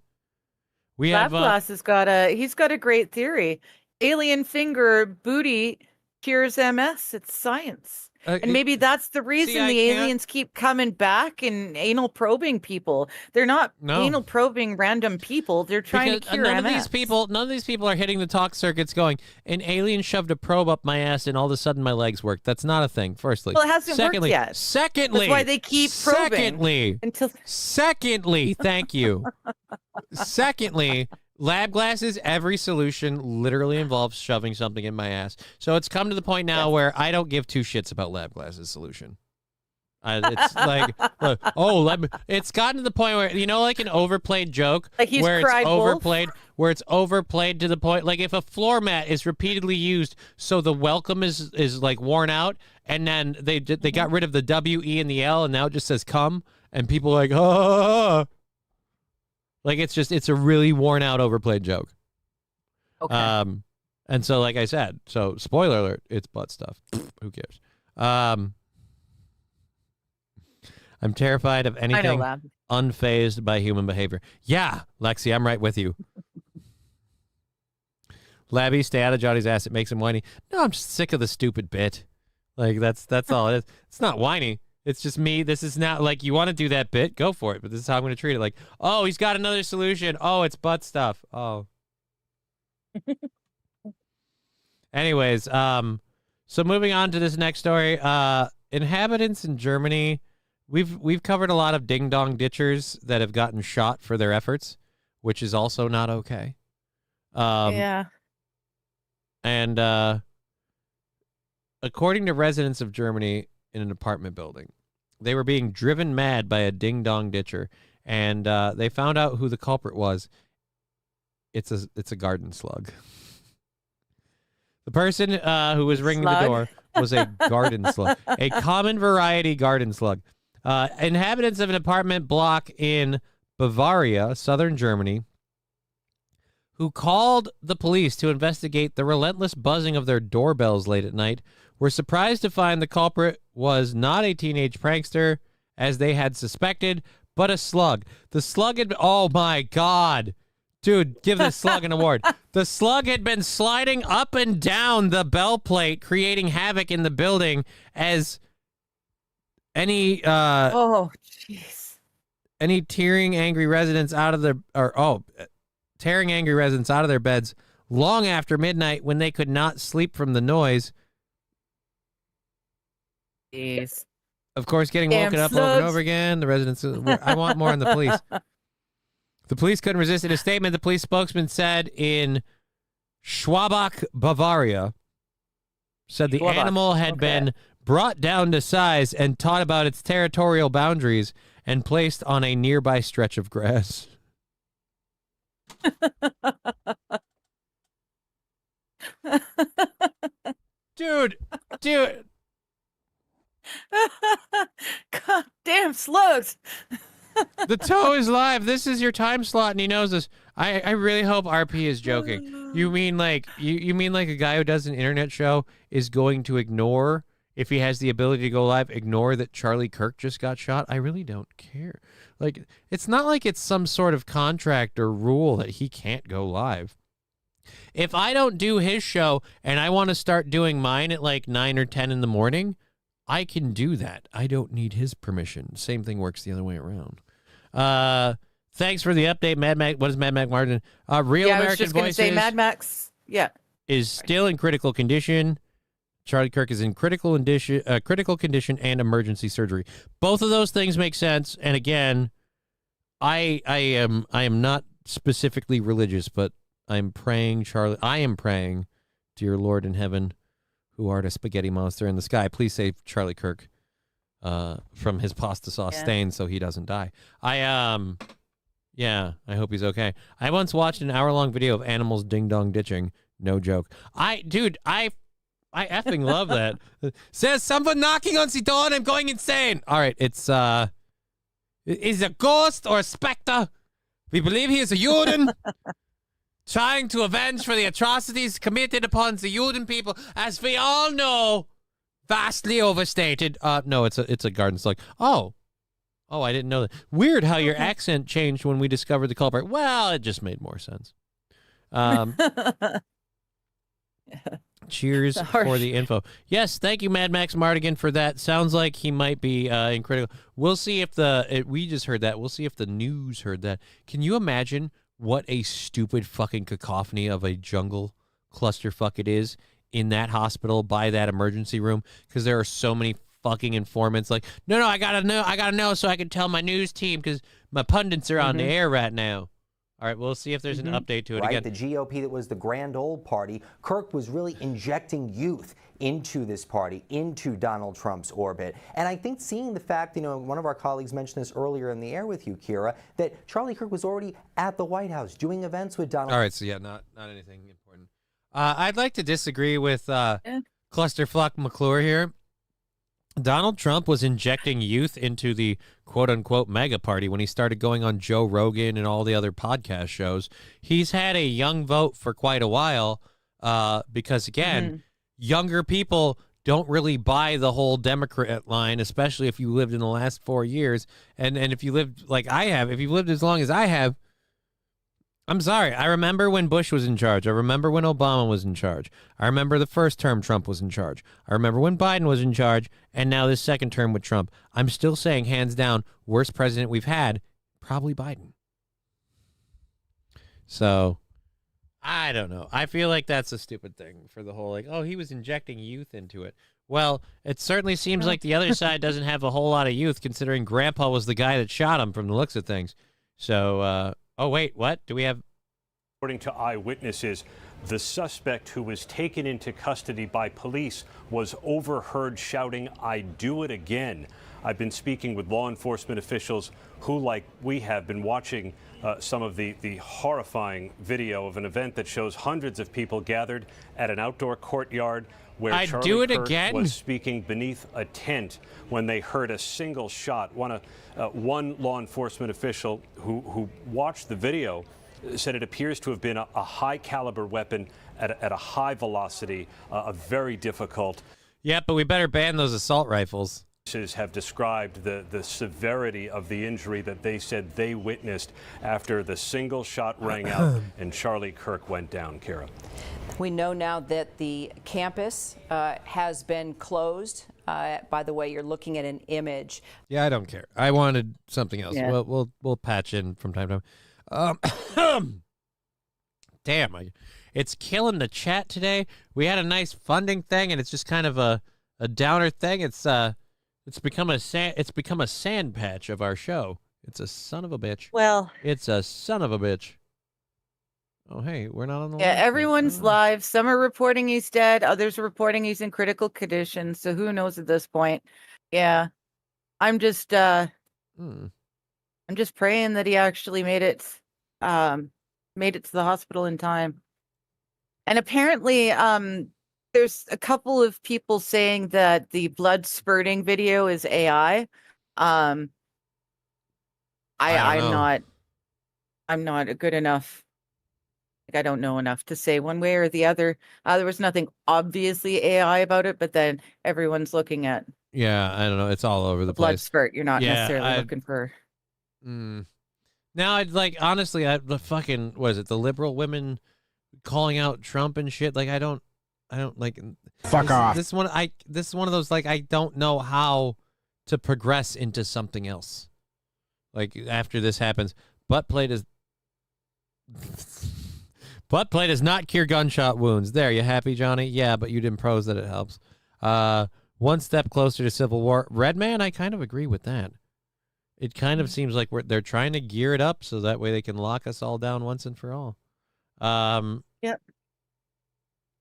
S1: We have
S2: Lapglass has got a great theory. Alien finger booty cures MS. It's science. And maybe that's the reason the aliens keep coming back and anal probing people. They're not anal probing random people. They're trying to cure
S1: none
S2: MS.
S1: None of these people are hitting the talk circuits going, an alien shoved a probe up my ass and all of a sudden my legs worked. That's not a thing, firstly.
S2: Well, it hasn't worked yet.
S1: Secondly.
S2: That's why they keep probing.
S1: Secondly, thank you. Secondly, lab glasses, every solution literally involves shoving something in my ass. So it's come to the point now where I don't give two shits about lab glasses solution. It's like, it's gotten to the point where, you know, like an overplayed joke,
S2: like he's
S1: where
S2: cried
S1: where it's overplayed to the point, like if a floor mat is repeatedly used, so the welcome is like worn out, and then they got rid of the W, E, and the L, and now it just says come, and people are like, oh. Like, it's a really worn out, overplayed joke.
S2: Okay.
S1: And so, like I said, so spoiler alert, it's butt stuff. Who cares? I'm terrified of anything unfazed by human behavior. Yeah, Lexi, I'm right with you. Labby, stay out of Johnny's ass. It makes him whiny. No, I'm just sick of the stupid bit. Like, that's all it is. It's not whiny. It's just me. This is not like, you want to do that bit, go for it. But this is how I'm going to treat it. Like, oh, he's got another solution. Oh, it's butt stuff. Oh. Anyways, so moving on to this next story. Inhabitants in Germany, we've covered a lot of ding dong ditchers that have gotten shot for their efforts, which is also not okay.
S2: Yeah.
S1: And according to residents of Germany in an apartment building, they were being driven mad by a ding-dong ditcher, and they found out who the culprit was. It's a garden slug. The person who was ringing the door was a garden slug, a common variety garden slug. Inhabitants of an apartment block in Bavaria, southern Germany, who called the police to investigate the relentless buzzing of their doorbells late at night, were surprised to find the culprit was not a teenage prankster, as they had suspected, but a slug. The slug had... Oh, my God. Dude, give this slug an award. The slug had been sliding up and down the bell plate, creating havoc in the building as any...
S2: oh, jeez.
S1: Any tearing angry residents out of their... tearing angry residents out of their beds long after midnight when they could not sleep from the noise.
S2: Jeez.
S1: Of course, getting woken up over and over again. The residents... I want more on the police. The police couldn't resist. In a statement, the police spokesman said in Schwabach, Bavaria, said the animal had been brought down to size and taught about its territorial boundaries and placed on a nearby stretch of grass. Dude.
S2: God damn slugs.
S1: The toe is live. This is your time slot, and he knows this. I really hope RP is joking. You mean like you mean like a guy who does an internet show is going to ignore, if he has the ability to go live, ignore that Charlie Kirk just got shot? I really don't care. Like, it's not like it's some sort of contract or rule that he can't go live. If I don't do his show and I want to start doing mine at like 9 or 10 in the morning, I can do that. I don't need his permission. Same thing works the other way around. Thanks for the update, Mad Max. What is Mad Max Martin? Real
S2: I was
S1: American
S2: just going to
S1: Voices
S2: say Mad Max. Yeah.
S1: is still in critical condition. Charlie Kirk is in critical condition and emergency surgery. Both of those things make sense. And again, I am not specifically religious, but I am praying, dear Lord in heaven, who art a spaghetti monster in the sky, please save Charlie Kirk from his pasta sauce stain so he doesn't die. I hope he's okay. I once watched an hour-long video of animals ding-dong ditching. No joke. I effing love that. Says someone knocking on the door and I'm going insane. All right, it's is a ghost or a specter. We believe he is a Juden trying to avenge for the atrocities committed upon the Juden people, as we all know, vastly overstated. No, it's a garden slug. Oh, I didn't know that. Weird how your accent changed when we discovered the culprit. Well, it just made more sense. Cheers for the info. Yes, thank you, Mad Max Mardigan, for that. Sounds like he might be in critical. We'll see if we just heard that. We'll see if the news heard that. Can you imagine what a stupid fucking cacophony of a jungle clusterfuck it is in that hospital by that emergency room? Because there are so many fucking informants. Like, no, I gotta know so I can tell my news team because my pundits are on the air right now. All right, we'll see if there's an update to it again.
S16: The GOP that was the grand old party, Kirk was really injecting youth into this party, into Donald Trump's orbit. And I think seeing the fact, one of our colleagues mentioned this earlier in the air with you, Kira, that Charlie Kirk was already at the White House doing events with Donald.
S1: All right, so not anything important. I'd like to disagree with Clusterfuck McClure here. Donald Trump was injecting youth into the quote-unquote mega party when he started going on Joe Rogan and all the other podcast shows. He's had a young vote for quite a while because, again, younger people don't really buy the whole Democrat line, especially if you lived in the last 4 years. And if you lived like I have, if you've lived as long as I have, I'm sorry. I remember when Bush was in charge. I remember when Obama was in charge. I remember the first term Trump was in charge. I remember when Biden was in charge, and now this second term with Trump. I'm still saying, hands down, worst president we've had, probably Biden. So, I don't know. I feel like that's a stupid thing for the whole, he was injecting youth into it. Well, it certainly seems like the other side doesn't have a whole lot of youth, considering Grandpa was the guy that shot him from the looks of things. So, oh, wait, what? Do we have...
S15: According to eyewitnesses, the suspect who was taken into custody by police was overheard shouting, "I do it again." I've been speaking with law enforcement officials who, like we have, been watching some of the horrifying video of an event that shows hundreds of people gathered at an outdoor courtyard where Charlie Kirk was speaking beneath a tent when they heard a single shot. One law enforcement official who watched the video said it appears to have been a high-caliber weapon at a high velocity, a very difficult.
S1: Yeah, but we better ban those assault rifles.
S15: Have described the severity of the injury that they said they witnessed after the single shot rang out and Charlie Kirk went down, Kira.
S10: We know now that the campus has been closed. By the way, you're looking at an image.
S1: Yeah, I don't care. I wanted something else.
S10: Yeah.
S1: We'll patch in from time to time. Damn, it's killing the chat today. We had a nice funding thing, and it's just kind of a downer thing. It's become a sand patch of our show. It's a son of a bitch.
S2: Well,
S1: it's a son of a bitch. Oh, hey, we're not on the line.
S2: Yeah, everyone's live. Some are reporting he's dead. Others are reporting he's in critical condition. So who knows at this point? Yeah, I'm just praying that he actually made it to the hospital in time. And apparently, there's a couple of people saying that the blood spurting video is AI. I'm not a good enough. I don't know enough to say one way or the other. There was nothing obviously AI about it, but then everyone's looking at.
S1: Yeah, I don't know. It's all over the
S2: blood
S1: place.
S2: spurt. You're not necessarily looking for.
S1: Now, honestly, the fucking, what is it? The liberal women calling out Trump and shit. Like, I don't like.
S12: Fuck off.
S1: This is one of those, I don't know how to progress into something else. Like, after this happens. Butt play does not cure gunshot wounds. There, you happy, Johnny? Yeah, but you didn't prose that it helps. One step closer to civil war. Redman, I kind of agree with that. It kind of seems like they're trying to gear it up so that way they can lock us all down once and for all.
S2: Yep.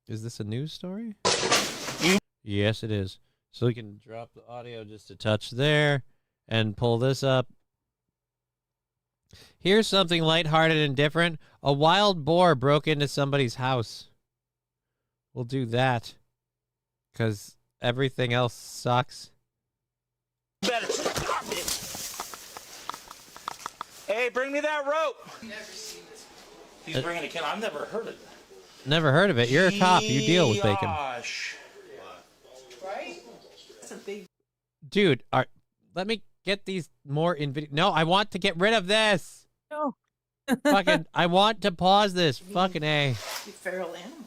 S1: Is this a news story? Yes, it is. So we can drop the audio just a touch there and pull this up. Here's something lighthearted and different. A wild boar broke into somebody's house. We'll do that because everything else sucks.
S17: Better stop it. Hey, bring me that rope. Never seen this. He's bringing a kid. I've never heard of it.
S1: Never heard of it. You're a cop. You deal with bacon.
S17: Right? That's a big...
S1: Dude, let me get these more in video. No, I want to get rid of this.
S2: No.
S1: Fucking, I want to pause this. Fucking A.
S17: You feral animal.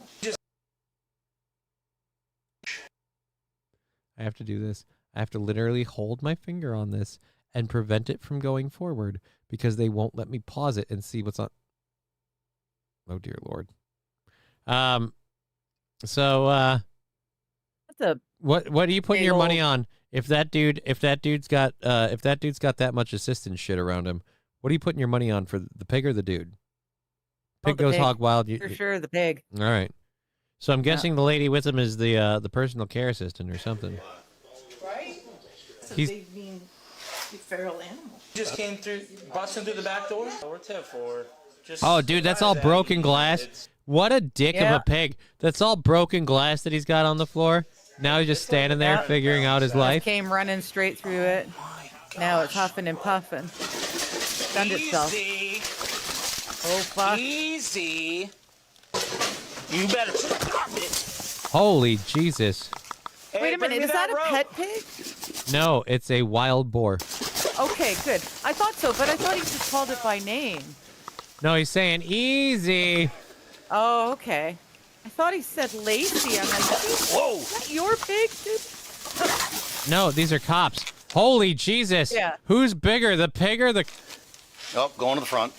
S1: I have to do this. I have to literally hold my finger on this and prevent it from going forward because they won't let me pause it and see what's on. Oh, dear Lord. So, what are you putting your money on? If that dude's got that much assistance shit around him, what are you putting your money on for the pig or the dude? Pig goes hog wild.
S2: For sure, the pig.
S1: All right. So I'm guessing the lady with him is the personal care assistant or something.
S17: Right? That's a big, mean, feral animal. Just came through, busting through the back door. We're 10-4.
S1: Oh, dude, that's all broken glass. What a dick of a pig. That's all broken glass that he's got on the floor. Now he's just standing there figuring out his life.
S2: Came running straight through it. Now it's huffing and puffing. Stunned itself. Oh, fuck.
S17: Easy. You better stop it.
S1: Holy Jesus.
S17: Hey,
S2: wait a minute, is that a pet pig?
S1: No, it's a wild boar.
S2: Okay, good. I thought so, but I thought he just called it by name.
S1: No, he's saying easy.
S2: Oh, okay. I thought he said Lacey. I'm like, whoa, is that your pig, dude?
S1: No, these are cops. Holy Jesus.
S2: Yeah.
S1: Who's bigger, the pig or the...
S17: Oh, going to the front.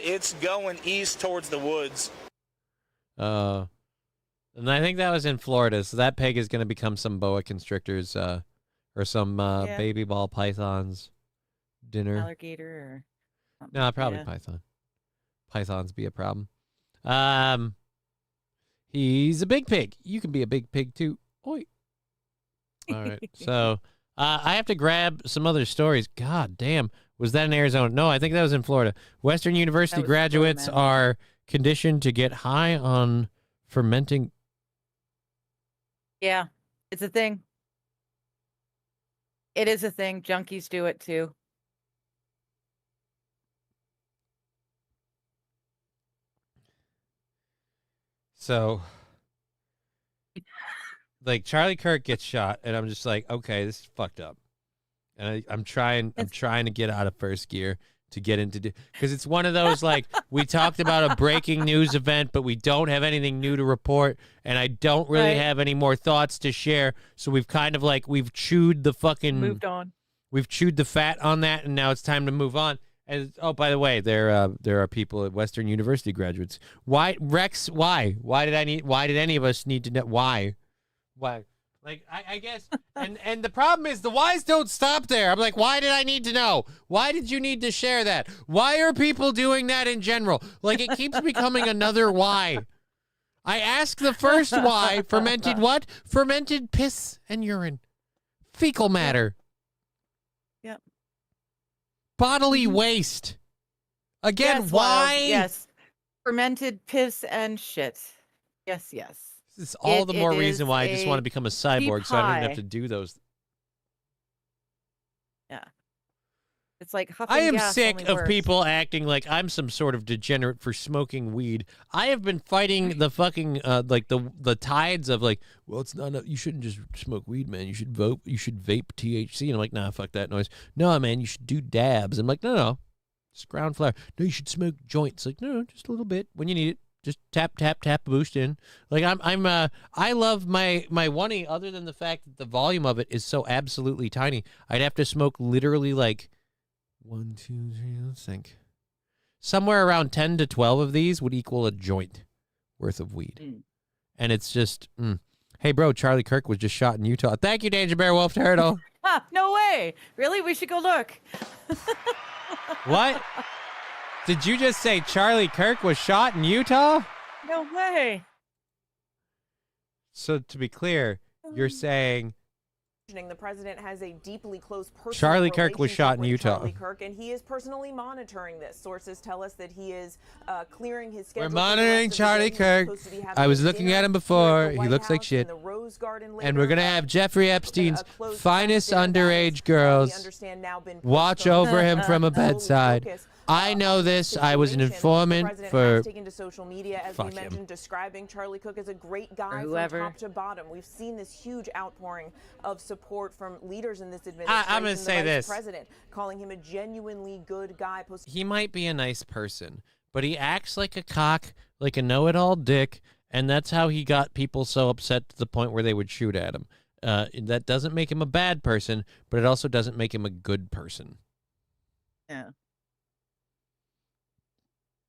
S17: It's going east towards the woods.
S1: And I think that was in Florida, so that pig is going to become some boa constrictors or some baby ball pythons dinner.
S2: Alligator or...
S1: No, probably python. Pythons be a problem. He's a big pig. You can be a big pig too. Oi. All right. So I have to grab some other stories. God damn. Was that in Arizona? No, I think that was in Florida. Western University graduates are conditioned to get high on fermenting.
S2: Yeah, it's a thing. It is a thing. Junkies do it too.
S1: So, like, Charlie Kirk gets shot, and I'm just like, okay, this is fucked up. And I'm trying to get out of first gear to get into, because it's one of those, like, we talked about a breaking news event, but we don't have anything new to report, and I don't really have any more thoughts to share. So we've kind of like, we've chewed the fucking,
S2: moved on.
S1: We've chewed the fat on that, and now it's time to move on. And oh, by the way, there are people at Western University graduates. Why, Rex? Why? Why did any of us need to know why? Why? Like, I guess, and the problem is the whys don't stop there. I'm like, why did I need to know? Why did you need to share that? Why are people doing that in general? Like, it keeps becoming another why. I ask the first why, fermented what? Fermented piss and urine. Fecal matter.
S2: Yep.
S1: Bodily waste. Again,
S2: yes,
S1: why?
S2: Wild, yes. Fermented piss and shit. Yes, yes.
S1: This is all the more reason why I just want to become a cyborg so I don't even have to do those.
S2: Yeah. It's like huffing
S1: I am
S2: gas,
S1: sick
S2: only
S1: of
S2: worse.
S1: people acting like I'm some sort of degenerate for smoking weed. I have been fighting the fucking like the tides of like, well, it's not you shouldn't just smoke weed, man. You should vape THC. And I'm like, nah, fuck that noise. No, man, you should do dabs. I'm like, no. It's ground flower. No, you should smoke joints. Like, no, just a little bit when you need it. Just tap, boost in. Like I love my oney, other than the fact that the volume of it is so absolutely tiny. I'd have to smoke literally like 1, 2, 3, let's think. Somewhere around 10 to 12 of these would equal a joint worth of weed. And it's just, hey, bro, Charlie Kirk was just shot in Utah. Thank you, Danger Bear Wolf Turtle.
S2: No way. Really? We should go look.
S1: What? Did you just say Charlie Kirk was shot in Utah?
S2: No way.
S1: So to be clear, you're saying
S18: The president has a deeply close personal
S1: Charlie Kirk was shot in
S18: with
S1: Utah.
S18: Charlie Kirk, and he is personally monitoring this. Sources tell us that he is clearing his schedule.
S1: we're monitoring Charlie Kirk. I was looking at him before. He looks like shit. And we're going to have Jeffrey Epstein's finest underage girls watch over him from a bedside. I know this. I was an informant for.
S18: Taken to social media, as we mentioned, describing Charlie Kirk as a great guy from top to bottom. We've seen this huge outpouring of support from leaders in this administration.
S1: I'm going to say this.
S18: President calling him a genuinely good guy.
S1: He might be a nice person, but he acts like a cock, like a know-it-all dick, and that's how he got people so upset to the point where they would shoot at him. That doesn't make him a bad person, but it also doesn't make him a good person.
S2: Yeah.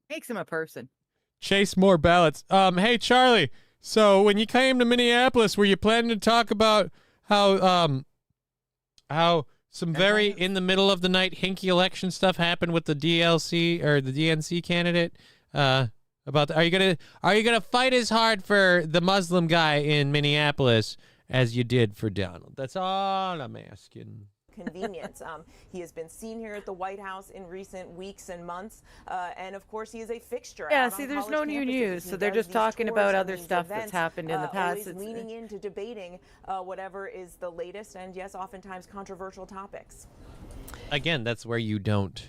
S2: Makes him a person.
S1: Chase more ballots. Hey, Charlie. So when you came to Minneapolis, were you planning to talk about how some very in the middle of the night hinky election stuff happened with the DLC or the DNC candidate? About are you gonna fight as hard for the Muslim guy in Minneapolis as you did for Donald? That's all I'm asking.
S18: Convenience. He has been seen here at the White House in recent weeks and months, and of course he is a fixture.
S2: Yeah, see, there's no new news, so they're just talking about other stuff that's happened in the past.
S18: Always leaning into debating whatever is the latest and, yes, oftentimes controversial topics.
S1: Again, that's where you don't.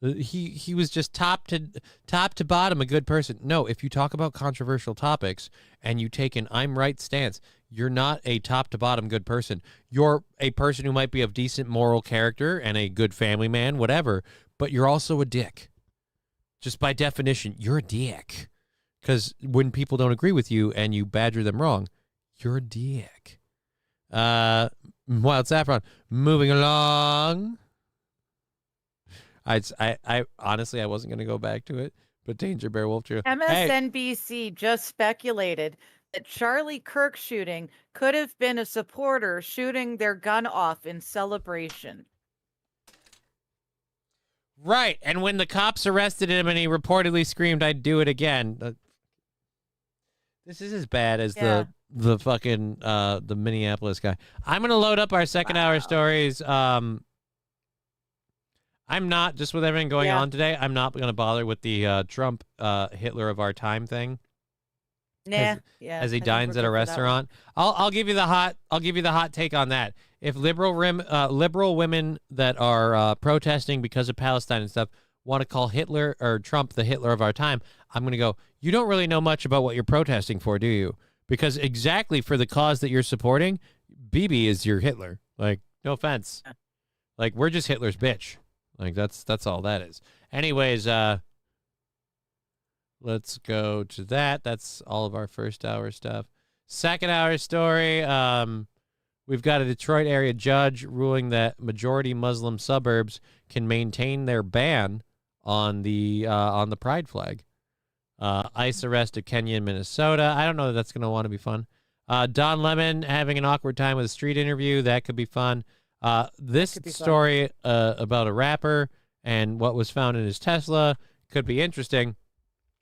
S1: He was just top to bottom a good person. No, if you talk about controversial topics and you take an I'm right stance, you're not a top to bottom good person. You're a person who might be of decent moral character and a good family man, whatever, but you're also a dick. Just by definition, you're a dick. Because when people don't agree with you and you badger them wrong, you're a dick. Wild Saffron, moving along. I honestly, I wasn't going to go back to it, but Danger Bear Wolf True.
S2: MSNBC just speculated that Charlie Kirk shooting could have been a supporter shooting their gun off in celebration.
S1: Right, and when the cops arrested him and he reportedly screamed, "I'd do it again." This is as bad as the fucking the Minneapolis guy. I'm going to load up our second hour stories. I'm not, just with everything going on today, I'm not going to bother with the Trump Hitler of our time thing.
S2: Nah,
S1: as he dines at a restaurant. I'll give you the hot take on that. If liberal women that are protesting because of Palestine and stuff want to call Hitler or Trump the Hitler of our time, I'm going to go, you don't really know much about what you're protesting for, do you? Because exactly for the cause that you're supporting, Bibi is your Hitler. Like, no offense. Like, we're just Hitler's bitch. Like, that's all that is. Anyways, let's go to that. That's all of our first hour stuff. Second hour story, we've got a Detroit area judge ruling that majority Muslim suburbs can maintain their ban on the pride flag. ICE arrest of Kenya and Minnesota. I don't know that that's going to want to be fun. Don Lemon having an awkward time with a street interview. That could be fun. This story about a rapper and what was found in his Tesla could be interesting.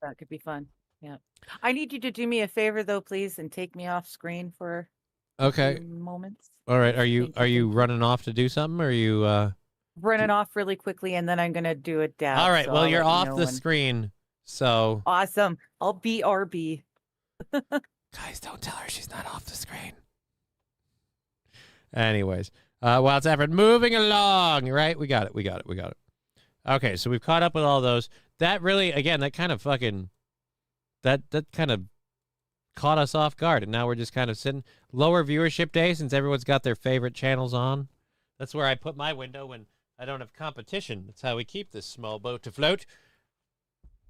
S2: That could be fun. Yeah. I need you to do me a favor though, please, and take me off screen for a few moments.
S1: All right. Are you running off to do something, or are you
S2: running off really quickly, and then I'm gonna do a dab.
S1: All right.
S2: So
S1: well,
S2: I'll
S1: you're
S2: let you
S1: off
S2: know
S1: the screen. So
S2: awesome. I'll BRB.
S1: Guys, don't tell her she's not off the screen. Anyways, Wild Saffron, moving along, right? We got it. Okay, so we've caught up with all those. That really, again, that kind of fucking, that kind of caught us off guard, and now we're just kind of sitting. Lower viewership day since everyone's got their favorite channels on. That's where I put my window when I don't have competition. That's how we keep this small boat afloat.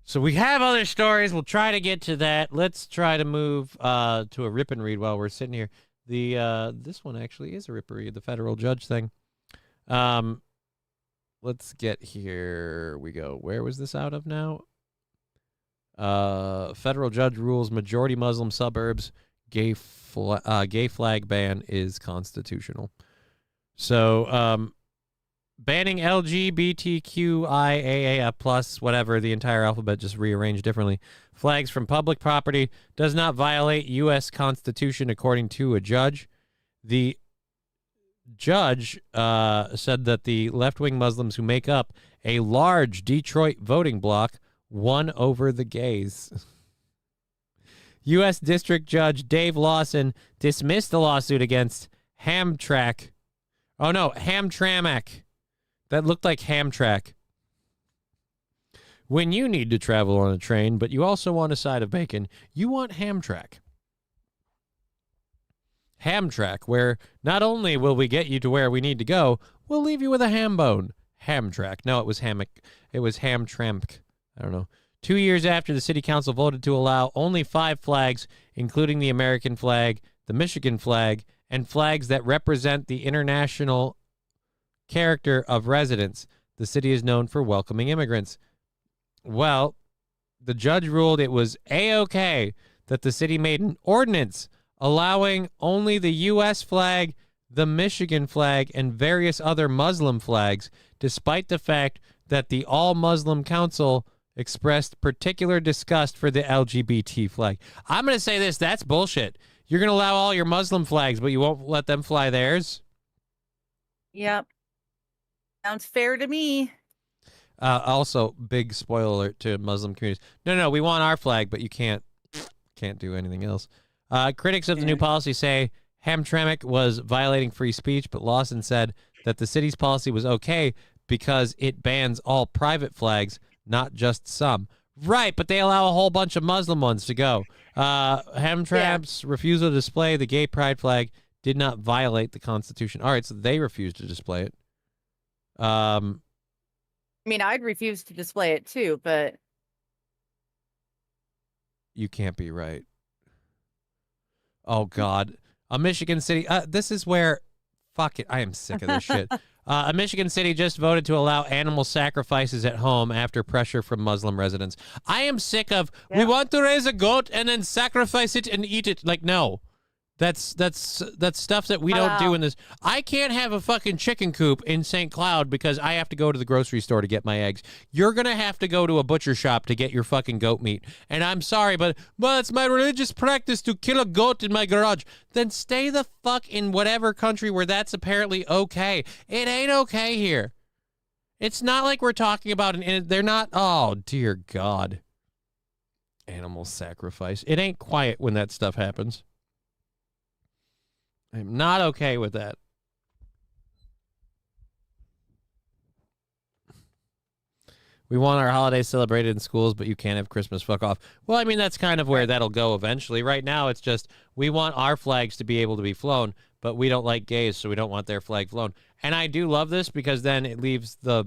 S1: So we have other stories. We'll try to get to that. Let's try to move to a rip and read while we're sitting here. The this one actually is a rip and read, the federal judge thing. Let's let's get here. We go. Where was this out of now? Federal judge rules majority Muslim suburbs gay flag ban is constitutional. So, banning LGBTQIAA plus whatever, the entire alphabet just rearranged differently, flags from public property does not violate U.S. Constitution, according to a judge. The judge said that the left-wing Muslims who make up a large Detroit voting bloc won over the gays. U.S. District Judge Dave Lawson dismissed the lawsuit against Hamtramck. Oh, no, Hamtramck. That looked like Hamtramck. When you need to travel on a train, but you also want a side of bacon, you want Hamtramck. Hamtramck, where not only will we get you to where we need to go, we'll leave you with a ham bone. Hamtramck. No, it was Hammock. It was Hamtramck. I don't know. 2 years after the city council voted to allow only 5 flags, including the American flag, the Michigan flag, and flags that represent the international character of residents, the city is known for welcoming immigrants. Well, the judge ruled it was A-OK that the city made an ordinance allowing only the U.S. flag, the Michigan flag, and various other Muslim flags, despite the fact that the All-Muslim Council expressed particular disgust for the LGBT flag. I'm going to say this, that's bullshit. You're going to allow all your Muslim flags, but you won't let them fly theirs?
S2: Yep. Sounds fair to me.
S1: Also, big spoiler alert to Muslim communities. No, we want our flag, but you can't do anything else. Critics of the new policy say Hamtramck was violating free speech, but Lawson said that the city's policy was okay because it bans all private flags, not just some. Right, but they allow a whole bunch of Muslim ones to go. Hamtramck's refusal to display the gay pride flag did not violate the Constitution. All right, so they refused to display it.
S2: I mean, I'd refuse to display it too, but
S1: you can't be right. Oh, God. A Michigan city. This is where, fuck it, I am sick of this shit. A Michigan city just voted to allow animal sacrifices at home after pressure from Muslim residents. I am sick of, we want to raise a goat and then sacrifice it and eat it. Like, no. That's stuff that we don't do in this. I can't have a fucking chicken coop in St. Cloud because I have to go to the grocery store to get my eggs. You're going to have to go to a butcher shop to get your fucking goat meat. And I'm sorry, but it's my religious practice to kill a goat in my garage. Then stay the fuck in whatever country where that's apparently okay. It ain't okay here. It's not like we're talking about they're not, oh, dear God. Animal sacrifice. It ain't quiet when that stuff happens. I'm not okay with that. We want our holidays celebrated in schools, but you can't have Christmas. Fuck off. Well, I mean, that's kind of where that'll go eventually. Right now, it's just we want our flags to be able to be flown, but we don't like gays, so we don't want their flag flown. And I do love this because then it leaves the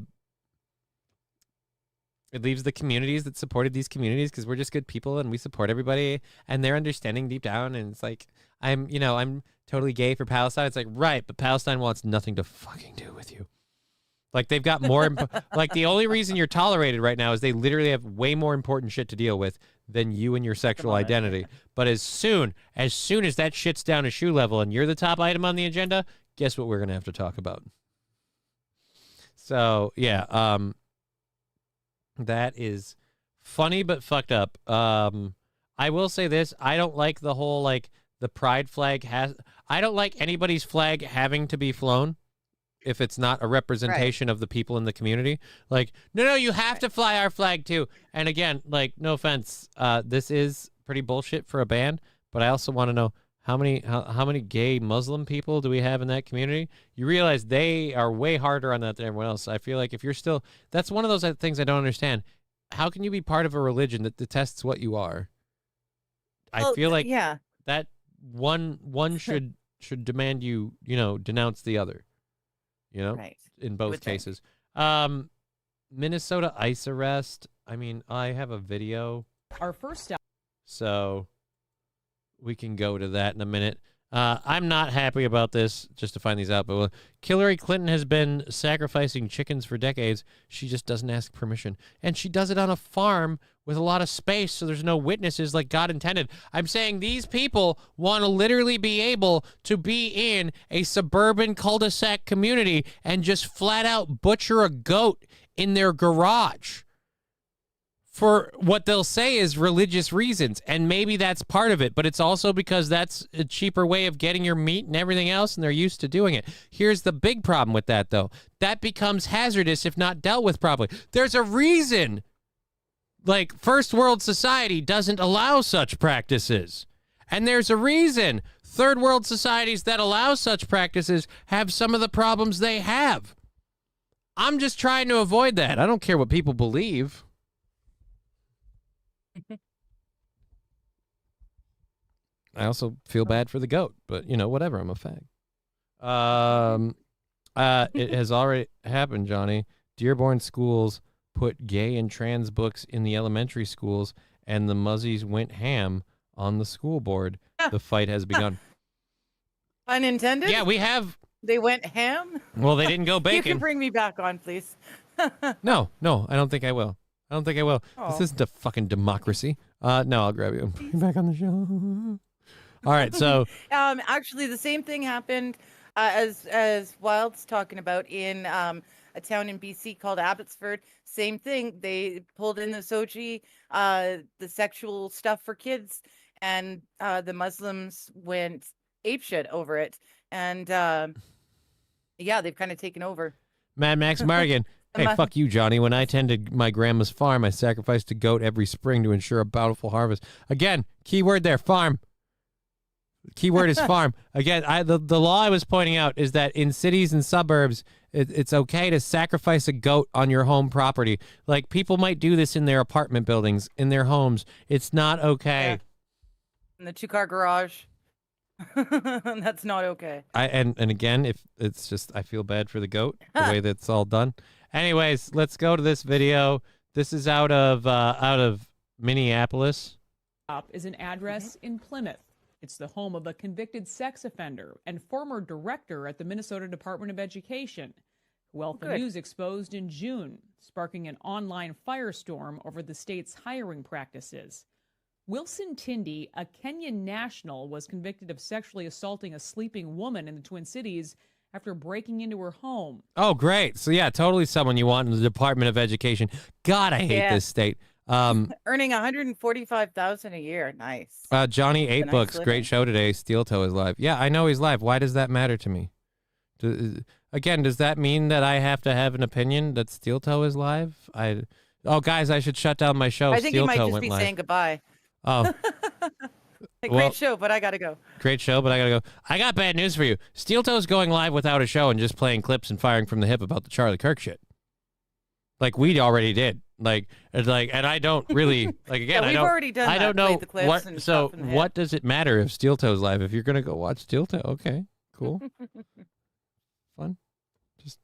S1: communities that supported these communities because we're just good people and we support everybody and they're understanding deep down. And it's like, I'm totally gay for Palestine. It's like, right, but Palestine wants nothing to fucking do with you. Like, they've got more, like, the only reason you're tolerated right now is they literally have way more important shit to deal with than you and your sexual identity. But as soon as that shit's down to shoe level and you're the top item on the agenda, guess what we're going to have to talk about? So, yeah, that is funny but fucked up. I will say this. I don't like the whole, like, the pride flag I don't like anybody's flag having to be flown if it's not a representation of the people in the community. Like, no, you have to fly our flag too. And again, like, no offense, this is pretty bullshit for a ban, but I also want to know how many gay Muslim people do we have in that community? You realize they are way harder on that than everyone else. I feel like if you're still, that's one of those things I don't understand. How can you be part of a religion that detests what you are? I feel like that one should demand you denounce the other, in both cases. Minnesota ICE arrest. I mean, I have a video.
S19: Our first step.
S1: So we can go to that in a minute. I'm not happy about this, just to find these out, but Hillary Clinton has been sacrificing chickens for decades. She just doesn't ask permission. And she does it on a farm with a lot of space, so there's no witnesses like God intended. I'm saying these people want to literally be able to be in a suburban cul-de-sac community and just flat out butcher a goat in their garage for what they'll say is religious reasons. And maybe that's part of it, but it's also because that's a cheaper way of getting your meat and everything else, and they're used to doing it. Here's the big problem with that, though. That becomes hazardous if not dealt with properly. There's a reason, like, first world society doesn't allow such practices. And there's a reason third world societies that allow such practices have some of the problems they have. I'm just trying to avoid that. I don't care what people believe. I also feel bad for the goat, but, you know, whatever. I'm a fag. It has already happened, Johnny. Dearborn schools put gay and trans books in the elementary schools, and the Muzzies went ham on the school board. The fight has begun.
S2: Unintended?
S1: Yeah, we have.
S2: They went ham?
S1: Well, they didn't go bacon.
S2: You can bring me back on, please.
S1: No, I don't think I will. This isn't a fucking democracy. No, I'll grab you and put you back on the show. All right, so
S2: actually, the same thing happened as Wild's talking about in a town in BC called Abbotsford. Same thing. They pulled in the Soji, the sexual stuff for kids, and the Muslims went apeshit over it. And yeah, they've kind of taken over.
S1: Mad Max Morgan. Hey, fuck you, Johnny. When I tended my grandma's farm, I sacrificed a goat every spring to ensure a bountiful harvest. Again, keyword there, farm. Keyword is farm. Again, the law I was pointing out is that in cities and suburbs, it's okay to sacrifice a goat on your home property. Like, people might do this in their apartment buildings, in their homes. It's not okay.
S2: Yeah. In the 2-car garage. That's not okay.
S1: And again, if it's just, I feel bad for the goat, the way that's all done. Anyways, let's go to this video. This is out of Minneapolis.
S19: Is an address in Plymouth. It's the home of a convicted sex offender and former director at the Minnesota Department of Education, who Alpha News exposed in June, sparking an online firestorm over the state's hiring practices. Wilson Tindy, a Kenyan national, was convicted of sexually assaulting a sleeping woman in the Twin Cities after breaking into her home.
S1: Oh, great. So, yeah, totally someone you want in the Department of Education. God, I hate this state.
S2: Earning $145,000 a year. Nice.
S1: Johnny 8 Books, great show today. Steel Toe is live. Yeah, I know he's live. Why does that matter to me? Again, does that mean that I have to have an opinion that Steel Toe is live? Oh, guys, I should shut down my show.
S2: I think
S1: Steel
S2: you might
S1: Toe
S2: just
S1: went
S2: be
S1: live.
S2: saying goodbye.
S1: Oh.
S2: Great show, but I gotta go.
S1: Great show, but I gotta go. I got bad news for you. Steel Toe's going live without a show and just playing clips and firing from the hip about the Charlie Kirk shit. Like we already did. And I don't really like. Again,
S2: we've already done.
S1: I don't
S2: that,
S1: know
S2: the clips
S1: what.
S2: And
S1: So
S2: stuff in the
S1: what does it matter if Steel Toe's live? If you're gonna go watch Steel Toe, okay, cool, fun. Just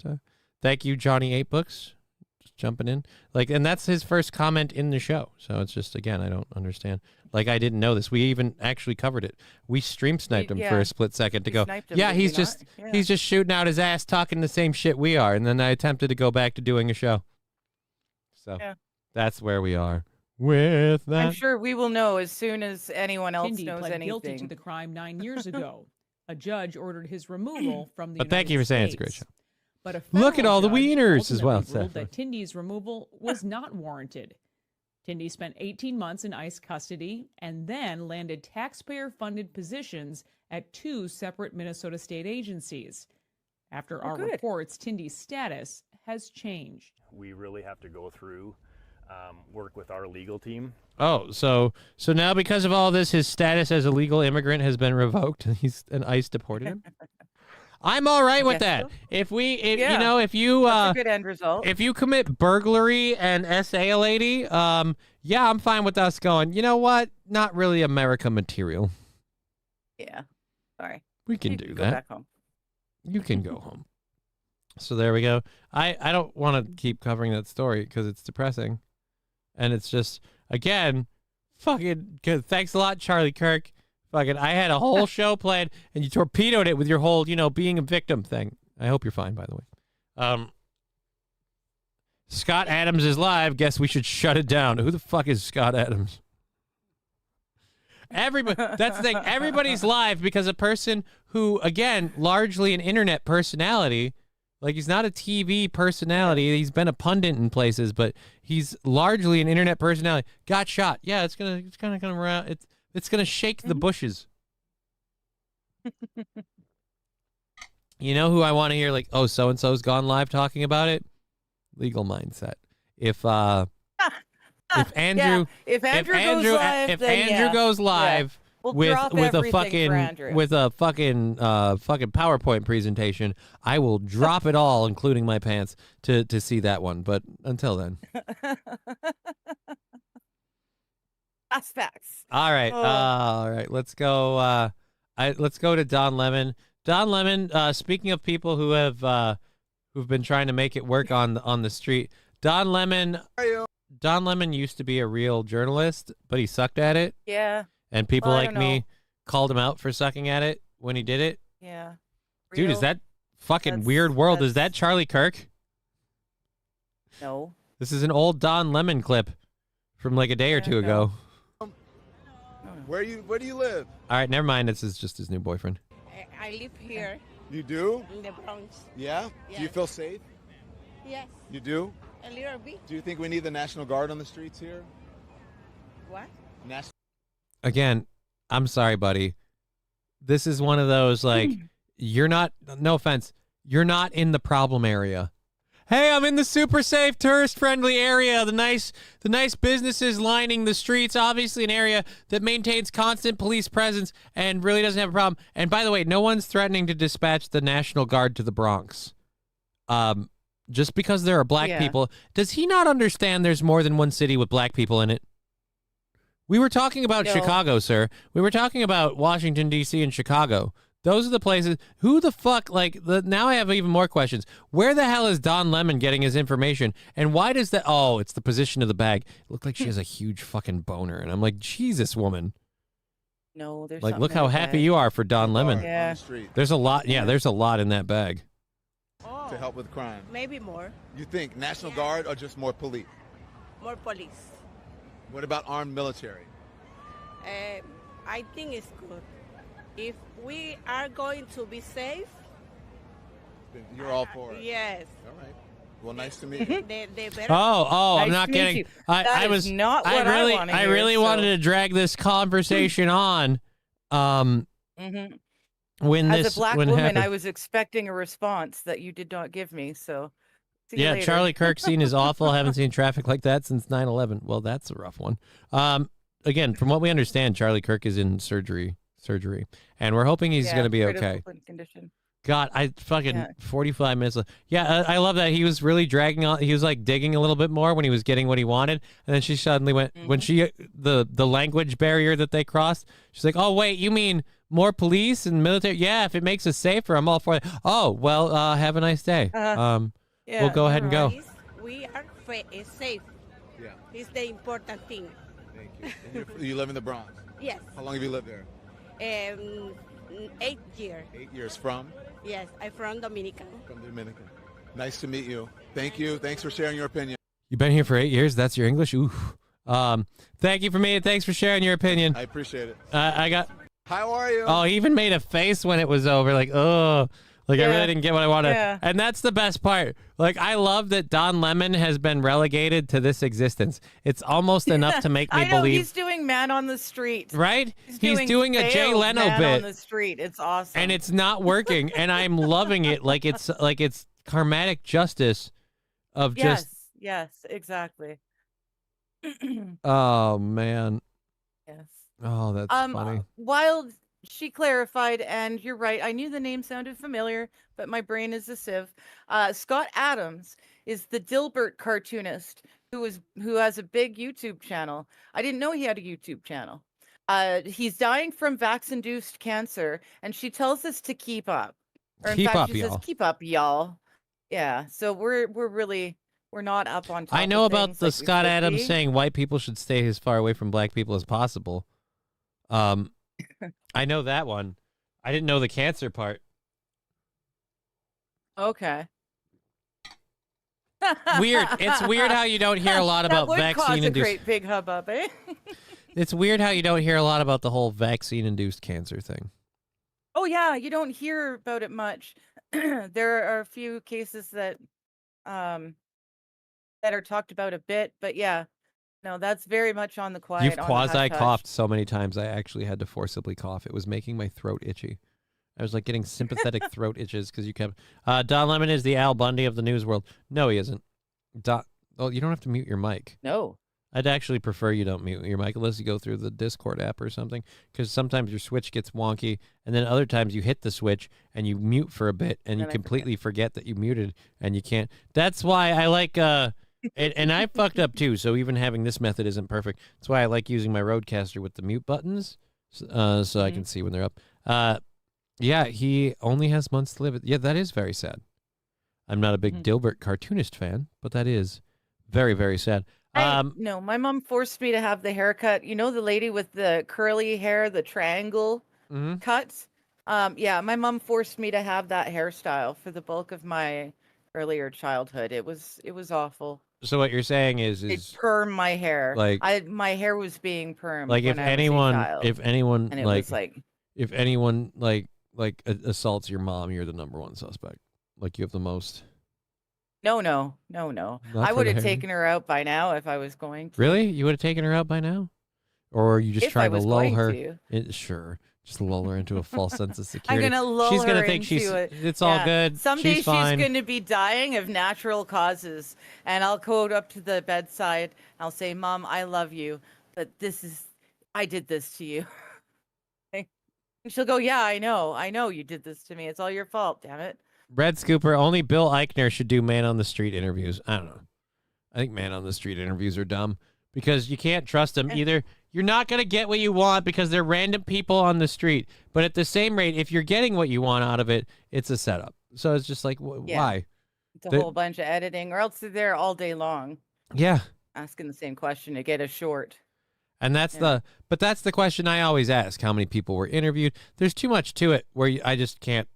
S1: thank you, Johnny 8 Books. Just jumping in, and that's his first comment in the show. So it's just, again, I don't understand. Like, I didn't know this. We even actually covered it. We stream sniped him for a split second to go. Yeah, he's just shooting out his ass, talking the same shit we are. And then I attempted to go back to doing a show. So that's where we are with that.
S2: I'm sure we will know as soon as anyone else
S19: Tindy
S2: knows
S19: pled
S2: anything.
S19: guilty to the crime 9 years ago. A judge ordered his removal from the
S1: But thank you for saying it's a great show.
S19: But a
S1: Look at all the
S19: judge
S1: wieners as well.
S19: ultimately ruled that Tindy's removal was not warranted. Tindy spent 18 months in ICE custody and then landed taxpayer-funded positions at 2 separate Minnesota state agencies. After our reports, Tindy's status has changed.
S20: We really have to go through, work with our legal team.
S1: Oh, so now because of all this, his status as a legal immigrant has been revoked. He's an ICE deported him. I'm all right with that.
S2: So.
S1: If you
S2: That's a good end result.
S1: If you commit burglary and SA a lady, yeah, I'm fine with us going, you know what? Not really America material.
S2: Yeah. Sorry.
S1: We can do
S2: go
S1: that.
S2: Back home.
S1: You can go home. So there we go. I don't want to keep covering that story because it's depressing. And it's just, again, fucking good. Thanks a lot, Charlie Kirk. Fucking, I had a whole show planned, and you torpedoed it with your whole, being a victim thing. I hope you're fine, by the way. Scott Adams is live. Guess we should shut it down. Who the fuck is Scott Adams? Everybody. That's the thing. Everybody's live because a person who, again, largely an internet personality, like he's not a TV personality. He's been a pundit in places, but he's largely an internet personality. Got shot. Yeah, it's gonna come around. It's gonna shake the bushes. You know who I want to hear? Like, oh, so and so's gone live talking about it. Legal Mindset. If Andrew goes live
S2: We'll
S1: with a fucking PowerPoint presentation, I will drop it all, including my pants, to see that one. But until then.
S2: That's facts.
S1: All right. All right. Let's go. Let's go to Don Lemon. Don Lemon. Speaking of people who have who've been trying to make it work on the street, Don Lemon. Don Lemon used to be a real journalist, but he sucked at it.
S2: Yeah.
S1: And people like me called him out for sucking at it when he did it.
S2: Yeah.
S1: Dude, is that fucking weird world? Is that Charlie Kirk?
S2: No.
S1: This is an old Don Lemon clip from like a day or two ago.
S21: Where do you live?
S1: All right, never mind. This is just his new boyfriend.
S22: I live here.
S21: You do?
S22: In the Bronx.
S21: Yeah?
S22: Yes.
S21: Do you feel safe?
S22: Yes.
S21: You do?
S22: A little bit.
S21: Do you think we need the National Guard on the streets here?
S22: What?
S1: Again, I'm sorry, buddy. This is one of those, like, you're not, no offense, you're not in the problem area. Hey, I'm in the super safe, tourist-friendly area. The nice businesses lining the streets. Obviously an area that maintains constant police presence and really doesn't have a problem. And by the way, no one's threatening to dispatch the National Guard to the Bronx. Just because there are black people. Does he not understand there's more than one city with black people in it? We were talking about Chicago, sir. We were talking about Washington, D.C. and Chicago. Those are the places. Who the fuck, now I have even more questions. Where the hell is Don Lemon getting his information? And why does that, it's the position of the bag. It looked like she has a huge fucking boner. And I'm like, Jesus, woman.
S2: No, there's
S1: like, look how happy you are for Don Lemon.
S2: Yeah.
S1: There's a lot, there's a lot in that bag.
S21: To help with crime.
S22: Maybe more.
S21: You think National Guard or just more police?
S22: More police.
S21: What about armed military?
S22: I think it's good. If we are going to be safe,
S21: then you're all for it.
S22: Yes.
S21: All right. Well, nice to meet you.
S22: They better.
S1: I'm not kidding. I was
S2: not what
S1: I really wanted to drag this conversation on. When
S2: as
S1: this
S2: a black
S1: when
S2: woman,
S1: happened.
S2: I was expecting a response that you did not give me. So, see you later.
S1: Charlie Kirk scene is awful. Haven't seen traffic like that since 9/11. Well, that's a rough one. Again, from what we understand, Charlie Kirk is in surgery, and we're hoping he's going to be okay.
S2: Condition.
S1: God, 45 minutes. I love that he was really dragging on. He was like digging a little bit more when he was getting what he wanted, and then she suddenly went when she the language barrier that they crossed. She's like, "Oh wait, you mean more police and military? Yeah, if it makes us safer, I'm all for it." Oh well, have a nice day. We'll go ahead and go.
S22: We are safe.
S21: Yeah.
S22: It's the important thing.
S21: Thank you. You live in the Bronx?
S22: Yes.
S21: How long have you lived there?
S22: 8 years.
S21: 8 years. From?
S22: Yes, I'm from Dominican.
S21: From Dominican. Nice to meet you. Thank you. Thanks for sharing your opinion.
S1: You've been here for 8 years? That's your English? Ooh. Thank you for me. Thanks for sharing your opinion.
S21: I appreciate it. How are you?
S1: Oh, he even made a face when it was over. Like, oh. Like, I really didn't get what I wanted. Yeah. And that's the best part. Like, I love that Don Lemon has been relegated to this existence. It's almost enough to make me believe.
S2: He's doing Man on the Street.
S1: Right? He's doing a Jay Leno
S2: Man
S1: bit.
S2: on the Street. It's awesome.
S1: And it's not working. And I'm loving it. Like it's karmatic justice of just.
S2: Yes, exactly.
S1: Oh, man.
S2: Yes.
S1: Oh, that's funny.
S2: While she clarified, and you're right, I knew the name sounded familiar, but my brain is a sieve. Scott Adams is the Dilbert cartoonist who has a big YouTube channel. I didn't know he had a YouTube channel. He's dying from vax-induced cancer, and she tells us to keep up. Or in fact, she says, "Keep up, y'all." Yeah, so we're not up on top.
S1: I know
S2: of
S1: about
S2: things
S1: the
S2: like we
S1: Scott
S2: should
S1: Adams
S2: be.
S1: saying white people should stay as far away from black people as possible. I know that one. I didn't know the cancer part.
S2: Okay.
S1: Weird. It's weird how you don't hear a lot about
S2: that would cause a
S1: vaccine-induced.
S2: great big hubbub, eh?
S1: It's weird how you don't hear a lot about the whole vaccine-induced cancer thing.
S2: Oh yeah, you don't hear about it much. There are a few cases that are talked about a bit, but yeah, no, that's very much on the quiet.
S1: You've
S2: on the hush hush.
S1: quasi-coughed so many times, I actually had to forcibly cough. It was making my throat itchy. I was like getting sympathetic throat itches because you kept... Don Lemon is the Al Bundy of the news world. No, he isn't. Oh, you don't have to mute your mic.
S2: No.
S1: I'd actually prefer you don't mute your mic unless you go through the Discord app or something, because sometimes your switch gets wonky, and then other times you hit the switch and you mute for a bit, and you completely forget that you muted, and you can't. That's why I like... and I fucked up too, so even having this method isn't perfect. That's why I like using my Rodecaster with the mute buttons, so I can see when they're up. Yeah, he only has months to live. Yeah, that is very sad. I'm not a big Dilbert cartoonist fan, but that is very, very sad.
S2: No, my mom forced me to have the haircut. You know, the lady with the curly hair, the triangle cuts? Yeah, my mom forced me to have that hairstyle for the bulk of my earlier childhood. It was awful.
S1: So what you're saying is
S2: They perm my hair.
S1: like
S2: my hair was being permed.
S1: like
S2: when I was a child.
S1: if anyone
S2: and it
S1: like
S2: was like
S1: if anyone like assaults your mom, you're the number one suspect. Like you have the most.
S2: No.
S1: Not
S2: I
S1: for
S2: would
S1: the
S2: have
S1: hair.
S2: taken her out by now if I was going to.
S1: Really? You would have taken her out by now? Or are you just
S2: If I
S1: trying to
S2: was
S1: lull
S2: going
S1: her?
S2: to.
S1: Sure. Just lull her into a false sense of
S2: I'm
S1: security.
S2: gonna lull
S1: she's gonna
S2: her
S1: think
S2: into it.
S1: it's all
S2: Yeah.
S1: good.
S2: Someday
S1: she's fine.
S2: going to be dying of natural causes, and I'll go up to the bedside. I'll say, "Mom, I love you, but I did this to you." And she'll go, "Yeah, I know you did this to me. It's all your fault, damn it."
S1: Red Scooper, only Bill Eichner should do man on the street interviews. I don't know. I think man on the street interviews are dumb because you can't trust them either. You're not going to get what you want because they're random people on the street. But at the same rate, if you're getting what you want out of it, it's a setup. So it's just like, why?
S2: It's a whole bunch of editing, or else they're there all day long
S1: Yeah.
S2: asking the same question to get a short.
S1: And that's that's the question I always ask. How many people were interviewed? There's too much to it where I just can't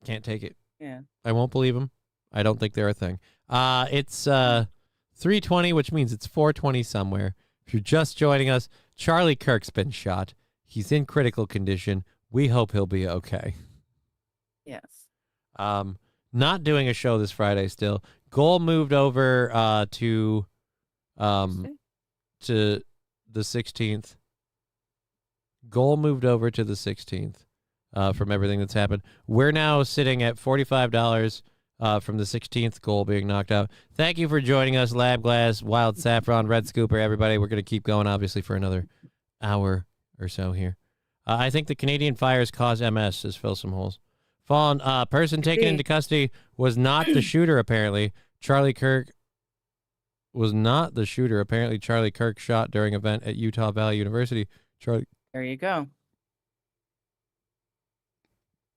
S1: take it.
S2: Yeah.
S1: I won't believe them. I don't think they're a thing. It's 3:20, which means it's 4:20 somewhere. If you're just joining us, Charlie Kirk's been shot. He's in critical condition. We hope he'll be okay.
S2: Yes.
S1: Not doing a show this Friday still. Goal moved over to the 16th. Goal moved over to the 16th from everything that's happened. We're now sitting at $45 from the 16th goal being knocked out. Thank you for joining us, Lab Glass, Wild Saffron, Red Scooper, everybody. We're going to keep going, obviously, for another hour or so here. I think the Canadian fires cause MS, says Fill Some Holes. Fallen person taken into custody was not the shooter, apparently. Charlie Kirk was not the shooter. Apparently, Charlie Kirk shot during an event at Utah Valley University.
S2: There you go.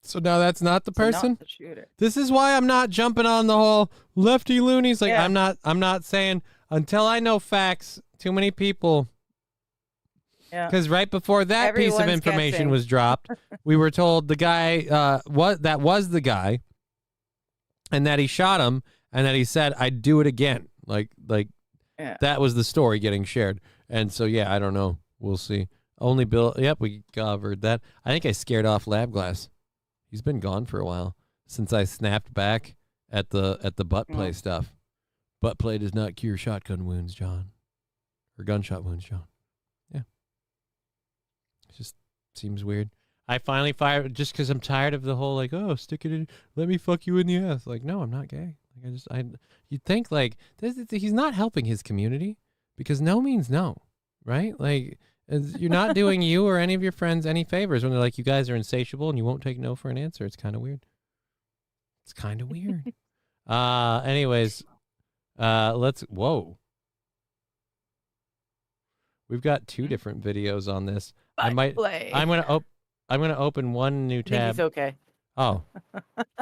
S1: So now that's not the person?
S2: Not the shooter.
S1: This is why I'm not jumping on the whole lefty loonies. Like
S2: Yeah.
S1: I'm not saying until I know facts, too many people.
S2: Yeah.
S1: Because right before that piece of
S2: Everyone's
S1: information
S2: guessing.
S1: was dropped, we were told the guy was the guy, and that he shot him, and that he said, "I'd do it again." Like
S2: Yeah.
S1: that was the story getting shared. And so yeah, I don't know. We'll see. Only Bill. Yep, we covered that. I think I scared off Lab Glass. He's been gone for a while since I snapped back at the butt play stuff. Butt play does not cure shotgun wounds, John, or gunshot wounds, John. Yeah, it just seems weird. I finally fired just because I'm tired of the whole like, oh, stick it in, let me fuck you in the ass. Like, no, I'm not gay. Like you'd think like he's not helping his community because no means no, right? Like. You're not doing you or any of your friends any favors when they're like, you guys are insatiable and you won't take no for an answer. It's kind of weird. Anyways, whoa. We've got two different videos on this. I'm gonna open one new
S2: I think
S1: tab.
S2: he's okay.
S1: Oh,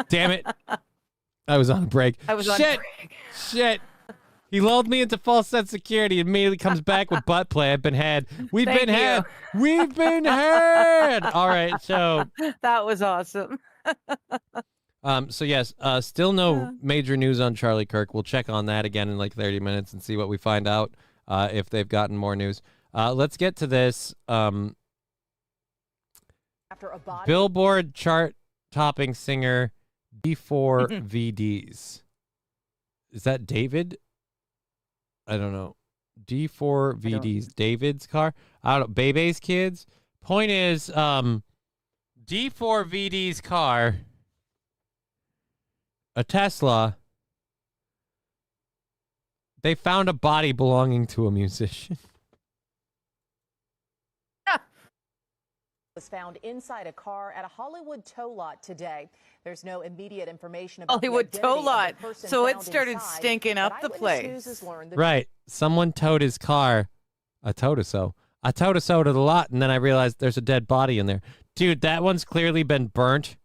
S1: damn it! I was on a break.
S2: I was on
S1: Shit.
S2: break.
S1: Shit. He lulled me into false sense of security. Immediately comes back with butt play. I've been had. We've been had. We've been had. All right, so
S2: that was awesome.
S1: So yes, still no major news on Charlie Kirk. We'll check on that again in like 30 minutes and see what we find out if they've gotten more news. Let's get to this. Billboard chart-topping singer D4 VDs. Is that David? I don't know. D4 VDs. David's car? I don't know. Bebe's kids? Point is, D4 VD's car, a Tesla, they found a body belonging to a musician.
S5: Was found inside a car at a Hollywood tow lot today. There's no immediate information about
S2: Hollywood
S5: the
S2: tow
S5: identity
S2: lot.
S5: of the person
S2: So it
S5: found
S2: started
S5: inside,
S2: stinking
S5: but
S2: up the
S5: Eyewitness
S2: place.
S5: News has learned that
S1: Right. Someone towed his car. I towed a so to the lot, and then I realized there's a dead body in there. Dude, that one's clearly been burnt.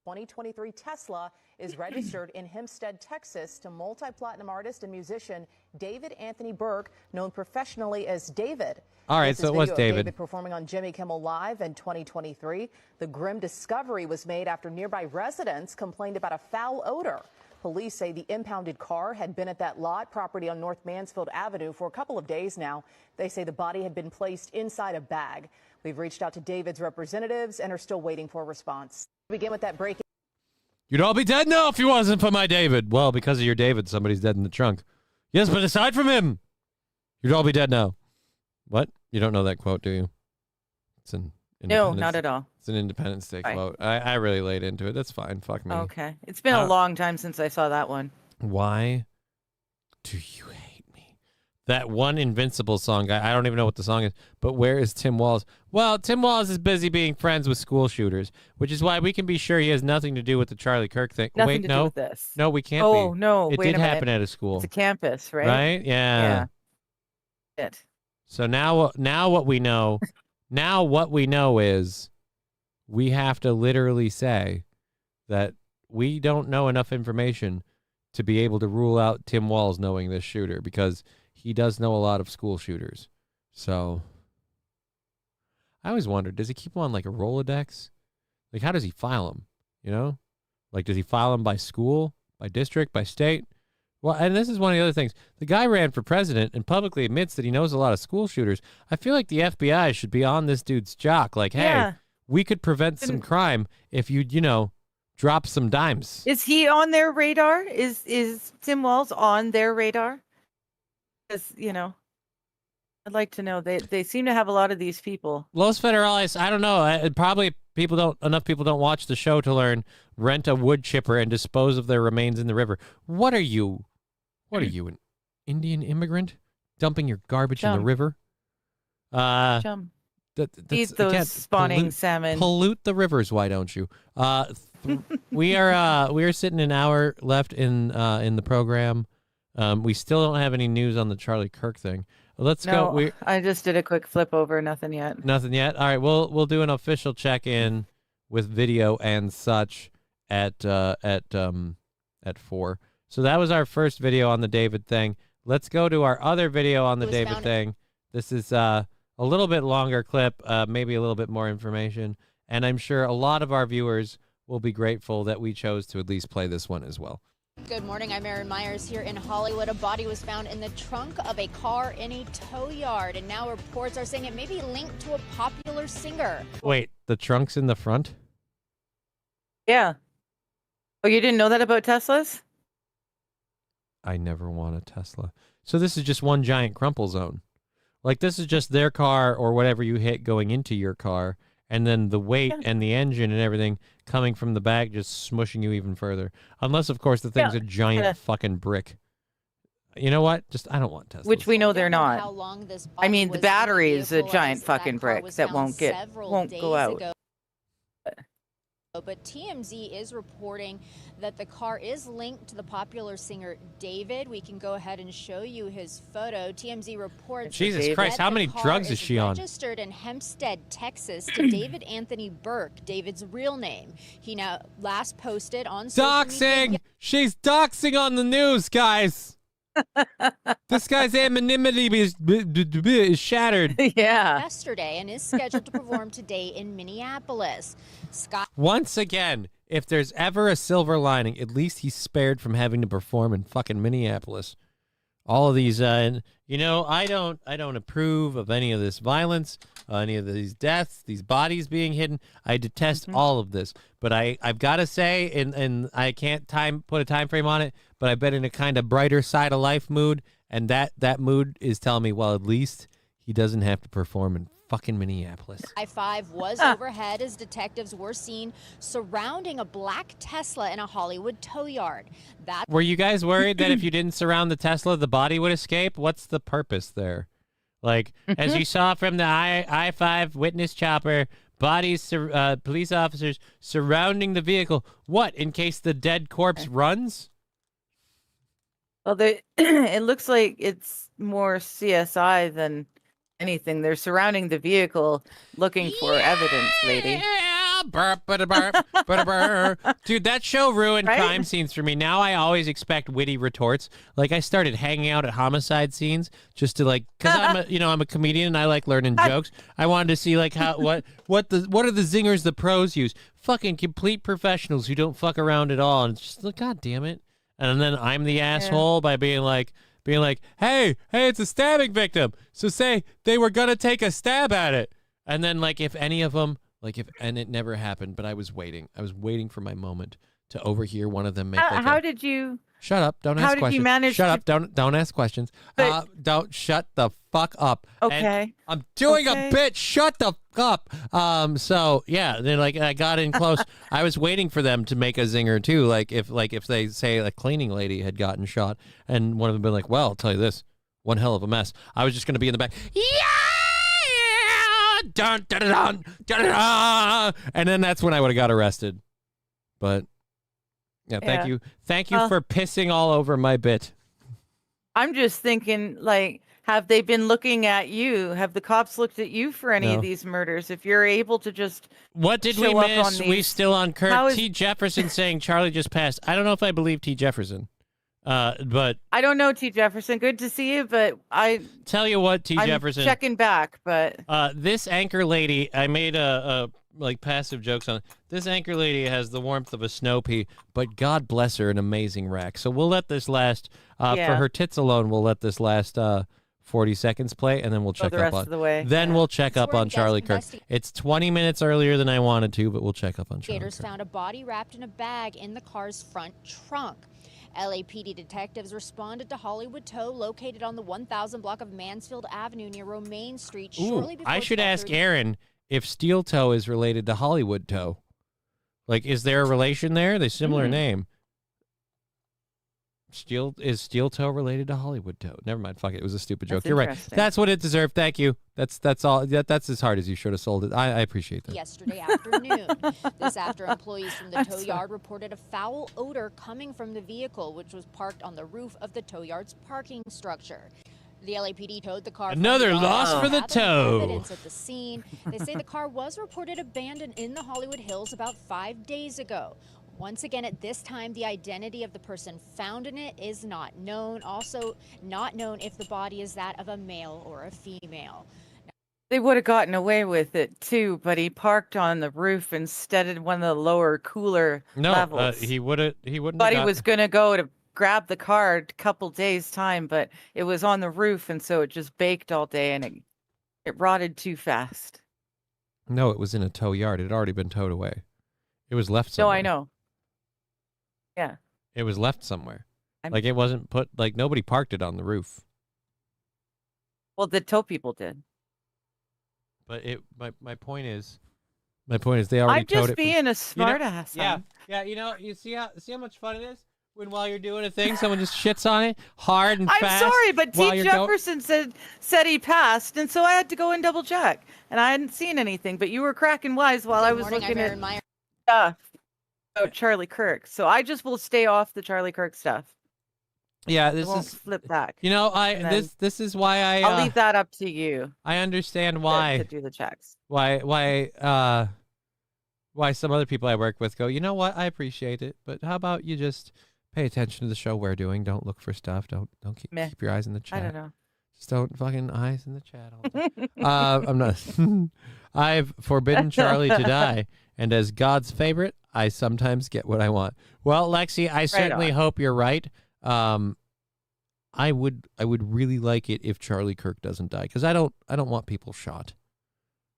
S5: 2023 Tesla is registered in Hempstead, Texas to multi-platinum artist and musician David Anthony Burke, known professionally as David.
S1: All right,
S5: This
S1: so
S5: is
S1: it was
S5: video of
S1: David.
S5: David performing on Jimmy Kimmel Live in 2023. The grim discovery was made after nearby residents complained about a foul odor. Police say the impounded car had been at that lot property on North Mansfield Avenue for a couple of days now. They say the body had been placed inside a bag. We've reached out to David's representatives and are still waiting for a response. We begin with that breaking.
S1: You'd all be dead now if it wasn't for my David. Well, because of your David, somebody's dead in the trunk. Yes, but aside from him, you'd all be dead now. What? You don't know that quote, do you? It's an
S2: No, not at all.
S1: It's an Independence Day
S2: Fine.
S1: quote. I really laid into it. That's fine. Fuck me.
S2: Okay. It's been a long time since I saw that one.
S1: Why do you hate me? That one Invincible song, I don't even know what the song is, but where is Tim Walz? Well, Tim Walz is busy being friends with school shooters, which is why we can be sure he has nothing to do with the Charlie Kirk thing.
S2: Nothing
S1: Wait,
S2: to
S1: no.
S2: do with this.
S1: No, we can't
S2: Oh,
S1: be.
S2: no.
S1: It
S2: Wait
S1: did
S2: a minute.
S1: happen at a school.
S2: It's a campus, right?
S1: Right? Yeah.
S2: It.
S1: So now what we know, is we have to literally say that we don't know enough information to be able to rule out Tim Walz knowing this shooter, because he does know a lot of school shooters. So I always wondered, does he keep them on like a Rolodex? Like, how does he file them? You know, like, does he file them by school, by district, by state? Well, and this is one of the other things. The guy ran for president and publicly admits that he knows a lot of school shooters. I feel like the FBI should be on this dude's jock. Like, hey, we could prevent some crime if you drop some dimes.
S2: Is he on their radar? Is Tim Walz on their radar? Because, I'd like to know. They seem to have a lot of these people.
S1: Los Federales, I don't know. Probably enough people don't watch the show to learn. Rent a wood chipper and dispose of their remains in the river. What are you? What are you, an Indian immigrant dumping your garbage in the river?
S2: Eat those spawning salmon.
S1: Pollute the rivers, why don't you? We are sitting an hour left in the program. We still don't have any news on the Charlie Kirk thing. Let's go.
S2: I just did a quick flip over. Nothing yet.
S1: Nothing yet. All right, we'll do an official check-in with video and such at 4. So that was our first video on the David thing. Let's go to our other video on the David thing. This is a little bit longer clip, maybe a little bit more information, and I'm sure a lot of our viewers will be grateful that we chose to at least play this one as well.
S7: Good morning, I'm Erin Myers here in Hollywood. A body was found in the trunk of a car in a tow yard, and now reports are saying it may be linked to a popular singer.
S1: Wait, the trunk's in the front?
S2: Yeah. Oh, you didn't know that about Teslas?
S1: I never want a Tesla. So this is just one giant crumple zone. Like, this is just their car or whatever you hit going into your car, and then the weight and the engine and everything coming from the back just smushing you even further. Unless, of course, the thing's a giant fucking brick. You know what? I don't want Teslas.
S2: Which we know they're not. I mean, the battery is a giant fucking brick that won't go out.
S7: But TMZ is reporting that the car is linked to the popular singer David. We can go ahead and show you his photo. TMZ reports
S1: Jesus Christ, how many drugs is she on?
S7: Registered in Hempstead, Texas to David Anthony Burke, David's real name. He now last posted on social media.
S1: Doxing! She's doxing on the news, guys! This guy's anonymity is shattered.
S2: Yeah.
S7: Yesterday and is scheduled to perform today in Minneapolis. Scott.
S1: Once again, if there's ever a silver lining, at least he's spared from having to perform in fucking Minneapolis. All of these, I don't approve of any of this violence, any of these deaths, these bodies being hidden. I detest all of this. But I've got to say, and I can't put a time frame on it, but I've been in a kind of brighter side of life mood, and that mood is telling me, well, at least he doesn't have to perform in fucking Minneapolis.
S7: I-5 was overhead as detectives were seen surrounding a black Tesla in a Hollywood tow yard.
S1: Were you guys worried that if you didn't surround the Tesla, the body would escape? What's the purpose there? Like, as you saw from the I-5 witness chopper, bodies, police officers surrounding the vehicle. What, in case the dead corpse runs?
S2: Well, it looks like it's more CSI than anything. They're surrounding the vehicle looking for evidence, lady.
S1: Dude, that show ruined crime scenes for me. Now I always expect witty retorts. Like, I started hanging out at homicide scenes just to, like, because I'm a comedian and I like learning jokes. I wanted to see, like, what are the zingers the pros use? Fucking complete professionals who don't fuck around at all. And it's just like, God damn it. And then I'm the asshole by being like, hey, it's a stabbing victim. So say they were going to take a stab at it. And then, like, if any of them, and it never happened, but I was waiting for my moment to overhear one of them make
S2: how did you...
S1: Shut up. Don't ask questions.
S2: How did you manage
S1: Shut up. Don't ask questions. Don't shut the fuck up.
S2: Okay.
S1: And I'm doing a bit. Shut the fuck up. So yeah, then I got in close. I was waiting for them to make a zinger too. Like if they say a cleaning lady had gotten shot and one of them been like, well, I'll tell you this, one hell of a mess. I was just gonna be in the back. Yeah. Dun, dun, dun, dun, dun, dun, and then that's when I would have got arrested. But yeah, thank you for pissing all over my bit.
S2: I'm just thinking, like, have they been looking at you? Have the cops looked at you for any of these murders? If you're able to just
S1: what did we miss? We still on Kirk. T. Jefferson saying Charlie just passed. I don't know if I believe T. Jefferson. But
S2: I don't know T. Jefferson. Good to see you, but I
S1: tell you what, T.
S2: I'm
S1: Jefferson.
S2: Checking back, but
S1: this anchor lady, I made a like passive jokes on it. This anchor lady has the warmth of a snow pea, but God bless her, an amazing rack. So we'll let this last for her tits alone. We'll let this last 40 seconds play, and then we'll check up on. We'll check up on Charlie Kirk. It's 20 minutes earlier than I wanted to, but we'll check up on Charlie Kirk.
S7: Found a body wrapped in a bag in the car's front trunk. LAPD detectives responded to Hollywood Tow, located on the 1000 block of Mansfield Avenue near Romaine Street. Shortly before
S1: I should ask Aaron if Steel Toe is related to Hollywood Tow. Like, is there a relation there? They're similar name. Is Steel Toe related to Hollywood Tow? Never mind. Fuck it. It was a stupid joke. You're right. That's what it deserved. Thank you. That's all. That's as hard as you should have sold it. I appreciate that.
S7: Yesterday afternoon. This after employees from the tow yard reported a foul odor coming from the vehicle, which was parked on the roof of the tow yard's parking structure. The LAPD towed the car.
S1: Another loss for the tow.
S7: Evidence at the scene. They say the car was reported abandoned in the Hollywood Hills about 5 days ago. Once again, at this time, the identity of the person found in it is not known. Also, not known if the body is that of a male or a female.
S2: They would have gotten away with it too, but he parked on the roof instead of one of the lower, cooler levels.
S1: He wouldn't.
S2: Thought he was going to go to grab the car a couple days time, but it was on the roof, and so it just baked all day, and it rotted too fast.
S1: No, it was in a tow yard. It had already been towed away. It was left somewhere.
S2: No, I know. Yeah.
S1: It was left somewhere. Like, it wasn't put, like, nobody parked it on the roof.
S2: Well, the tow people did.
S1: But my point is they already towed it.
S2: I'm just being a smart ass.
S1: Yeah. You see how much fun it is when while you're doing a thing, someone just shits on it hard and fast.
S2: I'm sorry, but T. Jefferson said he passed, and so I had to go and double check, and I hadn't seen anything. But you were cracking wise while I was looking at stuff about Charlie Kirk. So I just will stay off the Charlie Kirk stuff.
S1: Yeah,
S2: this is flip back.
S1: This is why
S2: I'll leave that up to you.
S1: I understand why
S2: to do the checks.
S1: Why some other people I work with go, you know what? I appreciate it, but how about you just Pay attention to the show we're doing. Don't look for stuff. Don't keep your eyes in the chat.
S2: I don't know.
S1: Just don't fucking eyes in the chat all the time. I'm not. I've forbidden Charlie to die, and as God's favorite, I sometimes get what I want. Well, Lexi, I certainly hope you're right. I would really like it if Charlie Kirk doesn't die, because I don't want people shot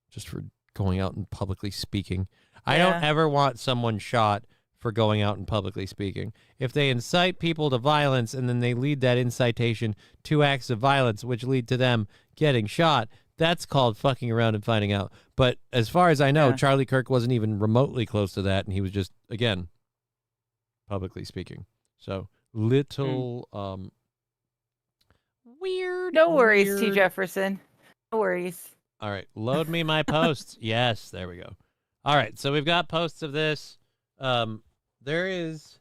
S1: just for going out and publicly speaking. I don't ever want someone shot for going out and publicly speaking. If they incite people to violence and then they lead that incitation to acts of violence, which lead to them getting shot, that's called fucking around and finding out. But as far as I know, Charlie Kirk wasn't even remotely close to that, and he was just, again, publicly speaking. So, little weird.
S2: No worries, T. Jefferson. No worries.
S1: All right, load me my posts. Yes, there we go. All right, so we've got posts of this. There is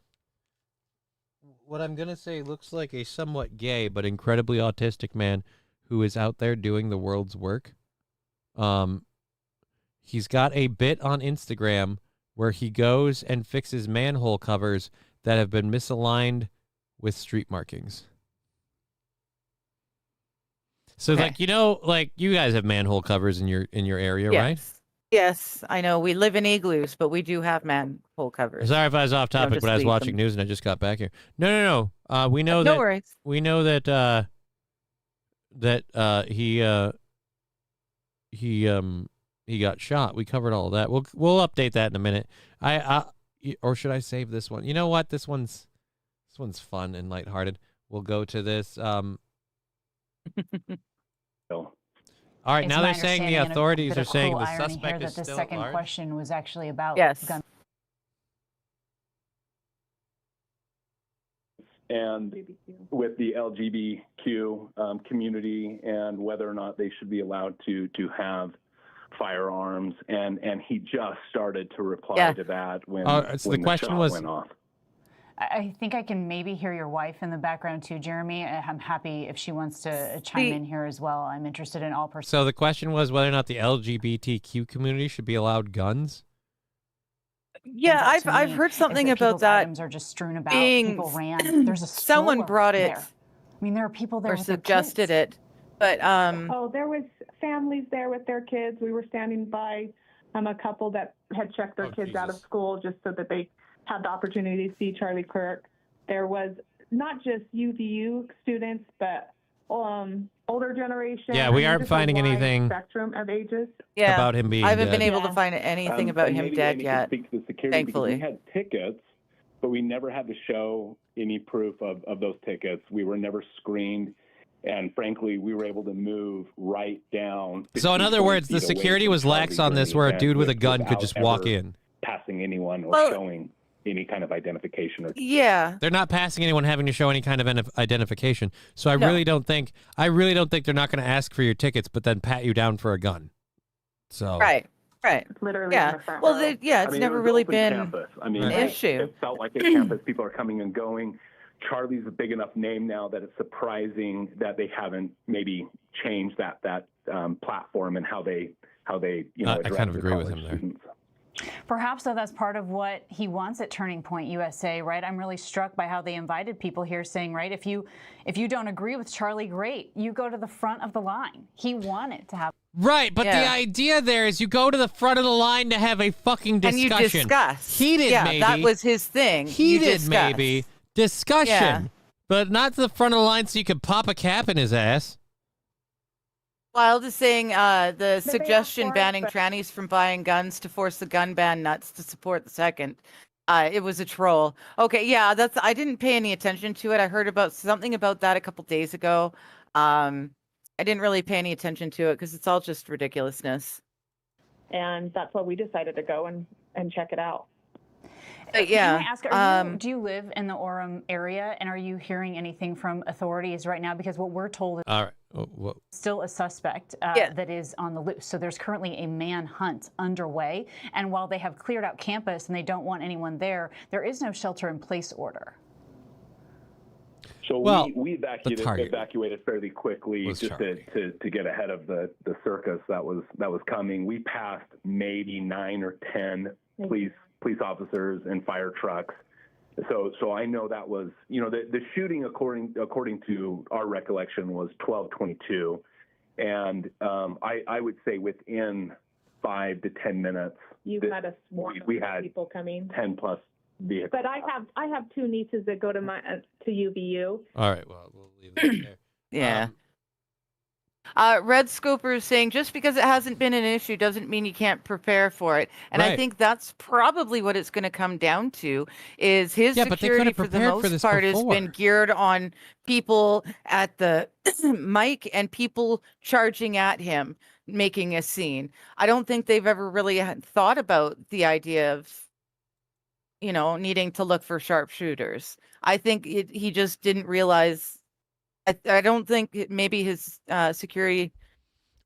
S1: what I'm going to say looks like a somewhat gay but incredibly autistic man who is out there doing the world's work. He's got a bit on Instagram where he goes and fixes manhole covers that have been misaligned with street markings. So, like, you guys have manhole covers in your area, right?
S2: Yes, I know. We live in igloos, but we do have manhole covers.
S1: Sorry if I was off topic, but I was watching news and I just got back here. No. We know that.
S2: No worries.
S1: We know that he got shot. We covered all of that. We'll update that in a minute. Or should I save this one? You know what? This one's fun and lighthearted. We'll go to this. All right, now they're saying the authorities are saying the suspect is still at large.
S6: The second question was actually about gun.
S8: And with the LGBTQ community and whether or not they should be allowed to have firearms, and he just started to reply to that when the question went off.
S6: I think I can maybe hear your wife in the background too, Jeremy. I'm happy if she wants to chime in here as well. I'm interested in all perspectives.
S1: So the question was whether or not the LGBTQ community should be allowed guns.
S2: Yeah, I've heard something about that.
S6: Items are just strewn about. People ran. There's a
S2: someone brought it.
S6: There. I mean, there are people there
S2: or suggested it, but
S23: there was families there with their kids. We were standing by a couple that had checked their kids out of school just so that they had the opportunity to see Charlie Kirk. There was not just UVU students, but older generation.
S1: Yeah, we aren't finding anything
S23: spectrum of ages.
S1: about him being
S2: I haven't
S1: dead.
S2: been able to find anything about him dead yet.
S8: Speak to the security
S2: thankfully,
S8: we had tickets, but we never had to show any proof of those tickets. We were never screened. And frankly, we were able to move right down.
S1: So in other words, the security was lax on this, where a dude with a gun could just walk in.
S8: Passing anyone or showing any kind of identification.
S1: They're not passing anyone having to show any kind of identification. So I really don't think they're not going to ask for your tickets, but then pat you down for a gun. So
S2: right.
S23: Literally.
S2: Yeah. Well, it's never really been
S8: an
S2: issue.
S8: It felt like a campus. People are coming and going. Charlie's a big enough name now that it's surprising that they haven't maybe changed that platform and how they I
S1: kind of agree with him there.
S6: Perhaps, though, that's part of what he wants at Turning Point USA, right? I'm really struck by how they invited people here, saying, right, if you don't agree with Charlie, great, you go to the front of the line. He wanted to have.
S1: Right, but the idea there is you go to the front of the line to have a fucking discussion.
S2: And you discuss.
S1: Heated, maybe.
S2: That was his thing.
S1: Heated, maybe. Discussion. But not to the front of the line so you could pop a cap in his ass.
S2: Wild is saying the suggestion banning trannies from buying guns to force the gun ban nuts to support the second. It was a troll. Okay, yeah, I didn't pay any attention to it. I heard about something about that a couple days ago. I didn't really pay any attention to it because it's all just ridiculousness.
S23: And that's why we decided to go and check it out.
S2: Yeah.
S6: Can I ask, do you live in the Orem area, and are you hearing anything from authorities right now? Because what we're told is still a suspect that is on the loose. So there's currently a manhunt underway. And while they have cleared out campus and they don't want anyone there, there is no shelter-in-place order.
S8: So we evacuated fairly quickly just to get ahead of the circus that was coming. We passed maybe 9 or 10 police officers and fire trucks So I know that was, the shooting according to our recollection was 12:22, and I would say within 5 to 10 minutes
S23: you had a swarm
S8: we
S23: of
S8: had
S23: people coming.
S8: 10 plus vehicles.
S23: But I have two nieces that go to UVU.
S1: All right, well, we'll leave it there.
S2: Yeah. Red Scoper is saying just because it hasn't been an issue doesn't mean you can't prepare for it. And I think that's probably what it's going to come down to is his security for the most part has been geared on people at the mic and people charging at him, making a scene. I don't think they've ever really thought about the idea of, needing to look for sharpshooters. I think he just didn't realize. I don't think maybe his security.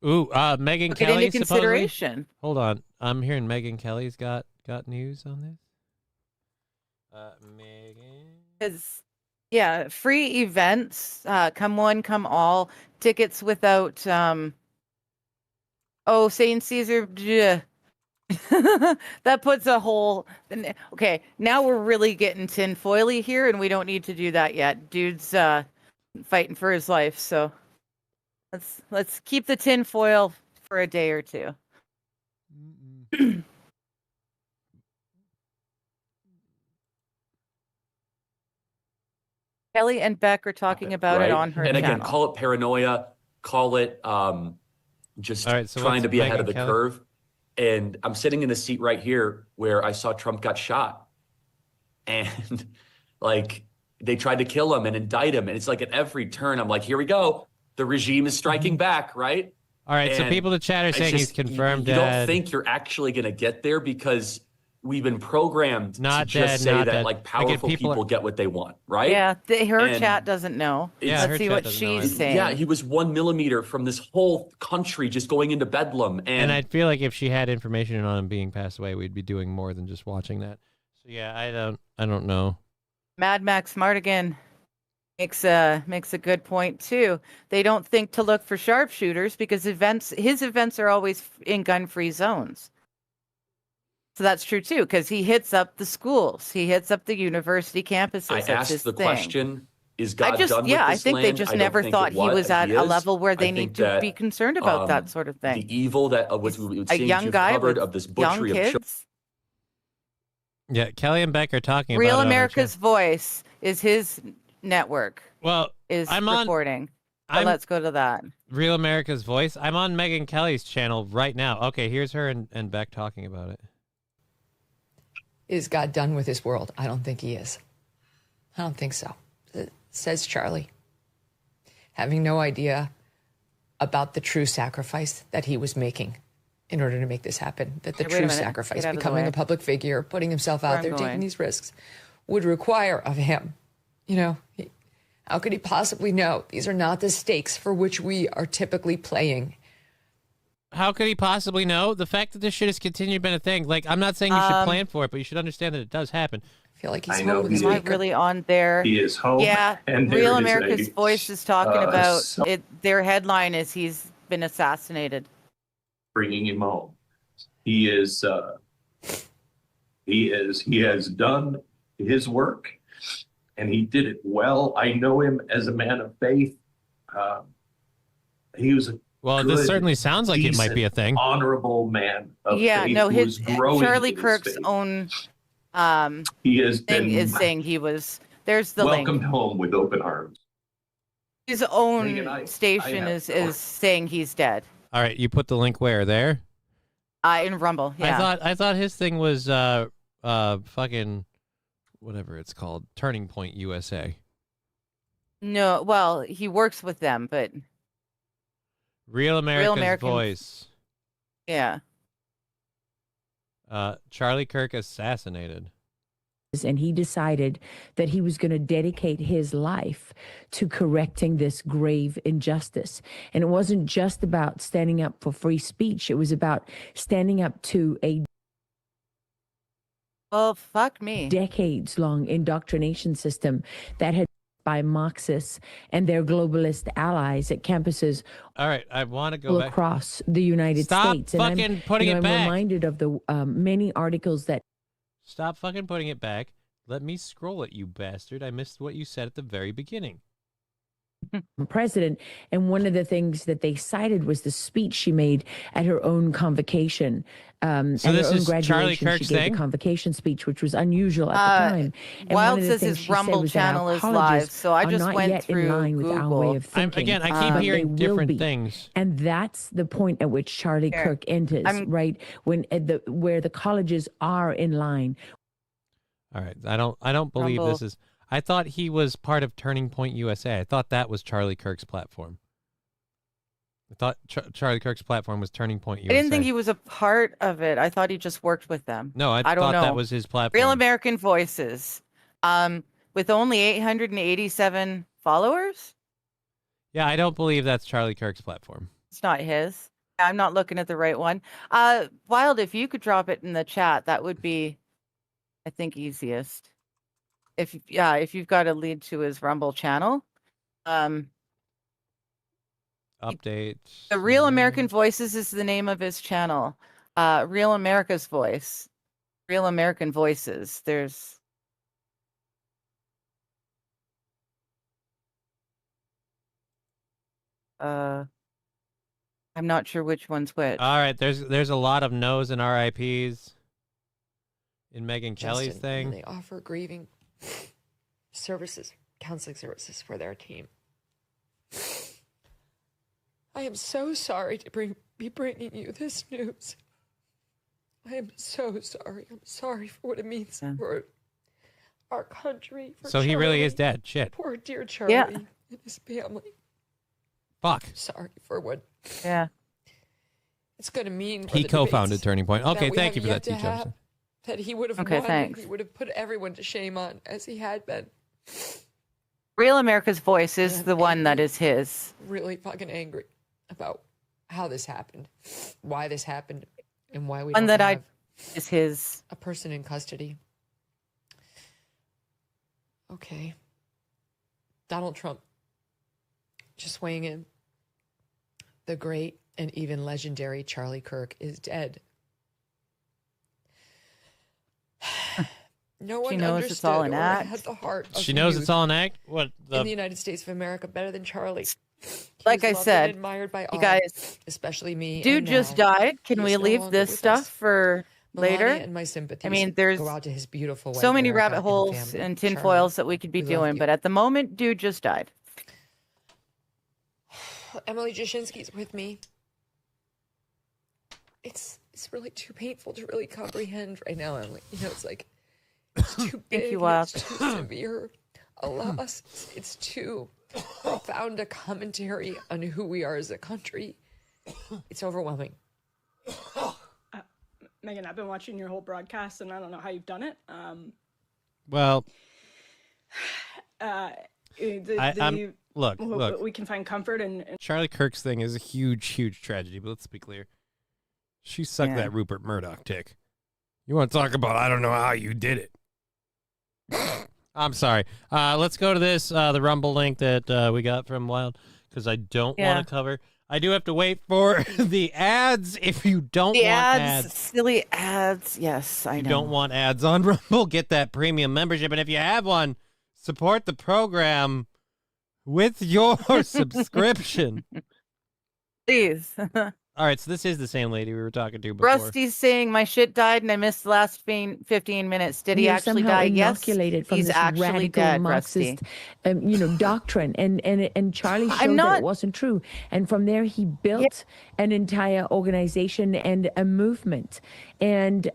S1: Ooh, Megyn
S2: Kelly.
S1: Kelly.
S2: Into consideration.
S1: Hold on, I'm hearing Megyn Kelly's got news on this.
S2: Megan. Free events. Come one, come all. Tickets without. St. Caesar. That puts a whole. Okay, now we're really getting tinfoily here, and we don't need to do that yet, dudes. Fighting for his life, so let's keep the tin foil for a day or two. Kelly and Beck are talking about it on her
S3: and
S2: channel.
S3: again, call it paranoia, call it just trying to be ahead of the curve. And I'm sitting in the seat right here where I saw Trump got shot, and they tried to kill him and indict him. And it's like at every turn, I'm like, here we go. The regime is striking back, right?
S1: All right, so people in the chat are saying he's confirmed
S3: dead. You don't
S1: dead.
S3: think you're actually going to get there because we've been programmed
S1: not
S3: to
S1: dead,
S3: just say
S1: not
S3: that
S1: dead.
S3: like powerful people get what they want, right?
S2: Yeah, her chat doesn't know. Let's see what she's saying.
S3: Yeah, he was 1 millimeter from this whole country just going into bedlam.
S1: And I feel like if she had information on him being passed away, we'd be doing more than just watching that. So yeah, I don't know.
S2: Mad Max Mardigan makes a good point too. They don't think to look for sharpshooters because his events are always in gun-free zones. So that's true too, because he hits up the schools, he hits up the university campuses.
S3: I asked the question: is God done with this
S2: I think
S3: land?
S2: they just never thought he was at a level where they need to be concerned about that sort of thing.
S3: The evil that was we
S2: a young guy
S3: covered
S2: with
S3: of this
S2: young
S3: butchery of
S2: kids.
S3: children.
S1: Yeah, Kelly and Beck are talking
S2: Real
S1: about
S2: America's Voice is his network.
S1: Well,
S2: is
S1: I'm
S2: reporting. Let's go to that.
S1: Real America's Voice. I'm on Megyn Kelly's channel right now. Okay, here's her and Beck talking about it.
S4: Is God done with his world? I don't think he is. I don't think so. Says Charlie, having no idea about the true sacrifice that he was making in order to make this happen, that the true sacrifice, becoming a public figure, putting himself out there, taking these risks, would require of him. How could he possibly know? These are not the stakes for which we are typically playing.
S1: How could he possibly know? The fact that this shit has continued been a thing. Like, I'm not saying you should plan for it, but you should understand that it does happen.
S4: I feel like he's home with his
S2: not really on there.
S9: He is home.
S2: Yeah,
S9: and
S2: Real America's Voice is talking about it. Their headline is he's been assassinated.
S9: Bringing him home. He has done his work, and he did it well. I know him as a man of faith. He was a
S1: this certainly sounds like it might be a thing.
S9: Honorable man of faith.
S2: His Charlie Kirk's own
S9: he has
S2: thing
S9: been
S2: is saying he was. There's the link.
S9: welcomed home with open arms.
S2: His own station is saying he's dead.
S1: All right, you put the link where? There?
S2: In Rumble. Yeah.
S1: I thought his thing was fucking whatever it's called, Turning Point USA.
S2: No, well, he works with them, but
S1: Real America's Voice.
S2: Yeah.
S1: Charlie Kirk assassinated.
S24: And he decided that he was going to dedicate his life to correcting this grave injustice. And it wasn't just about standing up for free speech. It was about standing up to a decades-long indoctrination system that had by Marxists and their globalist allies at campuses
S1: all right, I want to go back
S24: across the United States.
S1: Stop fucking putting it back.
S24: I'm reminded of the many articles that
S1: Stop fucking putting it back. Let me scroll it, you bastard. I missed what you said at the very beginning.
S24: President, and one of the things that they cited was the speech she made at her own convocation.
S1: So this is Charlie Kirk's
S24: she gave
S1: thing?
S24: the convocation speech, which was unusual at the time. And
S2: Wild
S24: one of the
S2: says
S24: things
S2: his
S24: she said
S2: Rumble
S24: was that
S2: channel
S24: our
S2: is live,
S24: colleges
S2: so I
S24: are
S2: just
S24: not
S2: went
S24: yet
S2: through
S24: in line with our way of thinking.
S1: Again, I keep
S24: but they
S1: hearing
S24: will
S1: different
S24: be.
S1: things.
S24: And that's the point at which Charlie Kirk enters, right? When where the colleges are in line.
S1: All right, I don't believe
S2: Rumble.
S1: this is. I thought he was part of Turning Point USA. I thought that was Charlie Kirk's platform. I thought Charlie Kirk's platform was Turning Point USA.
S2: I didn't think he was a part of it. I thought he just worked with them.
S1: No, I
S2: don't
S1: thought
S2: know.
S1: that was his platform.
S2: Real American Voices, with only 887 followers.
S1: Yeah, I don't believe that's Charlie Kirk's platform.
S2: It's not his. I'm not looking at the right one. Wild, if you could drop it in the chat, that would be, I think, easiest. If you've got a lead to his Rumble channel.
S1: Updates.
S2: The Real American Voices is the name of his channel. Real America's Voice. Real American Voices. There's I'm not sure which one's which.
S1: All right, there's a lot of no's and RIPs in Megyn Kelly's thing.
S4: They offer grieving services, counseling services for their team. I am so sorry to be bringing you this news. I am so sorry. I'm sorry for what it means for our country. For
S1: So he really is dead. Shit.
S4: Poor dear Charlie and his family.
S1: Fuck.
S4: Sorry for what it's going to mean. For
S1: He
S4: the
S1: co-founded
S4: debates
S1: Turning Point. Okay,
S4: that we
S1: thank you for
S4: have
S1: that,
S4: yet to
S1: T.
S4: have,
S1: Jefferson.
S4: that he would have
S2: Okay,
S4: won.
S2: thanks.
S4: He would have put everyone to shame on, as he had been.
S2: Real America's Voice is the one that is his.
S4: Really fucking angry about how this happened, why this happened, and why we
S2: One
S4: don't
S2: that
S4: have
S2: is his.
S4: a person in custody. Okay. Donald Trump just weighing in. The great and even legendary Charlie Kirk is dead. No one
S2: She knows
S4: understood
S2: it's all an
S4: or
S2: act.
S4: had the heart of
S1: She knows
S4: youth
S1: it's all an act? What?
S4: in the United States of America better than Charlie. He
S2: Like
S4: was
S2: I
S4: loved
S2: said,
S4: and admired by
S2: you
S4: all,
S2: guys,
S4: especially me.
S2: Dude
S4: and
S2: just
S4: now
S2: died. Can
S4: he
S2: we
S4: is no
S2: leave
S4: longer
S2: this
S4: with
S2: stuff
S4: us.
S2: for later?
S4: Melania and my sympathies
S2: I mean, there's
S4: go out to his beautiful
S2: so
S4: wife,
S2: many
S4: Erica,
S2: rabbit
S4: and
S2: holes
S4: family.
S2: and
S4: Charlie,
S2: tinfoils that we could be
S4: we love
S2: doing,
S4: you.
S2: but at the moment, dude just died.
S4: Emily Jashinsky's with me. It's really too painful to really comprehend right now, Emily. You know, it's like it's too big,
S2: you, Wild.
S4: it's too severe a loss. It's too profound a commentary on who we are as a country. It's overwhelming.
S11: Megan, I've been watching your whole broadcast, and I don't know how you've done it.
S1: Well,
S11: look,
S1: look.
S11: we can find comfort in
S1: Charlie Kirk's thing is a huge, huge tragedy, but let's be clear. She sucked that Rupert Murdoch dick. You want to talk about, I don't know how you did it. I'm sorry. Let's go to this, the Rumble link that we got from Wild, because I don't want to cover. I do have to wait for the ads. If you don't want ads.
S2: Silly ads. Yes, I know.
S1: If you don't want ads on Rumble, get that premium membership. And if you have one, support the program with your subscription.
S2: Please.
S1: All right, so this is the same lady we were talking to before.
S2: Rusty's saying my shit died and I missed the last 15 minutes. Did he
S24: You're
S2: actually
S24: somehow
S2: die? Yes,
S24: inoculated from
S2: he's
S24: this
S2: actually
S24: radical
S2: dead,
S24: Marxist,
S2: Rusty.
S24: doctrine. And Charlie showed that it wasn't true. And from there, he built an entire organization and a movement. And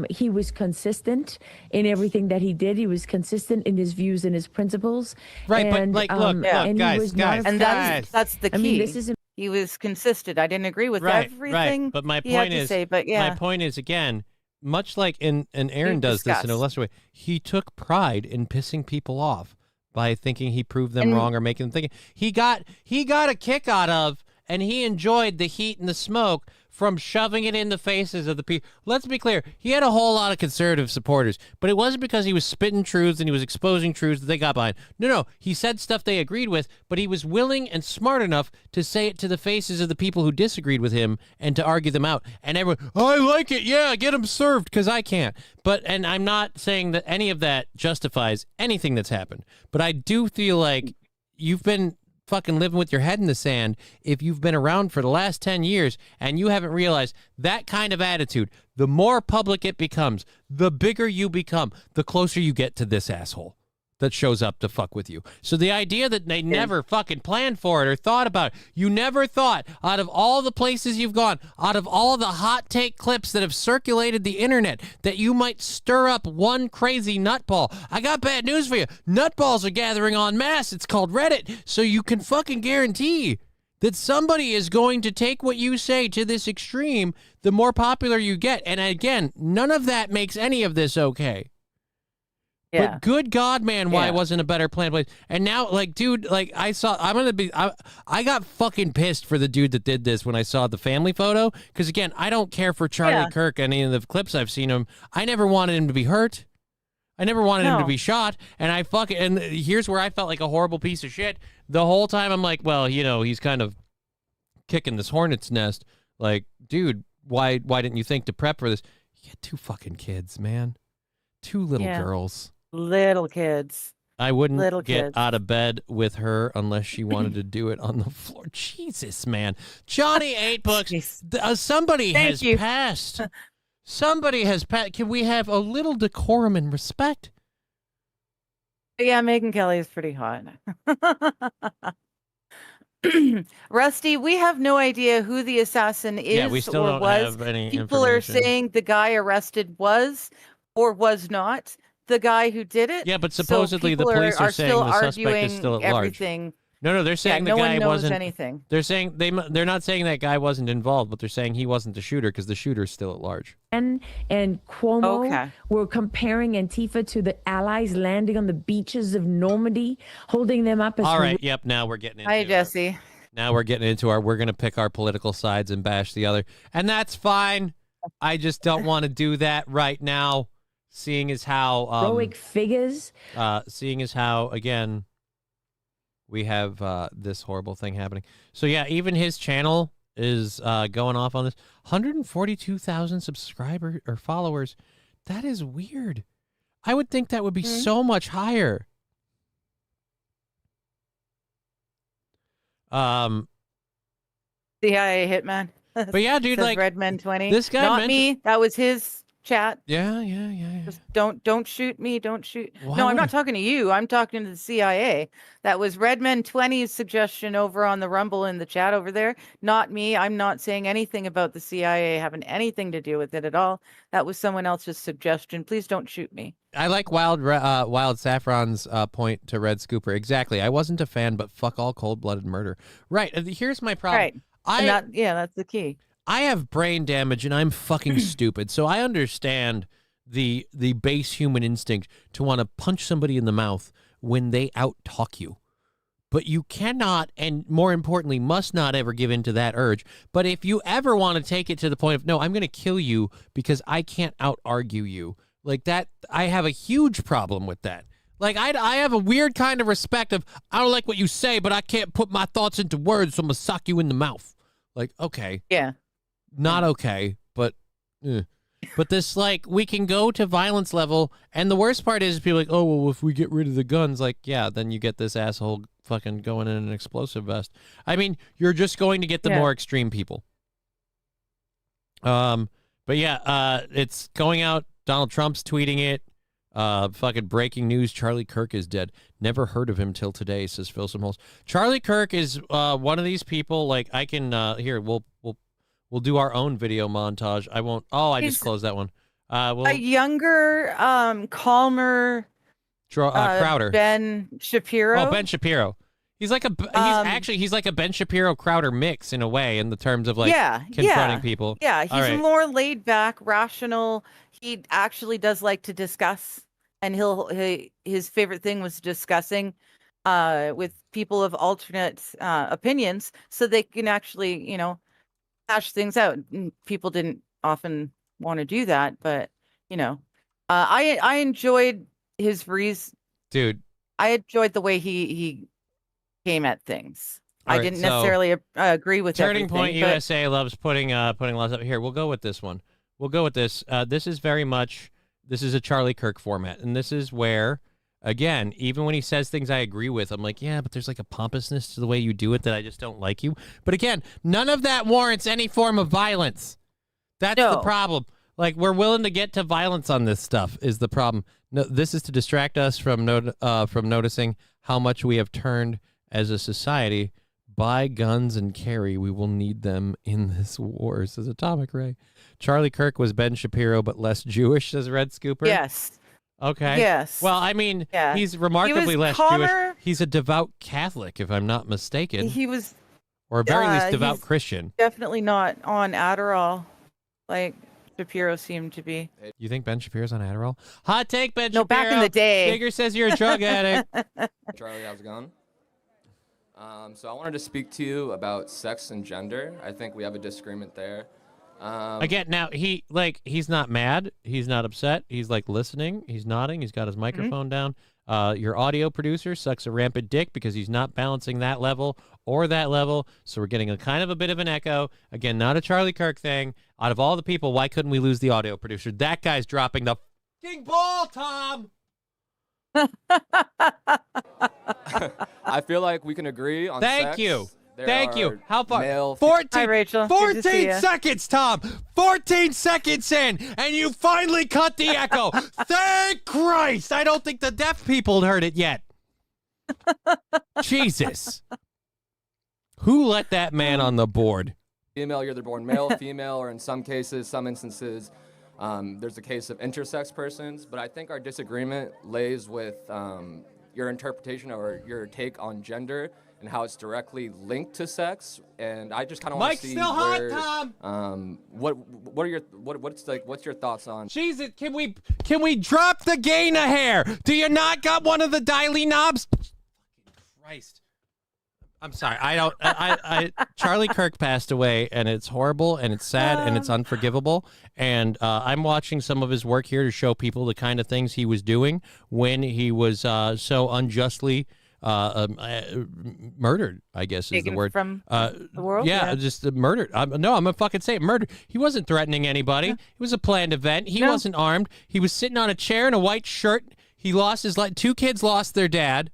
S24: he was consistent in everything that he did. He was consistent in his views and his principles.
S1: Right,
S24: and,
S1: but look,
S24: and
S1: guys,
S24: he was not
S1: guys,
S2: And that's the key.
S24: I mean, this is
S2: he was consistent. I didn't agree with everything.
S1: Right. But my
S2: he had
S1: point
S2: to
S1: is,
S2: say, but yeah.
S1: my point is again, much like and Aaron does this in a lesser way. He took pride in pissing people off by thinking he proved them wrong or making them think. He got a kick out of, and he enjoyed the heat and the smoke from shoving it in the faces of the people. Let's be clear. He had a whole lot of conservative supporters, but it wasn't because he was spitting truths and he was exposing truths that they got behind. No. He said stuff they agreed with, but he was willing and smart enough to say it to the faces of the people who disagreed with him and to argue them out. And everyone, I like it. Yeah, get him served because I can't. And I'm not saying that any of that justifies anything that's happened, but I do feel like you've been fucking living with your head in the sand if you've been around for the last 10 years and you haven't realized that kind of attitude, the more public it becomes, the bigger you become, the closer you get to this asshole that shows up to fuck with you. So the idea that they never fucking planned for it or thought about it, you never thought, out of all the places you've gone, out of all the hot take clips that have circulated the internet, that you might stir up one crazy nutball. I got bad news for you. Nutballs are gathering en masse. It's called Reddit. So you can fucking guarantee that somebody is going to take what you say to this extreme the more popular you get. And again, none of that makes any of this okay.
S2: Yeah.
S1: But good God, man, why wasn't a better plan place? And now, like, dude, like, I got fucking pissed for the dude that did this when I saw the family photo. Because, again, I don't care for Charlie Kirk, any of the clips I've seen him. I never wanted him to be hurt. I never wanted him to be shot. And here's where I felt like a horrible piece of shit. The whole time I'm like, well, you know, he's kind of kicking this hornet's nest. Like, dude, why didn't you think to prep for this? You had 2 fucking kids, man. 2 little girls.
S2: Little kids.
S1: I wouldn't get out of bed with her unless she wanted to do it on the floor. Jesus, man. Johnny 8 Books. Somebody has passed. Somebody has passed. Can we have a little decorum and respect?
S2: Yeah, Megyn Kelly is pretty hot. Rusty, we have no idea who the assassin is
S1: yeah, we still don't have any
S2: People are saying the guy arrested was or was not the guy who did it.
S1: Yeah, but supposedly the police are saying the suspect is still at large.
S2: Everything.
S1: No, they're saying the guy wasn't
S2: anything.
S1: They're saying they're not saying that guy wasn't involved, but they're saying he wasn't the shooter because the shooter's still at large.
S24: And Cuomo were comparing Antifa to the Allies landing on the beaches of Normandy, holding them up as
S1: all right. Yep. Now we're getting into
S2: Hi, Jesse.
S1: Now we're getting into we're going to pick our political sides and bash the other, and that's fine. I just don't want to do that right now. Seeing as how
S24: heroic figures.
S1: Seeing as how again we have this horrible thing happening. So yeah, even his channel is going off on this. 142,000 subscribers or followers. That is weird. I would think that would be so much higher.
S2: CIA hitman.
S1: But yeah, dude, like
S2: Redman 20.
S1: This guy,
S2: not me. That was his chat.
S1: Yeah.
S2: Just don't shoot me. Don't shoot.
S1: Why
S2: no, I'm
S1: would
S2: not talking to you. I'm talking to the CIA. That was Redman 20's suggestion over on the Rumble in the chat over there. Not me. I'm not saying anything about the CIA having anything to do with it at all. That was someone else's suggestion. Please don't shoot me.
S1: I like Wild Saffron's point to Red Scooper. Exactly. I wasn't a fan, but fuck all cold-blooded murder. Right. Here's my problem.
S2: Right. That's the key.
S1: I have brain damage and I'm fucking stupid. So I understand the base human instinct to want to punch somebody in the mouth when they out-talk you. But you cannot, and more importantly, must not ever give in to that urge. But if you ever want to take it to the point of, no, I'm going to kill you because I can't out-argue you, like that, I have a huge problem with that. Like, I have a weird kind of respect of, I don't like what you say, but I can't put my thoughts into words, so I'm going to sock you in the mouth. Like, okay.
S2: Yeah.
S1: Not okay, but but this, like, we can go to violence level, and the worst part is people are like, oh, well, if we get rid of the guns, like, yeah, then you get this asshole fucking going in an explosive vest. I mean, you're just going to get the more extreme people. But yeah, it's going out. Donald Trump's tweeting it. Fucking breaking news, Charlie Kirk is dead. Never heard of him till today, says Phil Simholes. Charlie Kirk is one of these people, like, I can here, we'll do our own video montage. I won't. Oh, I just closed that one.
S2: A younger, calmer
S1: Crowder.
S2: Ben Shapiro.
S1: Oh, Ben Shapiro. He's like he's like a Ben Shapiro Crowder mix in a way, in the terms of like confronting people.
S2: Yeah, he's more laid back, rational. He actually does like to discuss, and his favorite thing was discussing with people of alternate opinions, so they can actually, hash things out. People didn't often want to do that, but I enjoyed his reason.
S1: Dude,
S2: I enjoyed the way he came at things.
S1: All
S2: I
S1: right,
S2: didn't
S1: so
S2: necessarily agree with
S1: Turning
S2: everything,
S1: Point
S2: but
S1: USA loves putting laws up here. We'll go with this one. We'll go with this. This is a Charlie Kirk format, and this is where, again, even when he says things I agree with, I'm like, yeah, but there's like a pompousness to the way you do it that I just don't like you. But again, none of that warrants any form of violence. That's the problem. Like, we're willing to get to violence on this stuff is the problem. No, this is to distract us from noticing how much we have turned as a society. Buy guns and carry. We will need them in this war, says Atomic Ray. Charlie Kirk was Ben Shapiro, but less Jewish, says Red Scooper.
S2: Yes.
S1: Okay.
S2: Yes.
S1: Well, I mean,
S2: Yeah.
S1: he's remarkably less
S2: calmer.
S1: Jewish. He's a devout Catholic, if I'm not mistaken.
S2: He was,
S1: or at very least devout
S2: he's
S1: Christian.
S2: definitely not on Adderall, like Shapiro seemed to be.
S1: You think Ben Shapiro's on Adderall? Hot take, Ben Shapiro.
S2: No, back in the day.
S1: Digger says you're a drug addict.
S13: Charlie, how's it going? So I wanted to speak to you about sex and gender. I think we have a disagreement there.
S1: Again, now he's not mad. He's not upset. He's like listening. He's nodding. He's got his microphone down. Your audio producer sucks a rampant dick because he's not balancing that level or that level. So we're getting a kind of a bit of an echo. Again, not a Charlie Kirk thing. Out of all the people, why couldn't we lose the audio producer? That guy's dropping the fucking ball, Tom.
S13: I feel like we can agree on
S1: Thank
S13: sex.
S1: you.
S13: There
S1: Thank you.
S13: are
S1: How far?
S13: male-
S1: 14,
S2: Hi, Rachel. Good to see
S1: 14
S2: ya.
S1: seconds, Tom. 14 seconds in, and you finally cut the echo. Thank Christ. I don't think the deaf people heard it yet. Jesus. Who let that man on the board?
S13: Female, you're either born male, female, or in some cases, some instances, there's a case of intersex persons. But I think our disagreement lays with your interpretation or your take on gender and how it's directly linked to sex. And I just kind of want to see
S1: still hot,
S13: where,
S1: Tom.
S13: what's your thoughts on?
S1: Jesus, can we drop the gain a hair? Do you not got one of the dialing knobs? Fucking Christ. I'm sorry. Charlie Kirk passed away, and it's horrible, and it's sad, and it's unforgivable. And I'm watching some of his work here to show people the kind of things he was doing when he was so unjustly murdered, I guess is
S2: Taken
S1: the word.
S2: from the world?
S1: Yeah, just murdered. I'm gonna fucking say it, murdered. He wasn't threatening anybody. It was a planned event. He wasn't armed. He was sitting on a chair in a white shirt. He lost his two kids lost their dad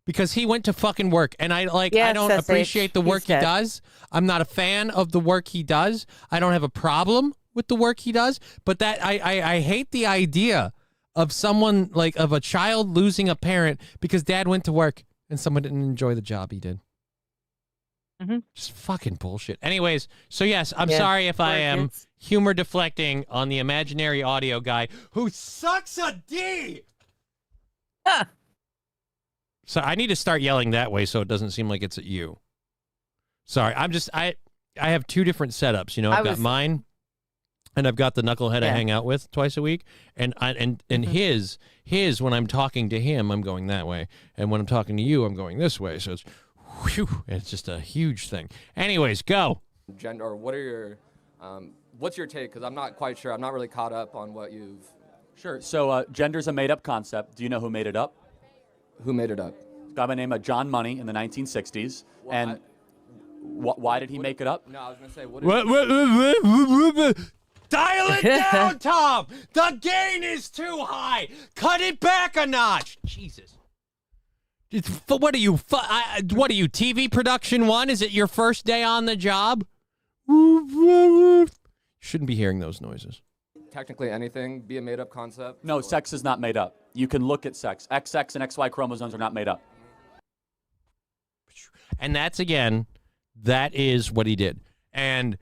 S1: because he went to fucking work. And I don't appreciate the work he does. I'm not a fan of the work he does. I don't have a problem with the work he does, but that I hate the idea of someone of a child losing a parent because dad went to work and someone didn't enjoy the job he did. Just fucking bullshit. Anyways, so yes, I'm sorry if I am humor deflecting on the imaginary audio guy who sucks a D. So I need to start yelling that way so it doesn't seem like it's at you. Sorry, I have two different setups. I've got mine, and I've got the knucklehead I hang out with twice a week, and his when I'm talking to him, I'm going that way, and when I'm talking to you, I'm going this way. So it's just a huge thing. Anyways, go.
S13: Gender, or what are your what's your take? Because I'm not quite sure. I'm not really caught up on what you've.
S14: Sure. So gender's a made-up concept. Do you know who made it up?
S13: Who made it up?
S14: A guy by the name of John Money in the 1960s. And why did he make it up?
S13: No, I was going to say,
S1: Dial it down, Tom! The gain is too high! Cut it back a notch! Jesus. What are you, TV production one? Is it your first day on the job? Shouldn't be hearing those noises.
S13: Technically anything be a made-up concept?
S14: No, sex is not made up. You can look at sex. XX and XY chromosomes are not made up.
S1: And that is what he did. And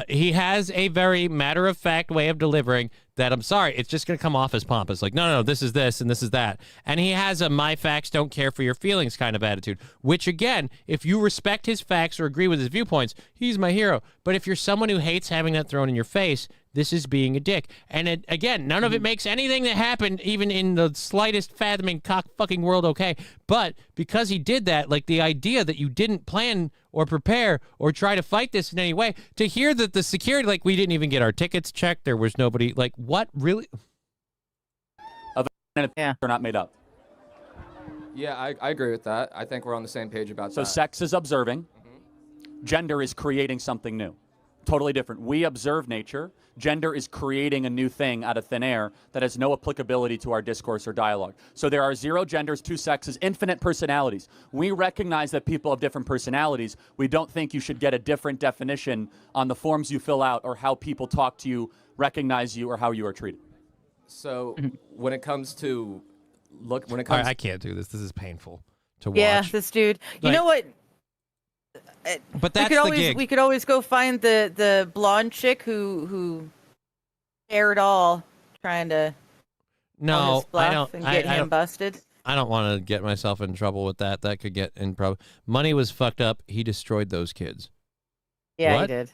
S1: he has a very matter-of-fact way of delivering that, I'm sorry, it's just going to come off as pompous. Like, no, this is this and this is that. And he has a my facts don't care for your feelings kind of attitude, which, again, if you respect his facts or agree with his viewpoints, he's my hero. But if you're someone who hates having that thrown in your face, this is being a dick. And again, none of it makes anything that happened, even in the slightest fathoming cock fucking world, okay. But because he did that, like the idea that you didn't plan or prepare or try to fight this in any way, to hear that the security, like we didn't even get our tickets checked, there was nobody, like what really?
S14: They're not made up.
S13: Yeah, I agree with that. I think we're on the same page about that.
S14: So sex is observing. Gender is creating something new. Totally different. We observe nature. Gender is creating a new thing out of thin air that has no applicability to our discourse or dialogue. So there are 0 genders, 2 sexes, infinite personalities. We recognize that people have different personalities. We don't think you should get a different definition on the forms you fill out or how people talk to you, recognize you, or how you are treated.
S13: So when it comes to
S1: All right, I can't do this. This is painful to watch.
S2: Yeah, this dude. You know what?
S1: But that's the gig.
S2: We could always go find the blonde chick who aired all trying to
S1: no, I don't.
S2: and get him busted.
S1: I don't want to get myself in trouble with that. That could get in trouble. Money was fucked up. He destroyed those kids.
S2: Yeah,
S1: what?
S2: he did.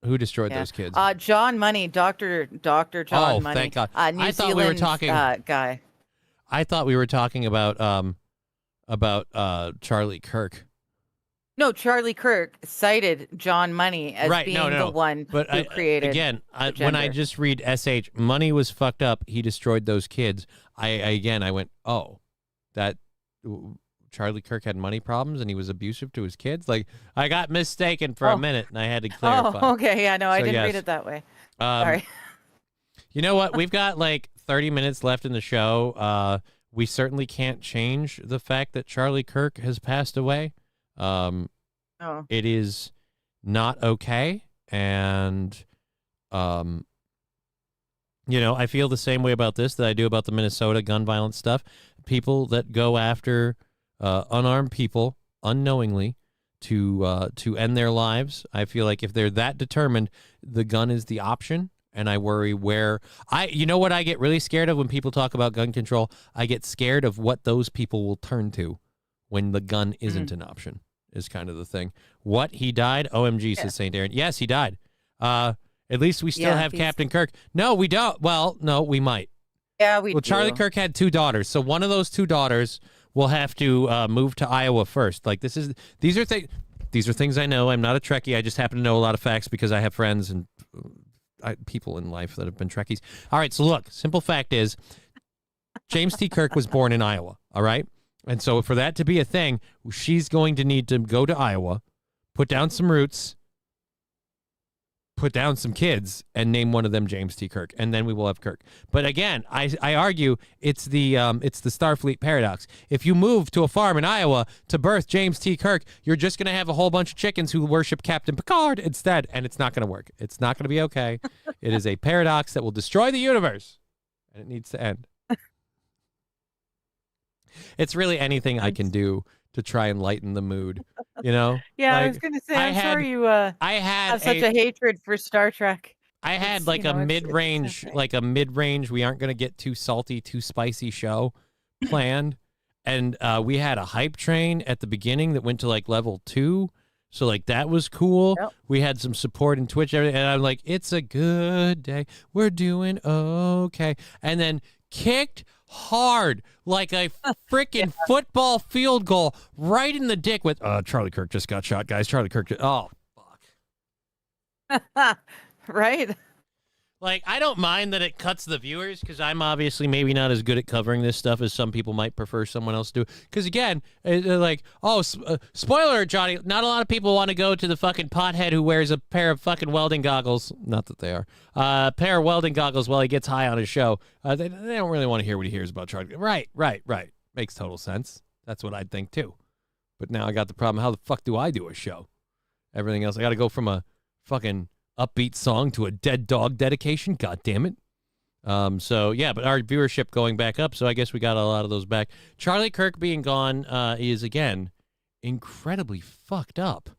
S1: Who destroyed those kids?
S2: John Money, Dr. John Money.
S1: Thank God.
S2: New
S1: I thought we were talking
S2: guy.
S1: I thought we were talking about Charlie Kirk.
S2: No, Charlie Kirk cited John Money as being the one who created.
S1: Again, when I just read SH, Money was fucked up. He destroyed those kids. I went, oh, that Charlie Kirk had money problems and he was abusive to his kids. Like I got mistaken for a minute and I had to clarify.
S2: Oh, okay, yeah, no, I didn't read it that way. Sorry.
S1: You know what? We've got like 30 minutes left in the show. We certainly can't change the fact that Charlie Kirk has passed away. It is not okay, and I feel the same way about this that I do about the Minnesota gun violence stuff. People that go after unarmed people unknowingly to end their lives, I feel like if they're that determined, the gun is the option. And I worry what I get really scared of when people talk about gun control? I get scared of what those people will turn to when the gun isn't an option. Is kind of the thing. What, he died? OMG, says St. Aaron. Yes, he died. At least we still have Captain Kirk. No, we don't. Well, no, we might.
S2: Yeah, we do.
S1: Well, Charlie Kirk had 2 daughters, so one of those 2 daughters will have to move to Iowa first. Like these are things I know. I'm not a Trekkie. I just happen to know a lot of facts because I have friends and people in life that have been Trekkies. All right, so look, simple fact is James T. Kirk was born in Iowa, all right? And so for that to be a thing, she's going to need to go to Iowa, put down some roots, put down some kids, and name one of them James T. Kirk, and then we will have Kirk. But again, I argue it's the Starfleet paradox. If you move to a farm in Iowa to birth James T. Kirk, you're just going to have a whole bunch of chickens who worship Captain Picard instead, and it's not going to work. It's not going to be okay. It is a paradox that will destroy the universe, and it needs to end. It's really anything I can do to try and lighten the mood,
S2: Yeah,
S1: like,
S2: I was going to say, I'm sorry you have such a hatred for Star Trek.
S1: I had like a mid-range, we aren't going to get too salty, too spicy show planned. And we had a hype train at the beginning that went to like level 2. So like that was cool. Yep. We had some support in Twitch, everything, and I'm like, it's a good day. We're doing okay. And then kicked hard like a freaking football field goal right in the dick with Charlie Kirk just got shot, guys. Charlie Kirk fuck.
S2: Right?
S1: Like, I don't mind that it cuts the viewers because I'm obviously maybe not as good at covering this stuff as some people might prefer someone else to do. Because, again, spoiler, Johnny, not a lot of people want to go to the fucking pothead who wears a pair of fucking welding goggles. Not that they are. A pair of welding goggles while he gets high on his show. They don't really want to hear what he hears about Charlie. Right. Makes total sense. That's what I'd think, too. But now I got the problem. How the fuck do I do a show? Everything else. I got to go from a fucking upbeat song to a dead dog dedication. God damn it. So yeah, but our viewership going back up, so I guess we got a lot of those back. Charlie Kirk being gone is again incredibly fucked up.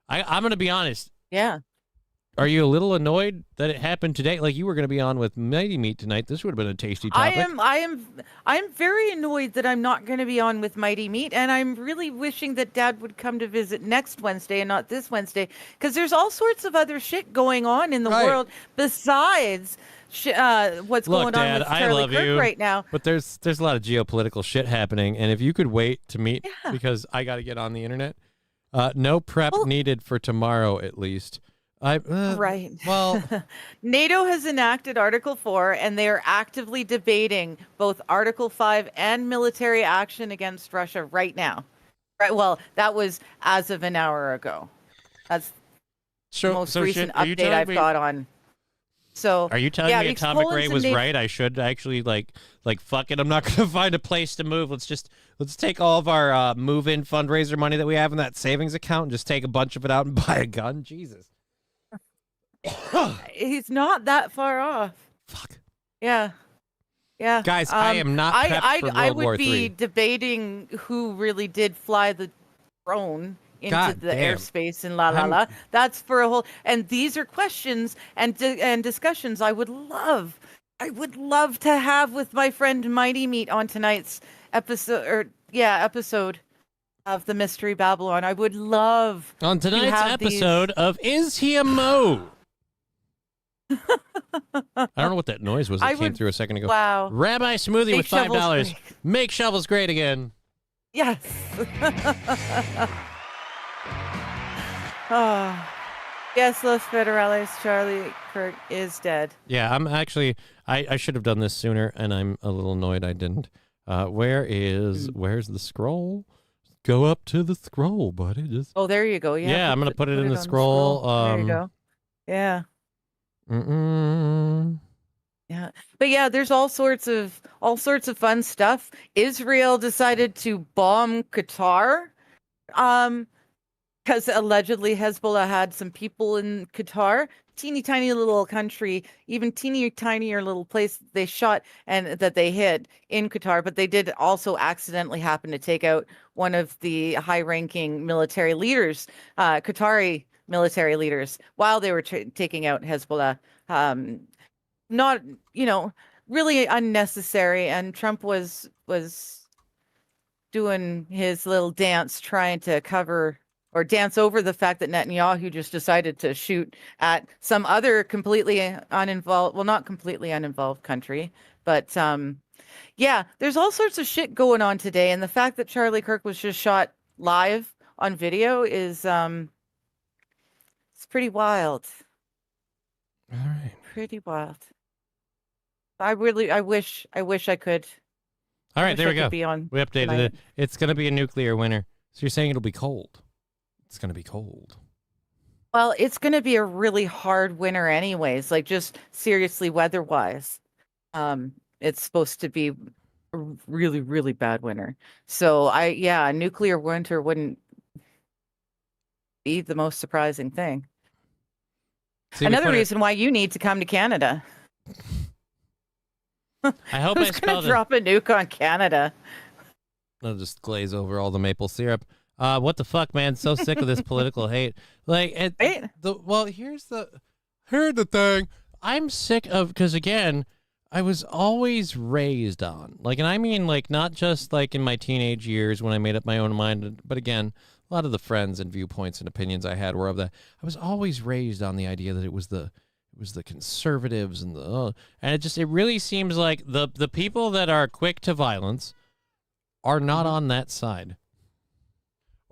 S1: I'm gonna be honest.
S2: Yeah.
S1: Are you a little annoyed that it happened today? Like, you were going to be on with Mighty Meat tonight. This would have been a tasty topic.
S2: I'm very annoyed that I'm not going to be on with Mighty Meat, and I'm really wishing that Dad would come to visit next Wednesday and not this Wednesday, because there's all sorts of other shit going on in the world besides what's going on with Charlie Kirk right now.
S1: But there's a lot of geopolitical shit happening, and if you could wait to meet, because I got to get on the internet. No prep needed for tomorrow, at least.
S2: Right.
S1: Well,
S2: NATO has enacted Article 4, and they are actively debating both Article 5 and military action against Russia right now. Right. Well, that was as of an hour ago. That's the most recent update I've got on. So,
S1: are you telling me Atomic Ray was right? I should actually like fuck it. I'm not going to find a place to move. Let's take all of our move-in fundraiser money that we have in that savings account and just take a bunch of it out and buy a gun. Jesus.
S2: He's not that far off.
S1: Fuck.
S2: Yeah. Yeah.
S1: Guys, I am not prepped for World
S2: I
S1: War
S2: would be
S1: III.
S2: debating who really did fly the drone into the airspace and la. That's for a whole, and these are questions and discussions I would love to have with my friend Mighty Meat on tonight's episode of the Mystery Babylon. I would love
S1: on tonight's episode of Is He a Mo? I don't know what that noise was that came through a second ago.
S2: Wow.
S1: Rabbi Smoothie with $5. Make shovels great again.
S2: Yes. Oh. Yes, Los Federales, Charlie Kirk is dead.
S1: Yeah, I'm actually, I should have done this sooner, and I'm a little annoyed I didn't. Where's the scroll? Go up to the scroll, buddy.
S2: Oh, there you go.
S1: Yeah, I'm going to put it in the scroll.
S2: There you go. Yeah. Yeah, but yeah, there's all sorts of fun stuff. Israel decided to bomb Qatar, because allegedly Hezbollah had some people in Qatar. Teeny tiny little country, even teeny tinier little place they shot and that they hit in Qatar, but they did also accidentally happen to take out one of the high-ranking military leaders, Qatari military leaders, while they were taking out Hezbollah. Not, really unnecessary. And Trump was doing his little dance, trying to cover or dance over the fact that Netanyahu just decided to shoot at some other completely uninvolved, well, not completely uninvolved country, but yeah, there's all sorts of shit going on today. And the fact that Charlie Kirk was just shot live on video is it's pretty wild.
S1: All right.
S2: Pretty wild. I wish I could.
S1: All right, there we go.
S2: We
S1: updated it. It's going to be a nuclear winter. So you're saying it'll be cold. It's going to be cold.
S2: Well, it's going to be a really hard winter anyways, like just seriously weather-wise. It's supposed to be a really, really bad winter. So a nuclear winter wouldn't be the most surprising thing. See, another reason why you need to come to Canada.
S1: I hope I spelled it.
S2: Drop a nuke on Canada.
S1: I'll just glaze over all the maple syrup. What the fuck, man? So sick of this political hate. Like, here's the thing. I'm sick of, because again, I was always raised on, like, and I mean, like, not just like in my teenage years when I made up my own mind, but again, a lot of the friends and viewpoints and opinions I had were of that. I was always raised on the idea that it was the conservatives and and it really seems like the people that are quick to violence are not on that side.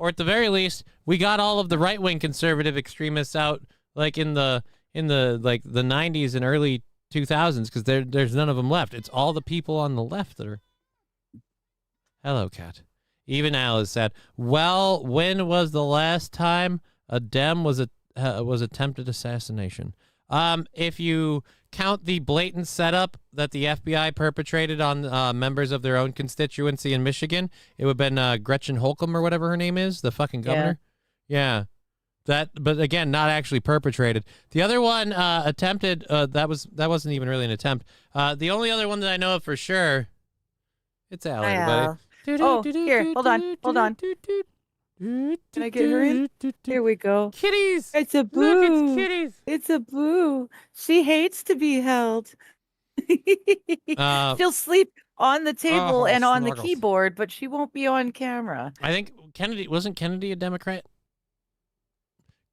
S1: Or at the very least, we got all of the right-wing conservative extremists out like in the like the 90s and early 2000s, because there's none of them left. It's all the people on the left that are. Hello, Kat. Even Al is sad. Well, when was the last time a Dem was attempted assassination? If you count the blatant setup that the FBI perpetrated on members of their own constituency in Michigan, it would have been Gretchen Holcomb or whatever her name is, the fucking governor. Yeah. That, but again, not actually perpetrated. The other one attempted. That wasn't even really an attempt. The only other one that I know of for sure, it's Al. Everybody.
S2: Oh, here, hold on. Can I get her in? Here we go.
S1: Kitties.
S2: It's a boo.
S1: Look, it's kitties.
S2: It's a boo. She hates to be held. She'll sleep on the table and on the keyboard, but she won't be on camera.
S1: I think wasn't Kennedy a Democrat?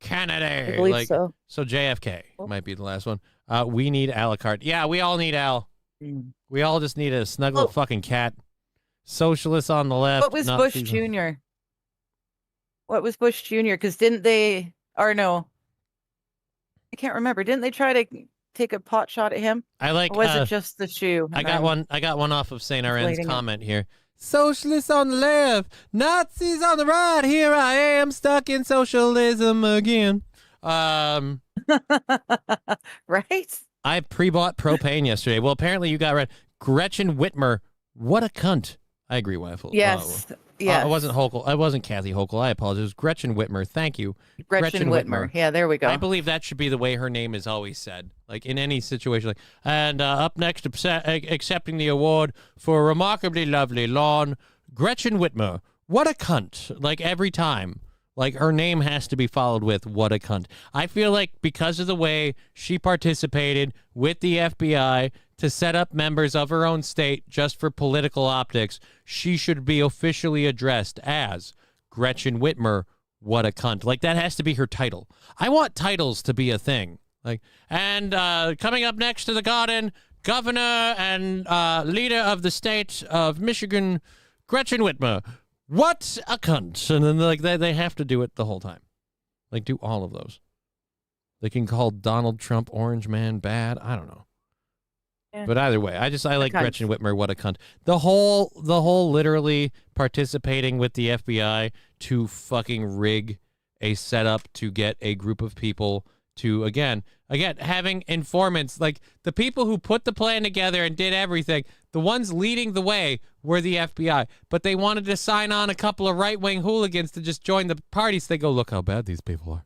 S1: Kennedy.
S2: I believe so.
S1: So JFK might be the last one. We need Alucard. Yeah, we all need Al. We all just need a snug little fucking cat. Socialists on the left.
S2: What was Bush Jr.? What was Bush Jr.? Because didn't they, or no, I can't remember. Didn't they try to take a pot shot at him?
S1: I like.
S2: Or was it just the shoe?
S1: I got one off of St. Arend's comment here. Socialists on the left, Nazis on the right. Here I am, stuck in socialism again.
S2: Right?
S1: I pre-bought propane yesterday. Well, apparently you got right. Gretchen Whitmer, what a cunt. I agree, Wife.
S2: Yes. Yes.
S1: I wasn't Hochul. I wasn't Kathy Hochul. I apologize. It was Gretchen Whitmer. Thank you.
S2: Gretchen Whitmer. Yeah, there we go.
S1: I believe that should be the way her name is always said, like in any situation. Like, and up next, accepting the award for remarkably lovely lawn, Gretchen Whitmer. What a cunt. Like every time. Like her name has to be followed with what a cunt. I feel like because of the way she participated with the FBI to set up members of her own state just for political optics, she should be officially addressed as Gretchen Whitmer, what a cunt. Like that has to be her title. I want titles to be a thing. Like, and coming up next to the garden, governor and leader of the state of Michigan, Gretchen Whitmer. What a cunt. And then like they have to do it the whole time. Like do all of those. They can call Donald Trump Orange Man bad. I don't know. Yeah. But either way, I like Gretchen Whitmer. What a cunt. The whole literally participating with the FBI to fucking rig a setup to get a group of people to again having informants, like the people who put the plan together and did everything. The ones leading the way were the FBI, but they wanted to sign on a couple of right-wing hooligans to just join the party. So they go, look how bad these people are.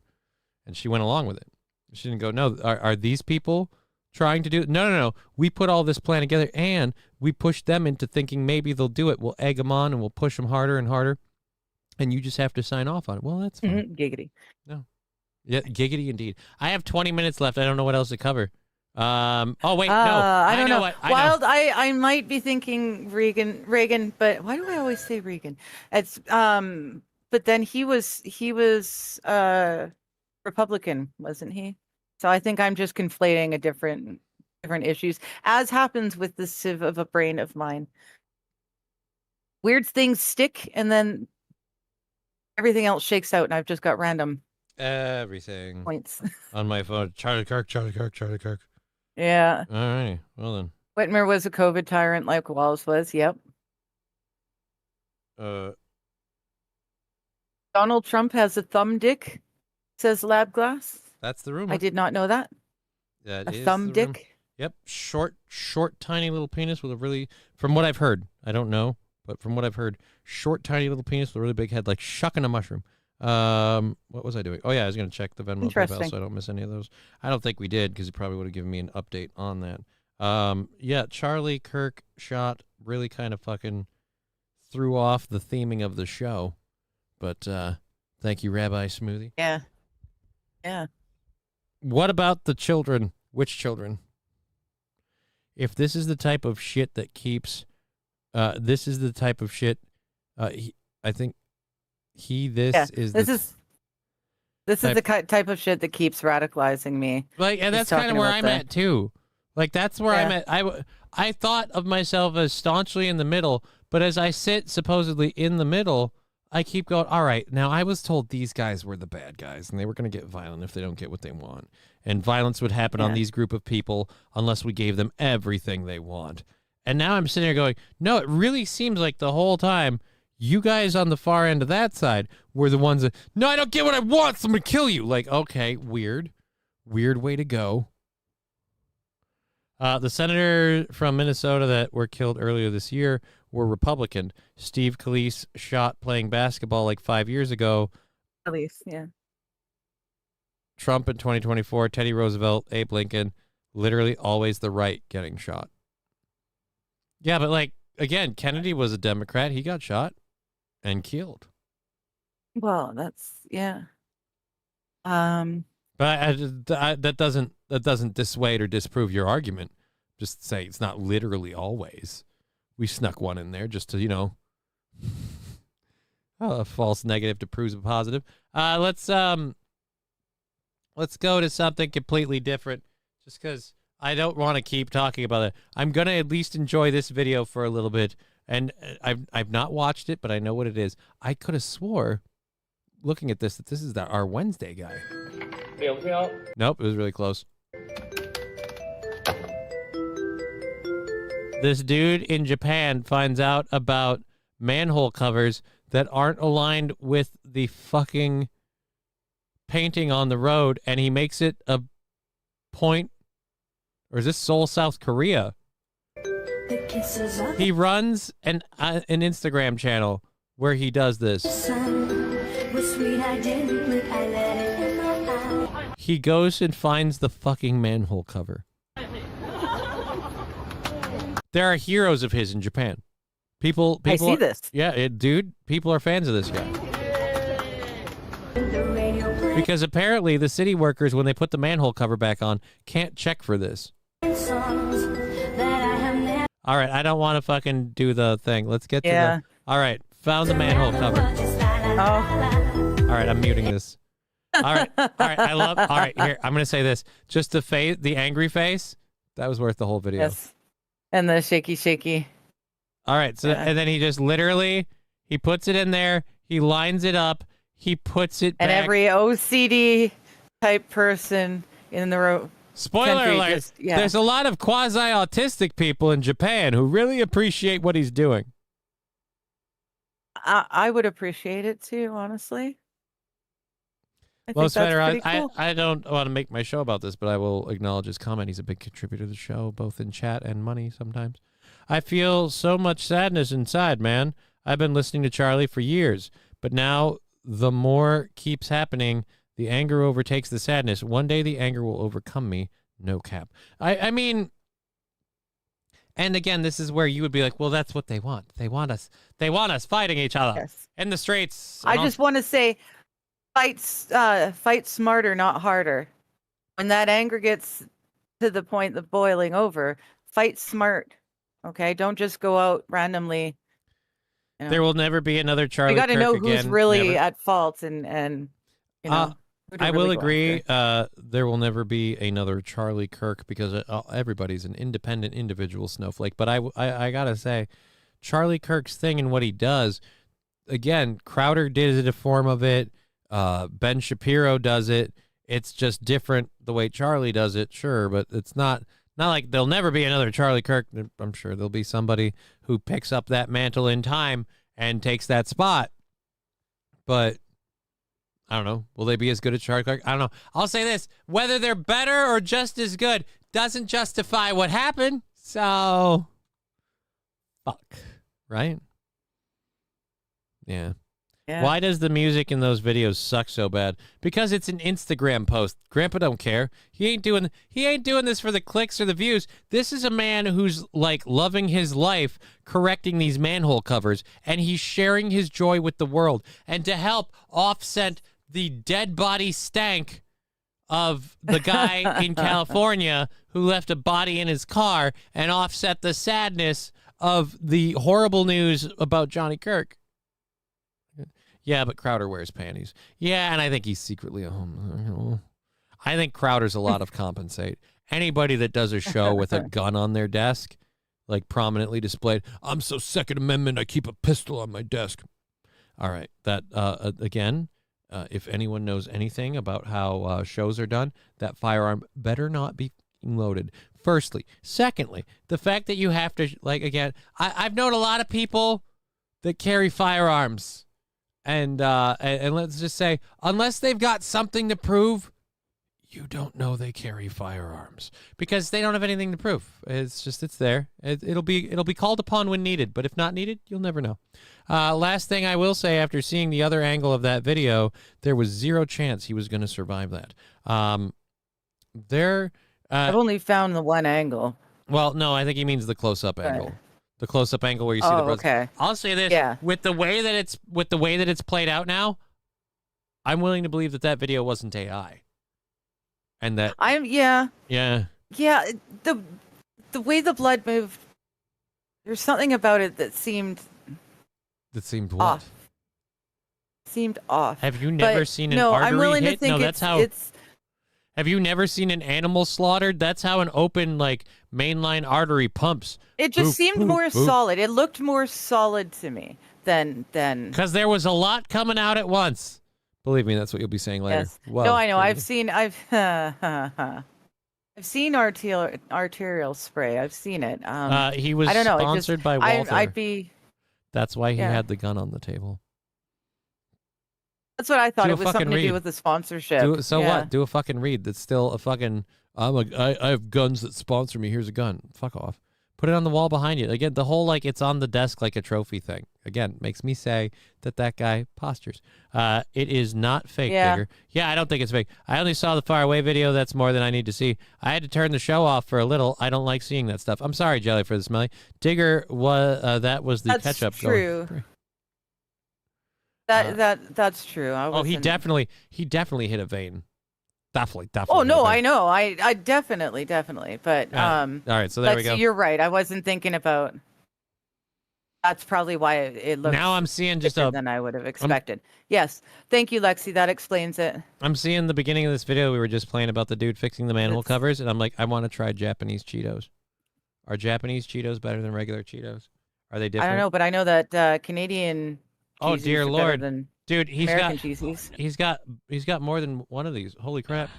S1: And she went along with it. She didn't go, no, are these people trying to do it? No. We put all this plan together and we pushed them into thinking maybe they'll do it. We'll egg them on and we'll push them harder and harder. And you just have to sign off on it. Well, that's fine.
S2: Giggity.
S1: No. Yeah, giggity indeed. I have 20 minutes left. I don't know what else to cover. Oh wait, no.
S2: I don't know.
S1: What.
S2: I might be thinking Reagan, but why do I always say Reagan? It's but then he was Republican, wasn't he? So I think I'm just conflating a different issues, as happens with the sieve of a brain of mine. Weird things stick and then everything else shakes out and I've just got random
S1: everything
S2: points
S1: on my phone. Charlie Kirk.
S2: Yeah.
S1: All right. Well then.
S2: Whitmer was a COVID tyrant like Wallace was. Yep. Donald Trump has a thumb dick, says Lab Glass.
S1: That's the rumor.
S2: I did not know that.
S1: That
S2: is thumb dick.
S1: Yep. Short, tiny little penis with a really, from what I've heard, I don't know, but from what I've heard, short, tiny little penis with a really big head, like shucking a mushroom. What was I doing? Oh yeah, I was going to check the Venmo PayPal so I don't miss any of those. I don't think we did because he probably would have given me an update on that. Yeah, Charlie Kirk shot really kind of fucking threw off the theming of the show, but thank you, Rabbi Smoothie.
S2: Yeah.
S1: What about the children? Which children? If this is the type of shit that keeps, this is the type of shit, I think. This is
S2: the type of shit that keeps radicalizing me.
S1: Like, and that's kind of where I'm at too. Like that's where I'm at. I thought of myself as staunchly in the middle, but as I sit supposedly in the middle, I keep going, all right, now I was told these guys were the bad guys and they were going to get violent if they don't get what they want. And violence would happen on these group of people unless we gave them everything they want. And now I'm sitting here going, no, it really seems like the whole time you guys on the far end of that side were the ones that, no, I don't get what I want, so I'm going to kill you. Like, okay, weird way to go. The senator from Minnesota that were killed earlier this year were Republican. Steve Scalise shot playing basketball like 5 years ago.
S2: Scalise, yeah.
S1: Trump in 2024, Teddy Roosevelt, Abe Lincoln, literally always the right getting shot. Yeah, but like, again, Kennedy was a Democrat. He got shot and killed.
S2: Well, that's yeah.
S1: But that doesn't dissuade or disprove your argument. Just say it's not literally always. We snuck one in there just to, a false negative to prove a positive. Let's go to something completely different, just because I don't want to keep talking about it. I'm gonna at least enjoy this video for a little bit, and I've not watched it, but I know what it is. I could have swore, looking at this, that this is our Wednesday guy. Nope, it was really close. This dude in Japan finds out about manhole covers that aren't aligned with the fucking painting on the road, and he makes it a point. Or is this Seoul, South Korea? He runs an Instagram channel where he does this. He goes and finds the fucking manhole cover. There are heroes of his in Japan. People
S2: I see this.
S1: Yeah, dude, people are fans of this guy. Because apparently the city workers, when they put the manhole cover back on, can't check for this. All right, I don't want to fucking do the thing. Let's get to the... All right, found the manhole cover.
S2: Oh.
S1: All right, I'm muting this. All right, I love... All right, here, I'm going to say this. Just the angry face, that was worth the whole video.
S2: Yes. And the shaky.
S1: All right, so and then he just literally, he puts it in there, he lines it up, he puts it back.
S2: And every OCD type person in the
S1: Spoiler alert, there's a lot of quasi-autistic people in Japan who really appreciate what he's doing.
S2: I would appreciate it too, honestly.
S1: Well, Svenner, cool. I don't want to make my show about this, but I will acknowledge his comment. He's a big contributor to the show, both in chat and money sometimes. I feel so much sadness inside, man. I've been listening to Charlie for years, but now the more keeps happening, the anger overtakes the sadness. One day the anger will overcome me. No cap. I mean, and again, this is where you would be like, well, that's what they want. They want us fighting each other in the streets.
S2: I just want to say, fight smarter, not harder. When that anger gets to the point of boiling over, fight smart. Okay, don't just go out randomly. You know.
S1: There will never be another Charlie.
S2: You got to know who's
S1: again.
S2: really at fault, and you know.
S1: I will agree. There will never be another Charlie Kirk because everybody's an independent individual snowflake. But I gotta say, Charlie Kirk's thing and what he does. Again, Crowder did a form of it. Ben Shapiro does it. It's just different the way Charlie does it, sure, but it's not like there'll never be another Charlie Kirk. I'm sure there'll be somebody who picks up that mantle in time and takes that spot. But I don't know. Will they be as good as Charlie Kirk? I don't know. I'll say this. Whether they're better or just as good doesn't justify what happened. So, fuck. Right? Yeah. Why does the music in those videos suck so bad? Because it's an Instagram post. Grandpa don't care. He ain't doing this for the clicks or the views. This is a man who's like loving his life, correcting these manhole covers, and he's sharing his joy with the world. And to help offset the dead body stank of the guy in California who left a body in his car and offset the sadness of the horrible news about Johnny Kirk. Yeah, but Crowder wears panties. Yeah, and I think he's secretly a homo. I think Crowder's a lot of compensate. Anybody that does a show with a gun on their desk, like prominently displayed, I'm so Second Amendment, I keep a pistol on my desk. All right, that, again, if anyone knows anything about how shows are done, that firearm better not be loaded. Firstly. Secondly, the fact that you have to, like, again, I've known a lot of people that carry firearms. And let's just say, unless they've got something to prove, you don't know they carry firearms because they don't have anything to prove. It's there. It'll be called upon when needed, but if not needed, you'll never know. Last thing I will say, after seeing the other angle of that video, there was zero chance he was going to survive that. I've
S2: only found the one angle.
S1: Well, no, I think he means the close-up angle. The close-up angle where you see the president.
S2: Okay.
S1: I'll say this: with the way that it's played out now, I'm willing to believe that video wasn't AI. And that
S2: yeah.
S1: Yeah.
S2: Yeah, the way the blood moved, there's something about it that seemed
S1: what?
S2: off. Seemed off.
S1: Have you never seen an
S2: no,
S1: artery
S2: I'm willing
S1: hit?
S2: to think
S1: No, that's how.
S2: it's.
S1: Have you never seen an animal slaughtered? That's how an open like mainline artery pumps.
S2: It just
S1: Boop,
S2: seemed
S1: boop,
S2: more
S1: boop.
S2: solid. It looked more solid to me than.
S1: Because there was a lot coming out at once. Believe me, that's what you'll be saying later.
S2: Yes.
S1: Well,
S2: no, I know. I've seen arterial spray. I've seen it.
S1: He was
S2: I don't know.
S1: sponsored by Walther.
S2: I'd be.
S1: That's why he
S2: Yeah.
S1: had the gun on the table.
S2: That's what I thought.
S1: Do
S2: It
S1: a
S2: was something
S1: fucking
S2: to
S1: read.
S2: do with the sponsorship.
S1: So
S2: yeah.
S1: what? Do a fucking read. That's still a fucking. I have guns that sponsor me. Here's a gun. Fuck off. Put it on the wall behind you. Again, the whole like it's on the desk like a trophy thing. Again, makes me say that guy postures. It is not fake,
S2: Yeah.
S1: Digger. Yeah, I don't think it's fake. I only saw the far away video. That's more than I need to see. I had to turn the show off for a little. I don't like seeing that stuff. I'm sorry, Jelly, for the smelly. Digger was that was the
S2: That's
S1: ketchup.
S2: true.
S1: Going.
S2: That's true.
S1: He definitely hit a vein. Definitely.
S2: Oh
S1: hit
S2: no,
S1: a vein.
S2: I know. I definitely. But
S1: all right, so there we go.
S2: You're right. I wasn't thinking about. That's probably why it looks.
S1: Now I'm seeing just
S2: thicker than I would have expected. Yes, thank you, Lexi. That explains it.
S1: I'm seeing the beginning of this video. We were just playing about the dude fixing the manhole covers, and I'm like, I want to try Japanese Cheetos. Are Japanese Cheetos better than regular Cheetos? Are they different?
S2: I don't know, but I know that Canadian.
S1: Oh
S2: cheesies
S1: dear
S2: are better
S1: Lord,
S2: than
S1: dude,
S2: American cheesies.
S1: he's got more than one of these. Holy crap!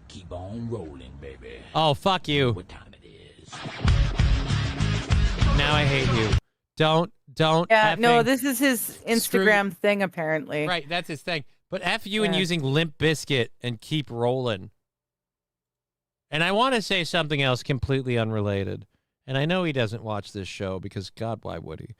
S10: Keep on rolling, baby.
S1: Oh fuck you!
S10: What time it is?
S1: Now I hate you. Don't.
S2: Yeah, no,
S1: effing
S2: this is his Instagram thing apparently.
S1: Right, that's his thing. But F you and using Limp Bizkit and keep rolling. And I want to say something else completely unrelated. And I know he doesn't watch this show because, God, why would he?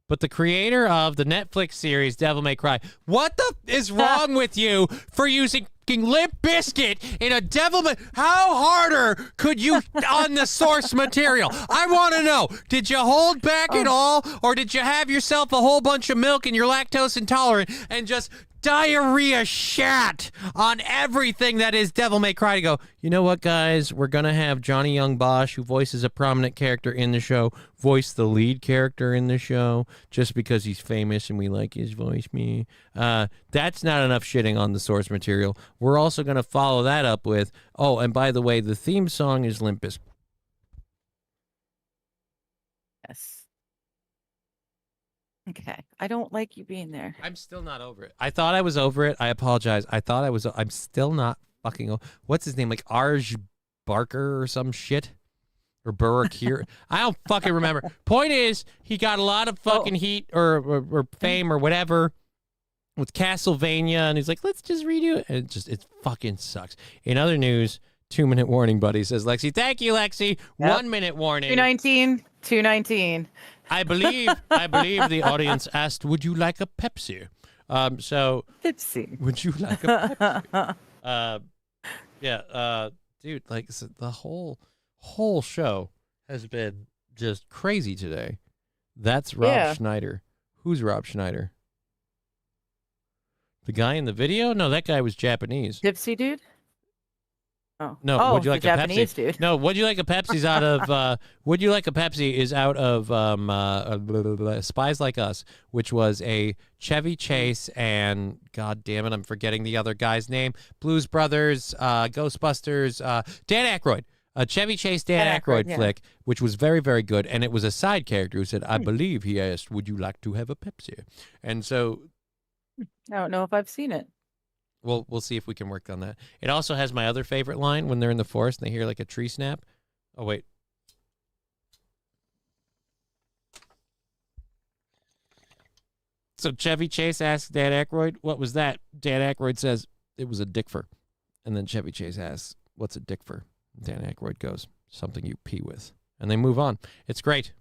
S1: But the creator of the Netflix series Devil May Cry, what the is wrong with you for using Limp Bizkit in a Devil May? How harder could you on the source material? I want to know. Did you hold back at all, or did you have yourself a whole bunch of milk and you're lactose intolerant and just diarrhea shat on everything that is Devil May Cry to go, you know what, guys? We're going to have Johnny Young Bosch, who voices a prominent character in the show, voice the lead character in the show just because he's famous and we like his voice. That's not enough shitting on the source material. We're also going to follow that up with, oh, and by the way, the theme song is Limp Bizkit.
S2: Yes. Okay. I don't like you being there.
S1: I'm still not over it. I thought I was over it. I apologize. I'm still not fucking what's his name? Like Arj Barker or some shit? Or Burke here? I don't fucking remember. Point is, he got a lot of fucking heat or fame or whatever with Castlevania, and he's like, let's just redo it. And it fucking sucks. In other news, 2-minute warning, buddy, says Lexi. Thank you, Lexi.
S2: Yep.
S1: 1 minute warning.
S2: 219.
S1: I believe the audience asked, would you like a Pepsi?
S2: Pepsi.
S1: Would you like a Pepsi? Dude, like the whole show has been just crazy today. That's Rob Schneider. Who's Rob Schneider? The guy in the video? No, that guy was Japanese.
S2: Gypsy dude? Oh.
S1: No, would you like a
S2: Japanese
S1: Pepsi?
S2: Dude.
S1: No, would you like a Pepsi's out of Would you like a Pepsi is out of Spies Like Us, which was a Chevy Chase and God damn it, I'm forgetting the other guy's name. Blues Brothers, Ghostbusters, Dan Aykroyd. A Chevy Chase Dan Aykroyd flick, which was very, very good, and it was a side character who said, I believe he asked, would you like to have a Pepsi? And so
S2: I don't know if I've seen it.
S1: We'll see if we can work on that. It also has my other favorite line when they're in the forest and they hear like a tree snap. Oh, wait. So Chevy Chase asks Dan Aykroyd, what was that? Dan Aykroyd says, it was a dickfer. And then Chevy Chase asks, what's a dickfer? Dan Aykroyd goes, something you pee with. And they move on. It's great.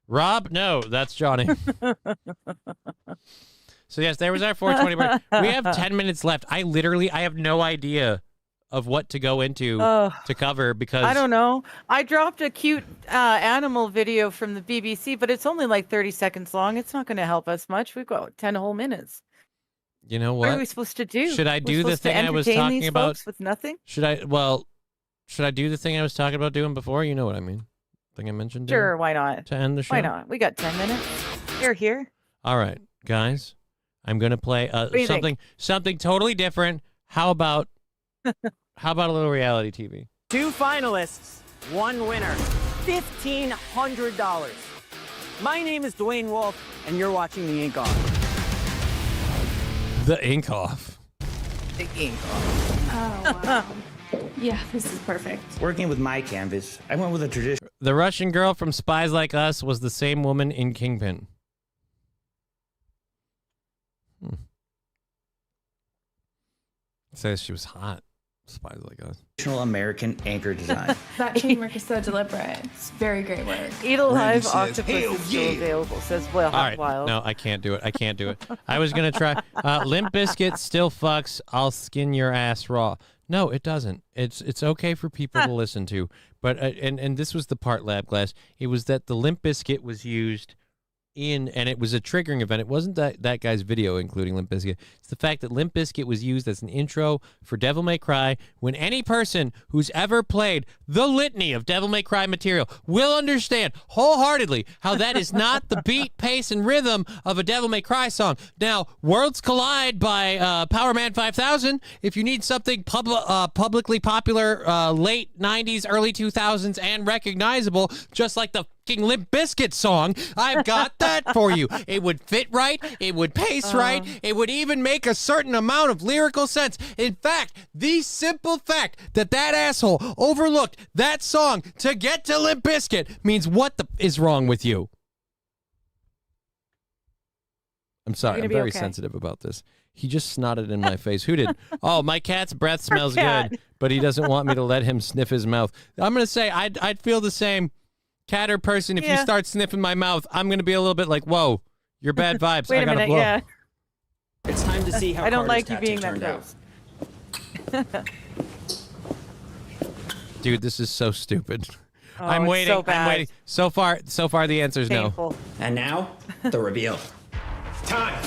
S1: Rob? No, that's Johnny. So, yes, there was our 420 break. We have 10 minutes left. I have no idea of what to go into to cover because...
S2: I don't know. I dropped a cute animal video from the BBC, but it's only like 30 seconds long. It's not going to help us much. We've got 10 whole minutes.
S1: You know
S2: What
S1: what?
S2: are we supposed to do?
S1: Should I
S2: We're
S1: do the
S2: supposed to
S1: thing I was
S2: entertain
S1: talking
S2: these
S1: about?
S2: folks with nothing?
S1: Should I do the thing I was talking about doing before? You know what I mean. Thing I mentioned.
S2: Sure, why not?
S1: To end the show.
S2: Why not? We got 10 minutes. Here.
S1: All right, guys. I'm gonna play
S2: do you
S1: something totally different. How about a little reality TV?
S12: 2 finalists, 1 winner, $1,500. My name is Dwayne Wolf, and you're watching The Ink Off.
S1: The Ink Off.
S2: The Ink Off.
S15: Oh, wow. Yeah, this is perfect.
S16: Working with my canvas, I went with a tradition.
S1: The Russian girl from Spies Like Us was the same woman in Kingpin. Says she was hot. Spies Like Us.
S16: Traditional American anchor design.
S15: That teamwork is so deliberate. It's very great work.
S2: Eat Alive Octopus is still available. Says Will
S1: All right.
S2: Wild.
S1: No, I can't do it. I was going to try. Limp Bizkit still fucks. I'll skin your ass raw. No, it doesn't. It's okay for people to listen to. But and this was the part, Lab Glass. It was that the Limp Bizkit was used in, and it was a triggering event. It wasn't that guy's video, including Limp Bizkit. It's the fact that Limp Bizkit was used as an intro for Devil May Cry, when any person who's ever played the litany of Devil May Cry material will understand wholeheartedly how that is not the beat, pace, and rhythm of a Devil May Cry song. Now, Worlds Collide by Power Man 5000, if you need something publicly popular, late 90s, early 2000s, and recognizable, just like the Limp Bizkit song, I've got that for you. It would fit right. It would pace right. It would even make a certain amount of lyrical sense. In fact, the simple fact that asshole overlooked that song to get to Limp Bizkit means what the is wrong with you? I'm sorry. I'm very sensitive about this. He just snotted in my face. Who did? Oh, my cat's breath smells good, but he doesn't want me to let him sniff his mouth. I'm going to say I'd feel the same. Cat or person, if you start sniffing my mouth, I'm going to be a little bit like, whoa, you're bad vibes.
S2: Wait
S1: I gotta
S2: a minute,
S1: blow.
S2: yeah.
S12: It's time to see how
S2: I don't
S12: Carter's
S2: like you being
S12: tattoo
S2: that
S12: turned out.
S2: close.
S1: Dude, this is so stupid.
S2: Oh,
S1: I'm
S2: it's
S1: waiting.
S2: so bad.
S1: I'm waiting. So far, the answer is
S2: Painful.
S1: no.
S16: And now, the reveal.
S17: Time.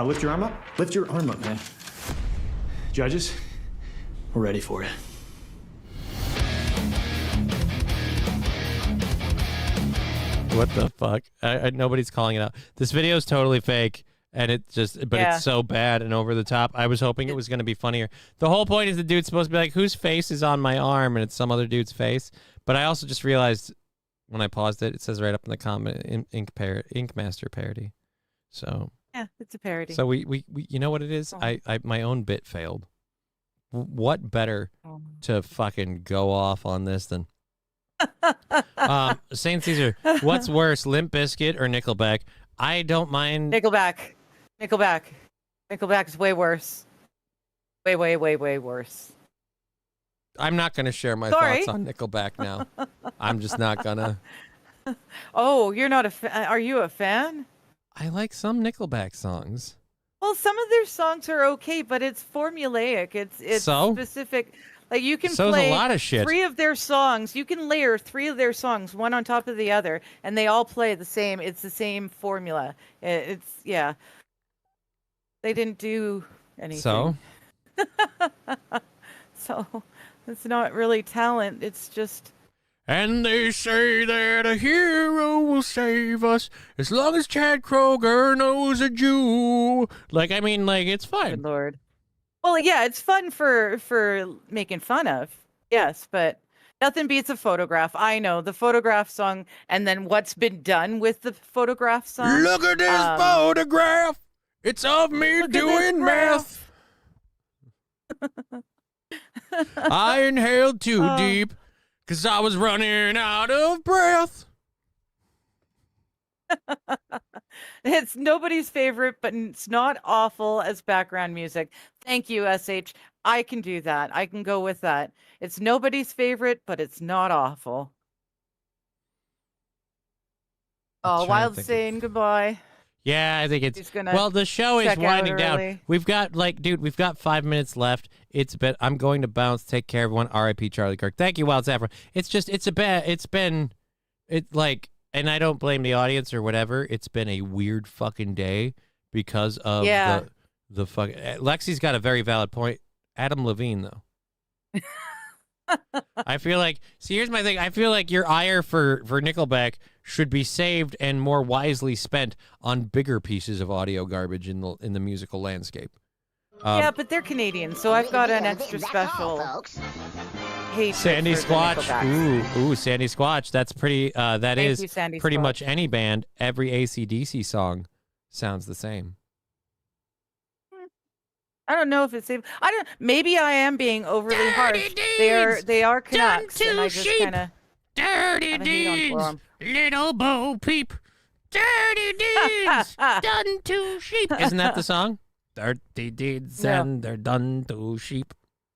S17: Lift your arm up. Lift your arm up, man. Judges, we're ready for it.
S1: What the fuck? Nobody's calling it out. This video is totally fake, and it's so bad and over the top. I was hoping it was going to be funnier. The whole point is the dude's supposed to be like, whose face is on my arm? And it's some other dude's face. But I also just realized when I paused it, it says right up in the comment, Ink Master parody. So
S2: yeah, it's a parody.
S1: So we you know what it is? I my own bit failed. What better to fucking go off on this than Saint Caesar, what's worse, Limp Bizkit or Nickelback? I don't mind
S2: Nickelback is way worse. Way worse.
S1: I'm not going to share my thoughts on Nickelback now. I'm just not gonna.
S2: Oh, you're not are you a fan?
S1: I like some Nickelback songs.
S2: Well, some of their songs are okay, but it's formulaic. It's specific. Like you can play
S1: a lot of shit.
S2: 3 of their songs. You can layer 3 of their songs one on top of the other, and they all play the same. It's the same formula. It's They didn't do anything.
S1: So
S2: it's not really talent. It's just.
S1: And they say that a hero will save us as long as Chad Kroeger knows a Jew. It's fine.
S2: Good Lord. Well, yeah, it's fun for making fun of. Yes, but nothing beats a Photograph. I know the Photograph song, and then what's been done with the Photograph song.
S1: Look at this photograph. It's of me doing math. I inhaled too deep because I was running out of breath.
S2: It's nobody's favorite, but it's not awful as background music. Thank you, SH. I can do that. I can go with that. It's nobody's favorite, but it's not awful. Oh, Wild saying goodbye.
S1: Yeah, I think it's the show is winding down. We've got we've got 5 minutes left. I'm going to bounce. Take care, everyone. R.I.P. Charlie Kirk. Thank you, Wild Saffron. And I don't blame the audience or whatever. It's been a weird fucking day because of the fuck. Lexi's got a very valid point. Adam Levine, though. I feel like, see, here's my thing. I feel like your ire for Nickelback should be saved and more wisely spent on bigger pieces of audio garbage in the musical landscape.
S2: Yeah, but they're Canadian, so I've got an extra special hate.
S1: Sandy Squatch. Ooh, Sandy Squatch. That's pretty. That is pretty much any band. Every AC/DC song sounds the same.
S2: I don't know if it's safe. Maybe I am being overly harsh. They are Canucks, and I just kind of
S1: dirty deeds, little Bo Peep. Dirty deeds done to sheep. Isn't that the song? Dirty deeds and they're done to sheep.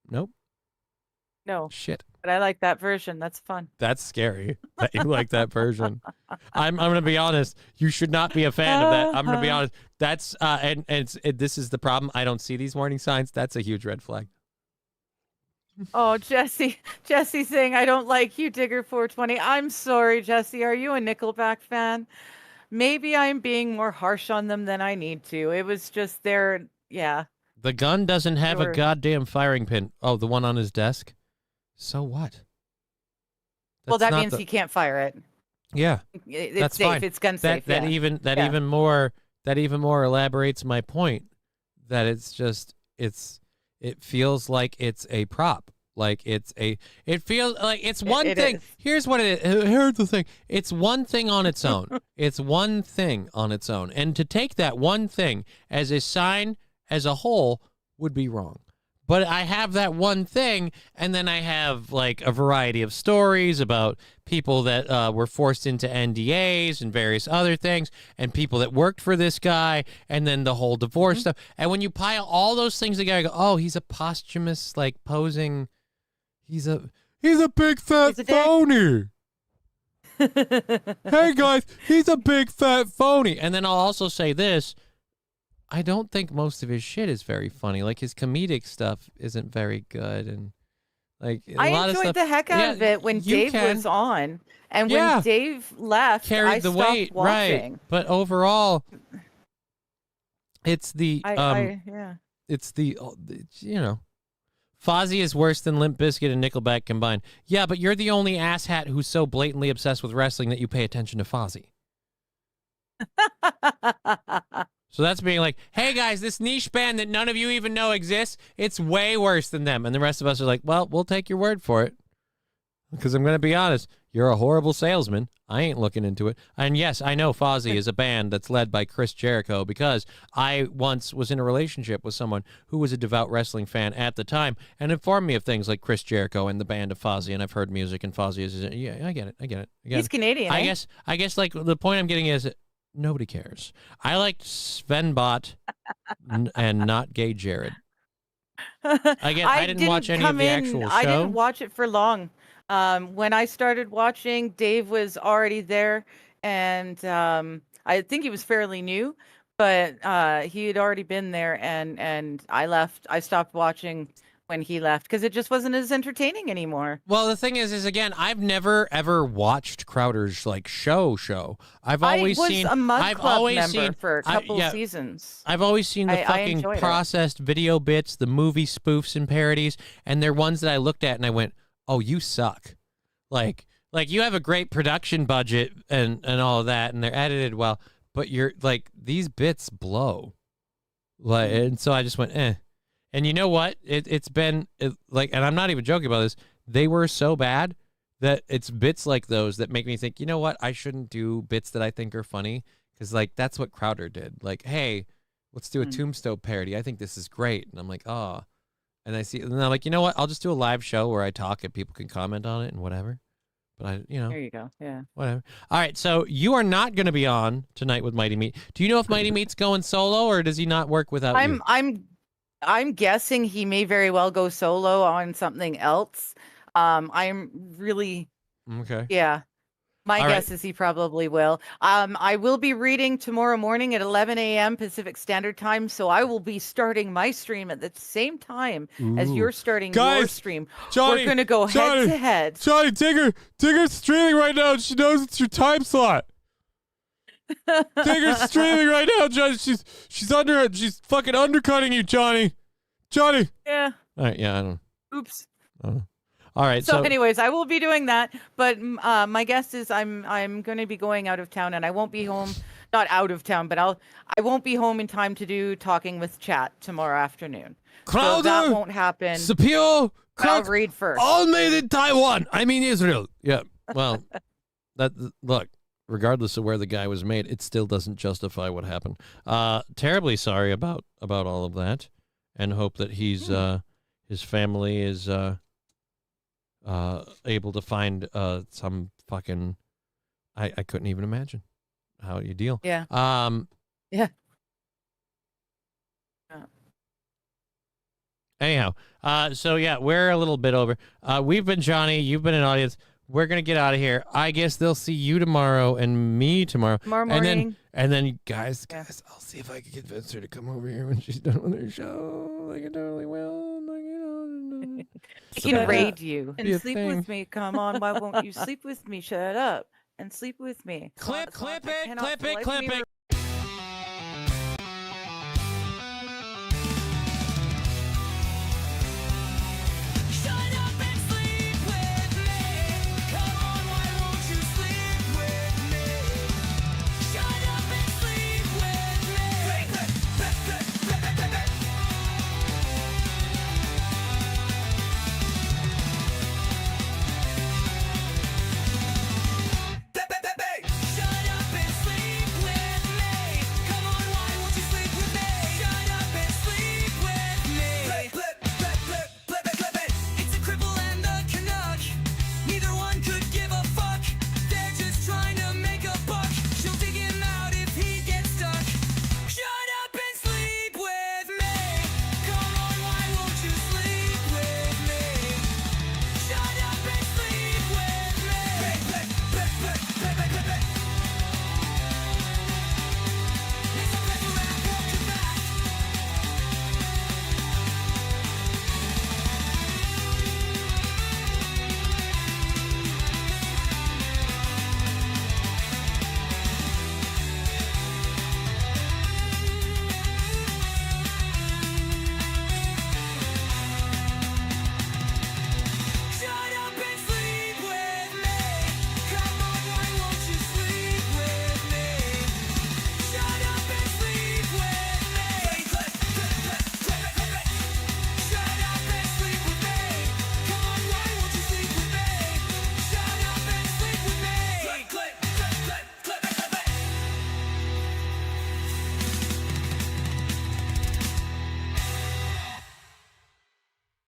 S1: Nope.
S2: No.
S1: Shit.
S2: But I like that version. That's fun.
S1: That's scary that you like that version. I'm going to be honest. You should not be a fan of that. I'm going to be honest. That's this is the problem. I don't see these warning signs. That's a huge red flag.
S2: Oh, Jesse saying I don't like you, Digger 420. I'm sorry, Jesse. Are you a Nickelback fan? Maybe I'm being more harsh on them than I need to. It was just their, yeah.
S1: The gun doesn't have a goddamn firing pin. Oh, the one on his desk? So what?
S2: Well, that means he can't fire it.
S1: Yeah.
S2: It's
S1: that's
S2: safe.
S1: fine.
S2: It's gun safe.
S1: That even more elaborates my point that it feels like it's a prop. Like it feels like it's one thing. Here's what it is. Here's the thing. It's one thing on its own. It's one thing on its own. And to take that one thing as a sign as a whole would be wrong. But I have that one thing, and then I have like a variety of stories about people that were forced into NDAs and various other things, and people that worked for this guy, and then the whole divorce stuff. And when you pile all those things together, you go, oh, he's a posthumous, like posing. He's a big fat phony. Hey guys, he's a big fat phony. And then I'll also say this. I don't think most of his shit is very funny. Like his comedic stuff isn't very good, and like
S2: I enjoyed the heck out of it when Dave was on, and when Dave left,
S1: carried the weight,
S2: watching.
S1: Right? But overall, it's the it's the Fozzy is worse than Limp Bizkit and Nickelback combined. Yeah, but you're the only asshat who's so blatantly obsessed with wrestling that you pay attention to Fozzy. So that's being like, hey guys, this niche band that none of you even know exists, it's way worse than them. And the rest of us are like, well, we'll take your word for it. Because I'm going to be honest, you're a horrible salesman. I ain't looking into it. And yes, I know Fozzy is a band that's led by Chris Jericho because I once was in a relationship with someone who was a devout wrestling fan at the time and informed me of things like Chris Jericho and the band of Fozzy. And I've heard music and Fozzy is, yeah, I get it.
S2: He's Canadian.
S1: I guess like the point I'm getting is nobody cares. I liked Sven Bot and not Gay Jared. Again, I didn't watch any of the actual show.
S2: I didn't watch it for long. When I started watching, Dave was already there, and I think he was fairly new, but he had already been there, and I left. I stopped watching when he left because it just wasn't as entertaining anymore.
S1: Well, the thing is again, I've never ever watched Crowder's like show. I've always seen
S2: a Mud Club member for a couple seasons.
S1: I've always seen the fucking processed video bits, the movie spoofs and parodies, and they're ones that I looked at and I went, "Oh, you suck." Like you have a great production budget and all of that, and they're edited well, but you're like these bits blow. Like, and so I just went, eh. And you know what? It's been like, and I'm not even joking about this. They were so bad that it's bits like those that make me think, you know what? I shouldn't do bits that I think are funny because like that's what Crowder did. Like, hey, let's do a Tombstone parody. I think this is great. And I'm like, oh. And I'm like, you know what? I'll just do a live show where I talk and people can comment on it and whatever. But
S2: there you go. Yeah.
S1: Whatever. All right. So you are not going to be on tonight with Mighty Meat. Do you know if Mighty Meat's going solo or does he not work without you?
S2: I'm guessing he may very well go solo on something else. I'm really
S1: okay.
S2: Yeah. My guess is he probably will. I will be reading tomorrow morning at 11 a.m. Pacific Standard Time, so I will be starting my stream at the same time as you're starting your stream.
S1: Johnny,
S2: we're going to go head to head.
S1: Johnny, Digger's streaming right now. She knows it's your time slot. Tigger's streaming right now, Johnny. She's fucking undercutting you, Johnny. Johnny.
S2: Yeah.
S1: All right. Yeah. I don't.
S2: Oops.
S1: All right.
S2: So, anyways, I will be doing that, but my guess is I'm going to be going out of town, and I won't be home. Not out of town, but I won't be home in time to do talking with chat tomorrow afternoon.
S1: Crowder,
S2: so that won't happen.
S1: Sapio,
S2: I'll read first.
S1: All made in Taiwan. I mean Israel. Yeah. Well, look. Regardless of where the guy was made, it still doesn't justify what happened. Terribly sorry about all of that, and hope that he's his family is able to find some fucking. I couldn't even imagine how you deal.
S2: Yeah.
S1: Yeah. Anyhow, so yeah, we're a little bit over. We've been Johnny. You've been an audience. We're going to get out of here. I guess they'll see you tomorrow and me tomorrow.
S2: Tomorrow morning.
S1: And then guys, I'll see if I can convince her to come over here when she's done with her show. Like I totally will.
S2: I can raid you. And sleep with me. Come on, why won't you sleep with me? Shut up and sleep with me.
S1: Clip it.